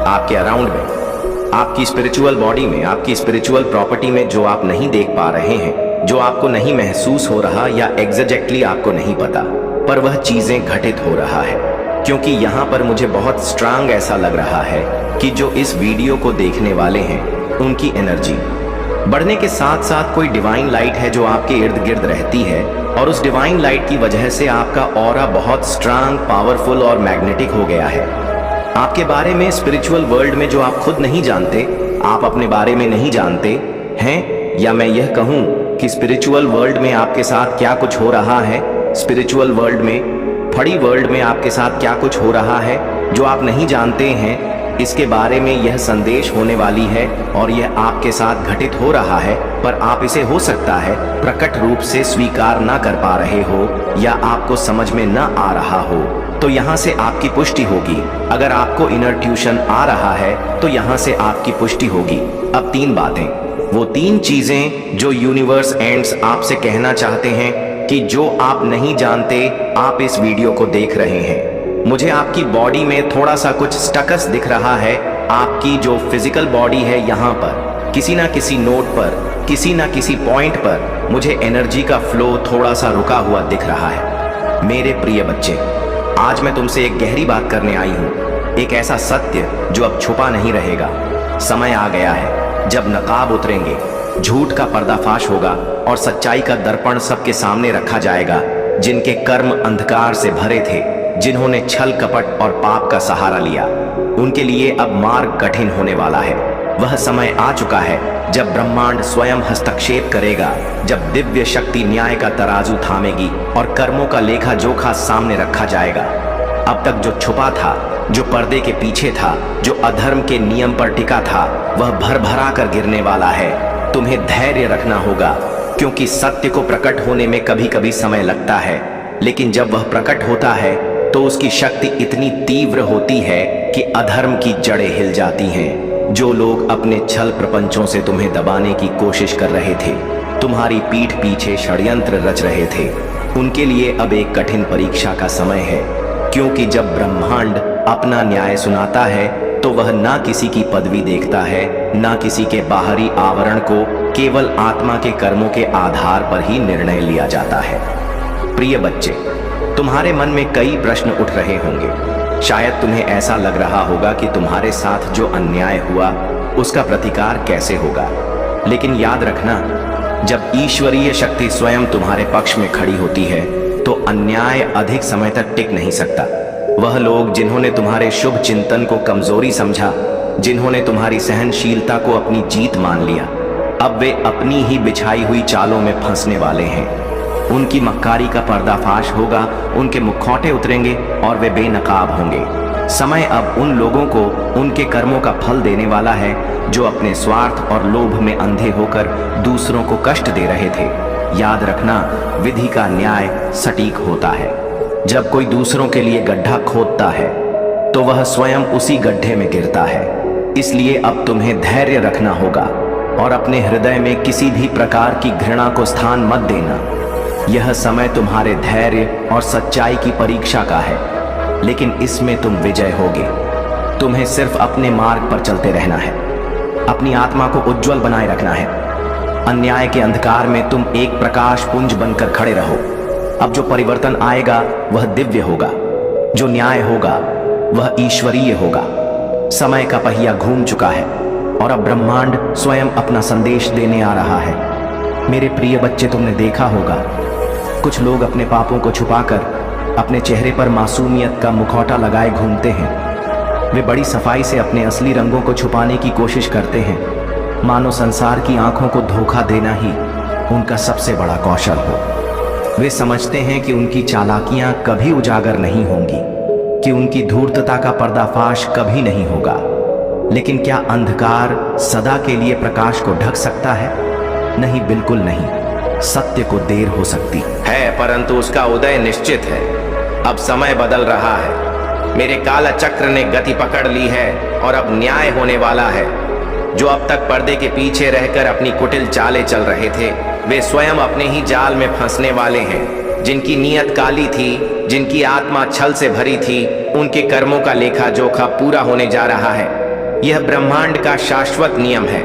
आपके अराउंड में, आपकी स्पिरिचुअल बॉडी में, आपकी स्पिरिचुअल प्रॉपर्टी में, जो आप नहीं देख पा रहे हैं, जो आपको नहीं महसूस हो रहा या एग्जैक्टली आपको नहीं पता, पर वह चीजें घटित हो रहा है। क्योंकि यहाँ पर मुझे बहुत स्ट्रांग ऐसा लग रहा है कि जो इस वीडियो को देखने वाले हैं उनकी एनर्जी बढ़ने के साथ साथ कोई डिवाइन लाइट है जो आपके इर्द गिर्द रहती है, और उस डिवाइन लाइट की वजह से आपका ऑरा बहुत स्ट्रांग, पावरफुल और मैग्नेटिक हो गया है। आपके बारे में स्पिरिचुअल वर्ल्ड में जो आप खुद नहीं जानते, आप अपने बारे में नहीं जानते हैं, या मैं यह कहूँ कि स्पिरिचुअल वर्ल्ड में आपके साथ क्या कुछ हो रहा है, स्पिरिचुअल वर्ल्ड में, फड़ी वर्ल्ड में आपके साथ क्या कुछ हो रहा है जो आप नहीं जानते हैं, इसके बारे में यह संदेश होने वाली है और यह आपके साथ घटित हो रहा है, पर आप इसे हो सकता है प्रकट रूप से स्वीकार ना कर पा रहे हो या आपको समझ में ना आ रहा हो। तो यहाँ से आपकी पुष्टि होगी। अगर आपको इनर ट्यूशन आ रहा है तो यहाँ से आपकी पुष्टि होगी। अब 3 बातें, वो 3 चीजें जो यूनिवर्स एंड्स आपसे कहना चाहते हैं कि जो आप नहीं जानते, आप इस वीडियो को देख रहे हैं। मुझे आपकी बॉडी में थोड़ा सा कुछ स्टकस दिख रहा है। आपकी जो फिजिकल बॉडी है, यहाँ पर किसी ना किसी नोट पर, किसी ना किसी पॉइंट पर मुझे एनर्जी का फ्लो थोड़ा सा रुका हुआ दिख रहा है। मेरे प्रिय बच्चे, आज मैं तुमसे एक गहरी बात करने आई हूँ, एक ऐसा सत्य जो अब छुपा नहीं रहेगा। समय आ गया है जब नकाब उतरेंगे, झूठ का पर्दाफाश होगा और सच्चाई का दर्पण सबके सामने रखा जाएगा। जिनके कर्म अंधकार से भरे थे, जिन्होंने छल कपट और पाप का सहारा लिया, उनके लिए अब मार्ग कठिन होने वाला है। वह समय आ चुका है जब ब्रह्मांड स्वयं हस्तक्षेप करेगा, जब दिव्य शक्ति न्याय का तराजू थामेगी और कर्मों का लेखा जोखा सामने रखा जाएगा। अब तक जो छुपा था, जो पर्दे के पीछे था, जो अधर्म के नियम पर टिका था, वह भर भरा कर गिरने वाला है। तुम्हें धैर्य रखना होगा, क्योंकि सत्य को प्रकट होने में कभी कभी समय लगता है, लेकिन जब वह प्रकट होता है तो उसकी शक्ति इतनी तीव्र होती है कि अधर्म की जड़ें हिल जाती हैं। जो लोग अपने छल प्रपंचों से तुम्हें दबाने की कोशिश कर रहे थे, तुम्हारी पीठ पीछे षड्यंत्र रच रहे थे, उनके लिए अब एक कठिन परीक्षा का समय है। क्योंकि जब ब्रह्मांड अपना न्याय सुनाता है तो वह ना किसी की पदवी देखता है, ना किसी के बाहरी आवरण को, केवल आत्मा के कर्मों के आधार पर ही निर्णय लिया जाता है। प्रिय बच्चे, तुम्हारे मन में कई प्रश्न उठ रहे होंगे। शायद तुम्हें ऐसा लग रहा होगा कि तुम्हारे साथ जो अन्याय हुआ उसका प्रतिकार कैसे होगा। लेकिन याद रखना, जब ईश्वरीय शक्ति स्वयं तुम्हारे पक्ष में खड़ी होती है तो अन्याय अधिक समय तक टिक नहीं सकता। वह लोग जिन्होंने तुम्हारे शुभ चिंतन को कमजोरी समझा, जिन्होंने तुम्हारी सहनशीलता को अपनी जीत मान लिया, अब वे अपनी ही बिछाई हुई चालों में फंसने वाले हैं। उनकी मक्कारी का पर्दाफाश होगा, उनके मुखौटे उतरेंगे और वे बेनकाब होंगे। समय अब उन लोगों को उनके कर्मों का फल देने वाला है जो अपने स्वार्थ और लोभ में अंधे होकर दूसरों को कष्ट दे रहे थे। याद रखना, विधि का न्याय सटीक होता है। जब कोई दूसरों के लिए गड्ढा खोदता है तो वह स्वयं उसी गड्ढे में गिरता है। इसलिए अब तुम्हें धैर्य रखना होगा और अपने हृदय में किसी भी प्रकार की घृणा को स्थान मत देना। यह समय तुम्हारे धैर्य और सच्चाई की परीक्षा का है, लेकिन इसमें तुम विजय होगे। तुम्हें सिर्फ अपने मार्ग पर चलते रहना है, अपनी आत्मा को उज्जवल बनाए रखना है। अन्याय के अंधकार में तुम एक प्रकाश पुंज बनकर खड़े रहो। अब जो परिवर्तन आएगा वह दिव्य होगा, जो न्याय होगा वह ईश्वरीय होगा। समय का पहिया घूम चुका है और अब ब्रह्मांड स्वयं अपना संदेश देने आ रहा है। मेरे प्रिय बच्चे, तुमने देखा होगा कुछ लोग अपने पापों को छुपाकर अपने चेहरे पर मासूमियत का मुखौटा लगाए घूमते हैं। वे बड़ी सफाई से अपने असली रंगों को छुपाने की कोशिश करते हैं, मानो संसार की आंखों को धोखा देना ही उनका सबसे बड़ा कौशल हो। वे समझते हैं कि उनकी चालाकियां कभी उजागर नहीं होंगी, कि उनकी धूर्तता का पर्दाफाश कभी नहीं होगा। लेकिन क्या अंधकार सदा के लिए प्रकाश को ढक सकता है? नहीं, बिल्कुल नहीं। सत्य को देर हो सकती है, परंतु उसका उदय निश्चित है। अब समय बदल रहा है। मेरे काला चक्र ने गति पकड़ ली है और अब न्याय होने वाला है। जो अब तक पर्दे के पीछे रहकर अपनी कुटिल चालें चल रहे थे, वे स्वयं अपने ही जाल में फंसने वाले हैं। जिनकी नीयत काली थी, जिनकी आत्मा छल से भरी थी, उनके कर्मों का लेखा जोखा पूरा होने जा रहा है। यह ब्रह्मांड का शाश्वत नियम है।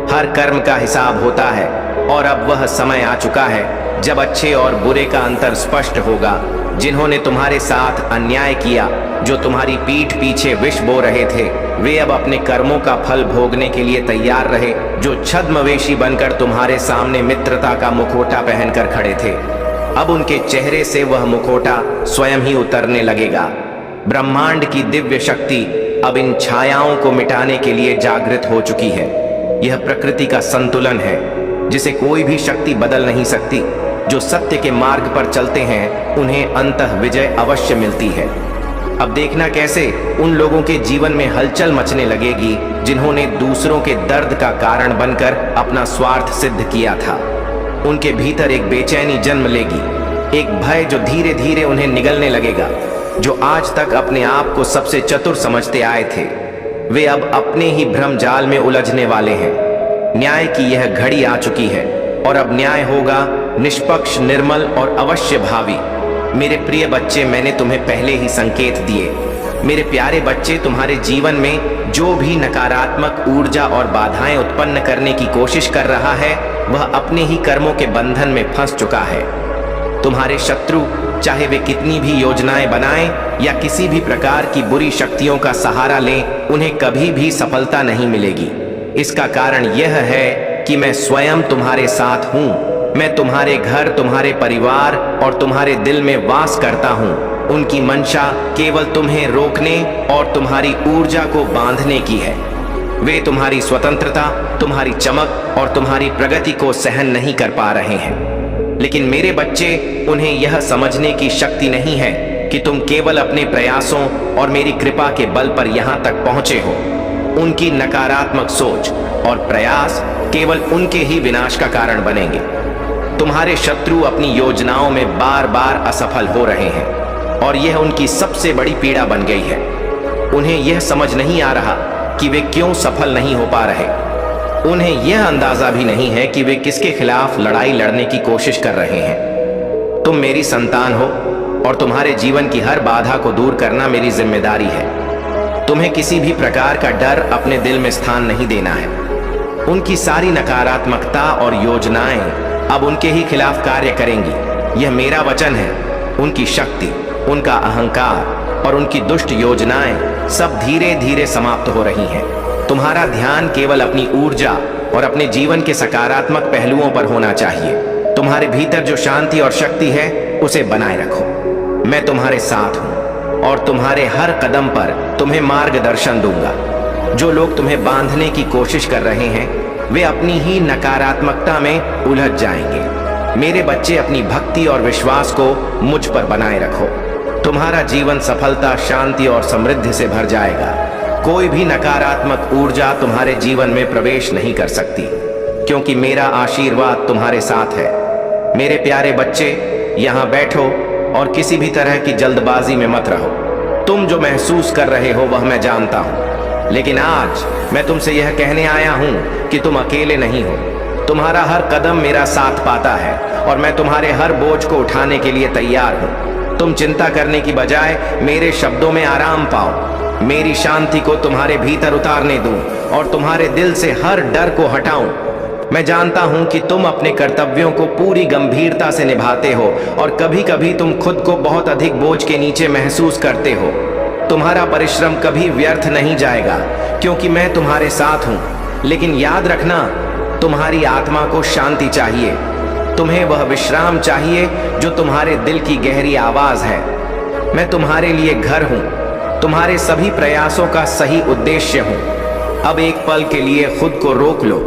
हर कर्म का हिसाब होता है और अब वह समय आ चुका है जब अच्छे और बुरे का अंतर स्पष्ट होगा। जिन्होंने तुम्हारे साथ अन्याय किया, जो तुम्हारी पीठ पीछे विष बो रहे थे, वे अब अपने कर्मों का फल भोगने के लिए तैयार रहे। जो छद्मवेशी बनकर तुम्हारे सामने मित्रता का मुखौटा पहनकर खड़े थे, अब उनके चेहरे से वह मुखौटा स्वयं ही उतरने लगेगा। ब्रह्मांड की दिव्य शक्ति अब इन छायाओं को मिटाने के लिए जागृत हो चुकी है। यह प्रकृति का संतुलन है जिसे कोई भी शक्ति बदल नहीं सकती। जो सत्य के मार्ग पर चलते हैं उन्हें अंततः विजय अवश्य मिलती है। अब देखना कैसे उन लोगों के जीवन में हलचल मचने लगेगी जिन्होंने दूसरों के दर्द का कारण बनकर अपना स्वार्थ सिद्ध किया था। उनके भीतर एक बेचैनी जन्म लेगी, एक भय जो धीरे धीरे उन्हें निगलने लगेगा। जो आज तक अपने आप को सबसे चतुर समझते आए थे, वे अब अपने ही भ्रम जाल में उलझने वाले हैं। न्याय की यह घड़ी आ चुकी है और अब न्याय होगा निष्पक्ष, निर्मल और अवश्य भावी। मेरे प्रिय बच्चे, मैंने तुम्हें पहले ही संकेत दिए। मेरे प्यारे बच्चे, तुम्हारे जीवन में जो भी नकारात्मक ऊर्जा और बाधाएं उत्पन्न करने की कोशिश कर रहा है, वह अपने ही कर्मों के बंधन में फंस चुका है। तुम्हारे शत्रु, चाहे वे कितनी भी योजनाएं बनाएं या किसी भी प्रकार की बुरी शक्तियों का सहारा लें, उन्हें कभी भी सफलता नहीं मिलेगी। इसका कारण यह है कि मैं स्वयं तुम्हारे साथ हूं। मैं तुम्हारे घर, तुम्हारे परिवार और तुम्हारे दिल में वास करता हूं। उनकी मंशा केवल तुम्हें रोकने और तुम्हारी ऊर्जा को बांधने की है। वे तुम्हारी स्वतंत्रता, तुम्हारी चमक और तुम्हारी प्रगति को सहन नहीं कर पा रहे हैं। लेकिन मेरे बच्चे, उन्हें यह समझने की शक्ति नहीं है कि तुम केवल अपने प्रयासों और मेरी कृपा के बल पर यहां तक पहुंचे हो। उनकी नकारात्मक सोच और प्रयास केवल उनके ही विनाश का कारण बनेंगे। तुम्हारे शत्रु अपनी योजनाओं में बार बार असफल हो रहे हैं और यह उनकी सबसे बड़ी पीड़ा बन गई है। उन्हें यह समझ नहीं आ रहा कि वे क्यों सफल नहीं हो पा रहे। उन्हें यह अंदाजा भी नहीं है कि वे किसके खिलाफ लड़ाई लड़ने की कोशिश कर रहे हैं। तुम मेरी संतान हो और तुम्हारे जीवन की हर बाधा को दूर करना मेरी जिम्मेदारी है। तुम्हें किसी भी प्रकार का डर अपने दिल में स्थान नहीं देना है। उनकी सारी नकारात्मकता और योजनाएं अब उनके ही खिलाफ कार्य करेंगी। यह मेरा वचन है। उनकी शक्ति, उनका अहंकार और उनकी दुष्ट योजनाएं सब धीरे धीरे समाप्त हो रही हैं। तुम्हारा ध्यान केवल अपनी ऊर्जा और अपने जीवन के सकारात्मक पहलुओं पर होना चाहिए। तुम्हारे भीतर जो शांति और शक्ति है, उसे बनाए रखो। मैं तुम्हारे साथ हूं और तुम्हारे हर कदम पर तुम्हें मार्गदर्शन दूंगा। जो लोग तुम्हें बांधने की कोशिश कर रहे हैं, वे अपनी ही नकारात्मकता में उलझ जाएंगे। मेरे बच्चे, अपनी भक्ति और विश्वास को मुझ पर बनाए रखो। तुम्हारा जीवन सफलता, शांति और समृद्धि से भर जाएगा। कोई भी नकारात्मक ऊर्जा तुम्हारे जीवन में प्रवेश नहीं कर सकती, क्योंकि मेरा आशीर्वाद तुम्हारे साथ है। मेरे प्यारे बच्चे, यहाँ बैठो और किसी भी तरह की जल्दबाजी में मत रहो। तुम जो महसूस कर रहे हो वह मैं जानता हूं, लेकिन आज मैं तुमसे यह कहने आया हूं कि तुम अकेले नहीं हो। तुम्हारा हर कदम मेरा साथ पाता है और मैं तुम्हारे हर बोझ को उठाने के लिए तैयार हूं। तुम चिंता करने की बजाय मेरे शब्दों में आराम पाओ। मेरी शांति को तुम्हारे भीतर उतारने दूं और तुम्हारे दिल से हर डर को हटाऊं। मैं जानता हूं कि तुम अपने कर्तव्यों को पूरी गंभीरता से निभाते हो और कभी कभी तुम खुद को बहुत अधिक बोझ के नीचे महसूस करते हो। तुम्हारा परिश्रम कभी व्यर्थ नहीं जाएगा, क्योंकि मैं तुम्हारे साथ हूं। लेकिन याद रखना, तुम्हारी आत्मा को शांति चाहिए। तुम्हें वह विश्राम चाहिए जो तुम्हारे दिल की गहरी आवाज है। मैं तुम्हारे लिए घर हूं, तुम्हारे सभी प्रयासों का सही उद्देश्य हूं। अब एक पल के लिए खुद को रोक लो,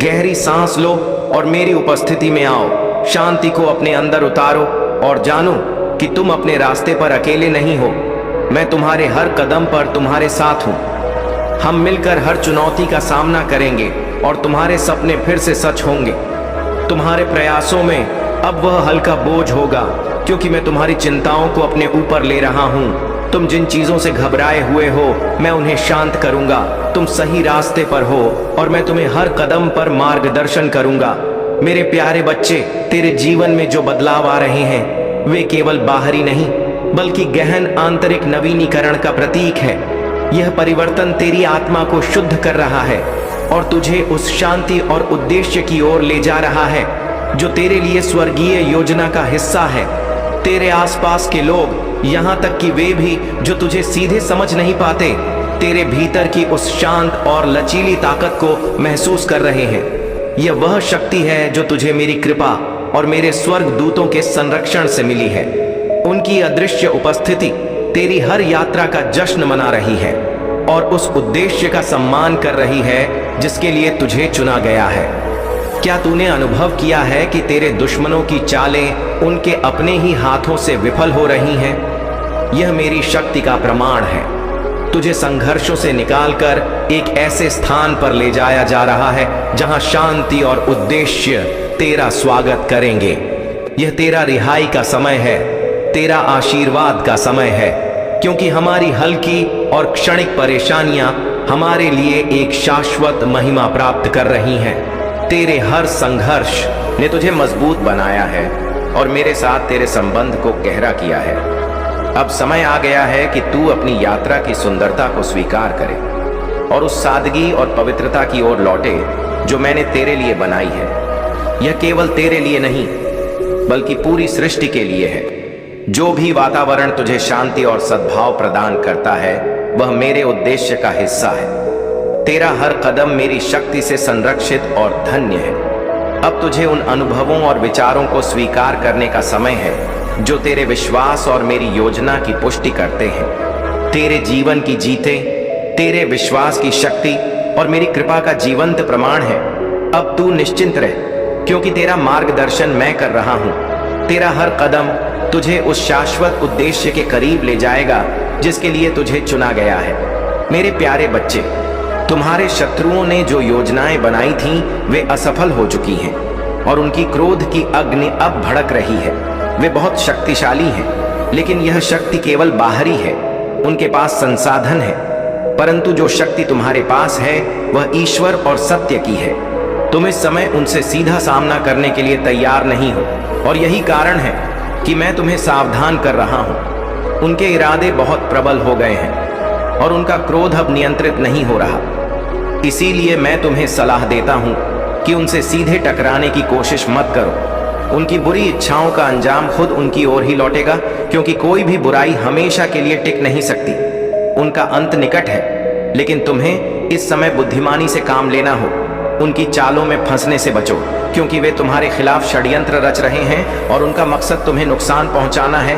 गहरी सांस लो और मेरी उपस्थिति में आओ। शांति को अपने अंदर उतारो और जानो कि तुम अपने रास्ते पर अकेले नहीं हो। मैं तुम्हारे हर कदम पर तुम्हारे साथ हूं। हम मिलकर हर चुनौती का सामना करेंगे और तुम्हारे सपने फिर से सच होंगे। तुम्हारे प्रयासों में अब वह हल्का बोझ होगा, क्योंकि मैं तुम्हारी चिंताओं को अपने ऊपर ले रहा हूं। तुम जिन चीजों से घबराए हुए हो, मैं उन्हें शांत करूंगा। तुम सही रास्ते पर हो और मैं तुम्हें हर कदम पर मार्गदर्शन करूंगा। मेरे प्यारे बच्चे, तेरे जीवन में जो बदलाव आ रहे हैं, वे केवल बाहरी नहीं बल्कि गहन आंतरिक नवीनीकरण का प्रतीक है। यह परिवर्तन तेरी आत्मा को शुद्ध कर रहा है और तुझे उस शांति और उद्देश्य की ओर ले जा रहा है जो तेरे लिए स्वर्गीय योजना का हिस्सा है। तेरे आसपास के लोग, यहाँ तक कि वे भी जो तुझे सीधे समझ नहीं पाते, तेरे भीतर की उस शांत और लचीली ताकत को महसूस कर रहे हैं। यह वह शक्ति है जो तुझे मेरी कृपा और मेरे स्वर्ग दूतों के संरक्षण से मिली है। उनकी अदृश्य उपस्थिति तेरी हर यात्रा का जश्न मना रही है और उस उद्देश्य का सम्मान कर रही है जिसके लिए तुझे चुना गया है। क्या तूने अनुभव किया है कि तेरे दुश्मनों की चालें उनके अपने ही हाथों से विफल हो रही हैं? यह मेरी शक्ति का प्रमाण है। तुझे संघर्षों से निकालकर एक ऐसे स्थान पर ले जाया जा रहा है जहां शांति और उद्देश्य तेरा स्वागत करेंगे। यह तेरा रिहाई का समय है, तेरा आशीर्वाद का समय है, क्योंकि हमारी हल्की और क्षणिक परेशानियां हमारे लिए एक शाश्वत महिमा प्राप्त कर रही हैं। तेरे हर संघर्ष ने तुझे मजबूत बनाया है और मेरे साथ तेरे संबंध को गहरा किया है। अब समय आ गया है कि तू अपनी यात्रा की सुंदरता को स्वीकार करे और उस सादगी और पवित्रता की ओर लौटे जो मैंने तेरे लिए बनाई है। यह केवल तेरे लिए नहीं बल्कि पूरी सृष्टि के लिए है। जो भी वातावरण तुझे शांति और सद्भाव प्रदान करता है, वह मेरे उद्देश्य का हिस्सा है। तेरा हर कदम मेरी शक्ति से संरक्षित और धन्य है। अब तुझे उन अनुभवों और विचारों को स्वीकार करने का समय है जो तेरे विश्वास और मेरी योजना की पुष्टि करते हैं। तेरे जीवन की जीते, तेरे विश्वास की शक्ति और मेरी कृपा का जीवंत प्रमाण है। अब तू निश्चिंत रह, क्योंकि तेरा मार्गदर्शन मैं कर रहा हूँ। तेरा हर कदम तुझे उस शाश्वत उद्देश्य के करीब ले जाएगा जिसके लिए तुझे चुना गया है। मेरे प्यारे बच्चे, तुम्हारे शत्रुओं ने जो योजनाएं बनाई थीं वे असफल हो चुकी हैं और उनकी क्रोध की अग्नि अब भड़क रही है। वे बहुत शक्तिशाली हैं, लेकिन यह शक्ति केवल बाहरी है। उनके पास संसाधन है, परंतु जो शक्ति तुम्हारे पास है वह ईश्वर और सत्य की है। तुम इस समय उनसे सीधा सामना करने के लिए तैयार नहीं हो, और यही कारण है कि मैं तुम्हें सावधान कर रहा हूं। उनके इरादे बहुत प्रबल हो गए हैं और उनका क्रोध अब नियंत्रित नहीं हो रहा। इसीलिए मैं तुम्हें सलाह देता हूं कि उनसे सीधे टकराने की कोशिश मत करो। उनकी बुरी इच्छाओं का अंजाम खुद उनकी ओर ही लौटेगा, क्योंकि कोई भी बुराई हमेशा के लिए टिक नहीं सकती। उनका अंत निकट है, लेकिन तुम्हें इस समय बुद्धिमानी से काम लेना हो। उनकी चालों में फंसने से बचो, क्योंकि वे तुम्हारे खिलाफ षड्यंत्र रच रहे हैं और उनका मकसद तुम्हें नुकसान पहुंचाना है।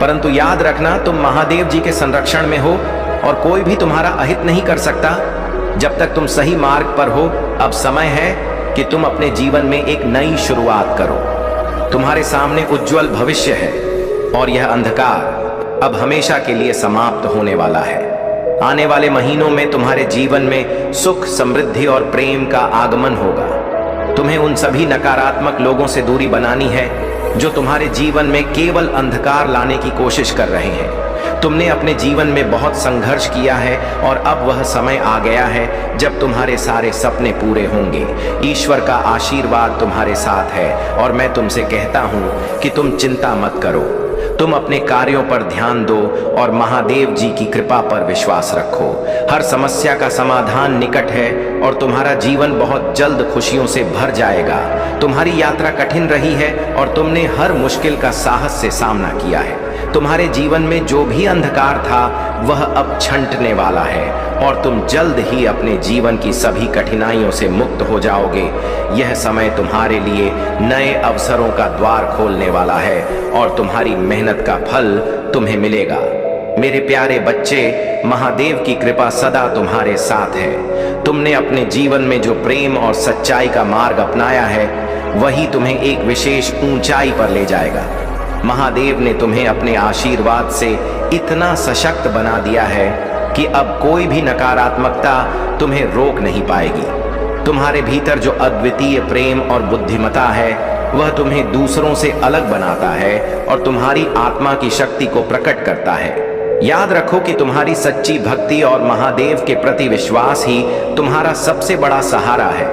परंतु याद रखना, तुम महादेव जी के संरक्षण में हो और कोई भी तुम्हारा अहित नहीं कर सकता जब तक तुम सही मार्ग पर हो। अब समय है कि तुम अपने जीवन में एक नई शुरुआत करो। तुम्हारे सामने उज्जवल भविष्य है और यह अंधकार अब हमेशा के लिए समाप्त होने वाला है। आने वाले महीनों में तुम्हारे जीवन में सुख, समृद्धि और प्रेम का आगमन होगा। तुम्हें उन सभी नकारात्मक लोगों से दूरी बनानी है जो तुम्हारे जीवन में केवल अंधकार लाने की कोशिश कर रहे हैं। तुमने अपने जीवन में बहुत संघर्ष किया है और अब वह समय आ गया है जब तुम्हारे सारे सपने पूरे होंगे। ईश्वर का आशीर्वाद तुम्हारे साथ है और मैं तुमसे कहता हूँ कि तुम चिंता मत करो। तुम अपने कार्यों पर ध्यान दो और महादेव जी की कृपा पर विश्वास रखो। हर समस्या का समाधान निकट है और तुम्हारा जीवन बहुत जल्द खुशियों से भर जाएगा। तुम्हारी यात्रा कठिन रही है और तुमने हर मुश्किल का साहस से सामना किया है। तुम्हारे जीवन में जो भी अंधकार था वह अब छंटने वाला है और तुम जल्द ही अपने जीवन की सभी कठिनाइयों से मुक्त हो जाओगे। यह समय तुम्हारे लिए नए अवसरों का द्वार खोलने वाला है और तुम्हारी मेहनत का फल तुम्हें मिलेगा। मेरे प्यारे बच्चे, महादेव की कृपा सदा तुम्हारे साथ है। तुमने अपने जीवन में जो प्रेम और सच्चाई का मार्ग अपनाया है वही तुम्हें एक विशेष ऊंचाई पर ले जाएगा। महादेव ने तुम्हें अपने आशीर्वाद से इतना सशक्त बना दिया है कि अब कोई भी नकारात्मकता तुम्हें रोक नहीं पाएगी। तुम्हारे भीतर जो अद्वितीय प्रेम और बुद्धिमता है वह तुम्हें दूसरों से अलग बनाता है और तुम्हारी आत्मा की शक्ति को प्रकट करता है। याद रखो कि तुम्हारी सच्ची भक्ति और महादेव के प्रति विश्वास ही तुम्हारा सबसे बड़ा सहारा है।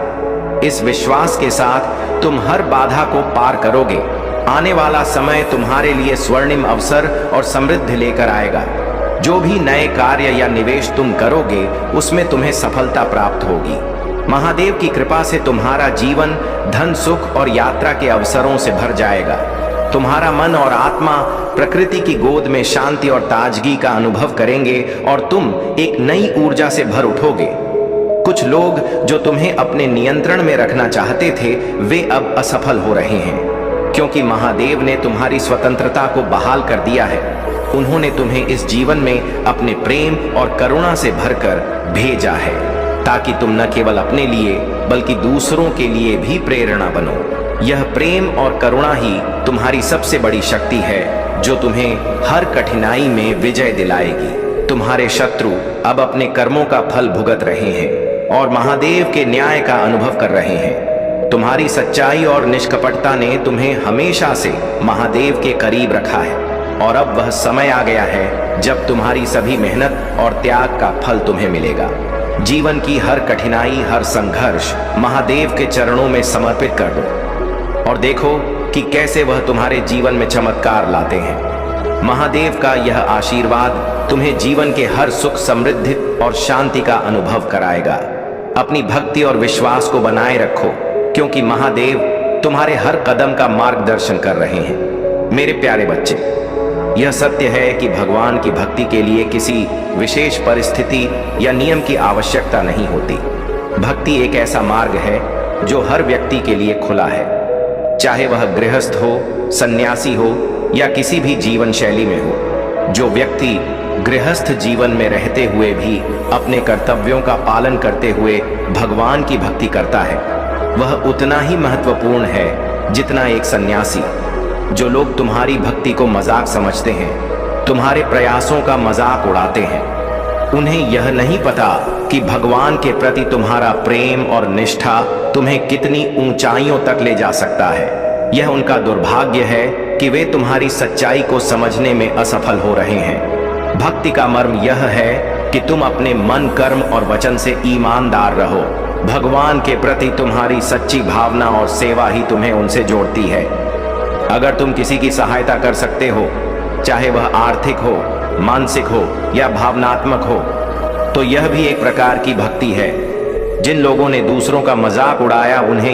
इस विश्वास के साथ तुम हर बाधा को पार करोगे। आने वाला समय तुम्हारे लिए स्वर्णिम अवसर और समृद्धि लेकर आएगा। जो भी नए कार्य या निवेश तुम करोगे उसमें तुम्हें सफलता प्राप्त होगी। महादेव की कृपा से तुम्हारा जीवन धन, सुख और यात्रा के अवसरों से भर जाएगा। तुम्हारा मन और आत्मा प्रकृति की गोद में शांति और ताजगी का अनुभव करेंगे और तुम एक नई ऊर्जा से भर उठोगे। कुछ लोग जो तुम्हें अपने नियंत्रण में रखना चाहते थे वे अब असफल हो रहे हैं, क्योंकि महादेव ने तुम्हारी स्वतंत्रता को बहाल कर दिया है। उन्होंने तुम्हें इस जीवन में अपने प्रेम और करुणा से भरकर भेजा है, ताकि तुम न केवल अपने लिए बल्कि दूसरों के लिए भी प्रेरणा बनो। यह प्रेम और करुणा ही तुम्हारी सबसे बड़ी शक्ति है जो तुम्हें हर कठिनाई में विजय दिलाएगी। तुम्हारे शत्रु अब अपने कर्मों का फल भुगत रहे हैं और महादेव के न्याय का अनुभव कर रहे हैं। तुम्हारी सच्चाई और निष्कपटता ने तुम्हें हमेशा से महादेव के करीब रखा है और अब वह समय आ गया है जब तुम्हारी सभी मेहनत और त्याग का फल तुम्हें मिलेगा। जीवन की हर कठिनाई, हर संघर्ष महादेव के चरणों में समर्पित कर दो और देखो कि कैसे वह तुम्हारे जीवन में चमत्कार लाते हैं। महादेव का यह आशीर्वाद तुम्हें जीवन के हर सुख, समृद्धि और शांति का अनुभव कराएगा। अपनी भक्ति और विश्वास को बनाए रखो, क्योंकि महादेव तुम्हारे हर कदम का मार्गदर्शन कर रहे हैं। मेरे प्यारे बच्चे, यह सत्य है कि भगवान की भक्ति के लिए किसी विशेष परिस्थिति या नियम की आवश्यकता नहीं होती। भक्ति एक ऐसा मार्ग है जो हर व्यक्ति के लिए खुला है, चाहे वह गृहस्थ हो, सन्यासी हो या किसी भी जीवन शैली में हो। जो व्यक्ति गृहस्थ जीवन में रहते हुए भी अपने कर्तव्यों का पालन करते हुए भगवान की भक्ति करता है, वह उतना ही महत्वपूर्ण है जितना एक सन्यासी। जो लोग तुम्हारी भक्ति को मजाक समझते हैं, तुम्हारे प्रयासों का मजाक उड़ाते हैं, उन्हें यह नहीं पता कि भगवान के प्रति तुम्हारा प्रेम और निष्ठा तुम्हें कितनी ऊंचाइयों तक ले जा सकता है। यह उनका दुर्भाग्य है कि वे तुम्हारी सच्चाई को समझने में असफल हो रहे हैं। भक्ति का मर्म यह है कि तुम अपने मन, कर्म और वचन से ईमानदार रहो। भगवान के प्रति तुम्हारी सच्ची भावना और सेवा ही तुम्हें उनसे जोड़ती है। अगर तुम किसी की सहायता कर सकते हो, चाहे वह आर्थिक हो, मानसिक हो या भावनात्मक हो, तो यह भी एक प्रकार की भक्ति है। जिन लोगों ने दूसरों का मजाक उड़ाया, उन्हें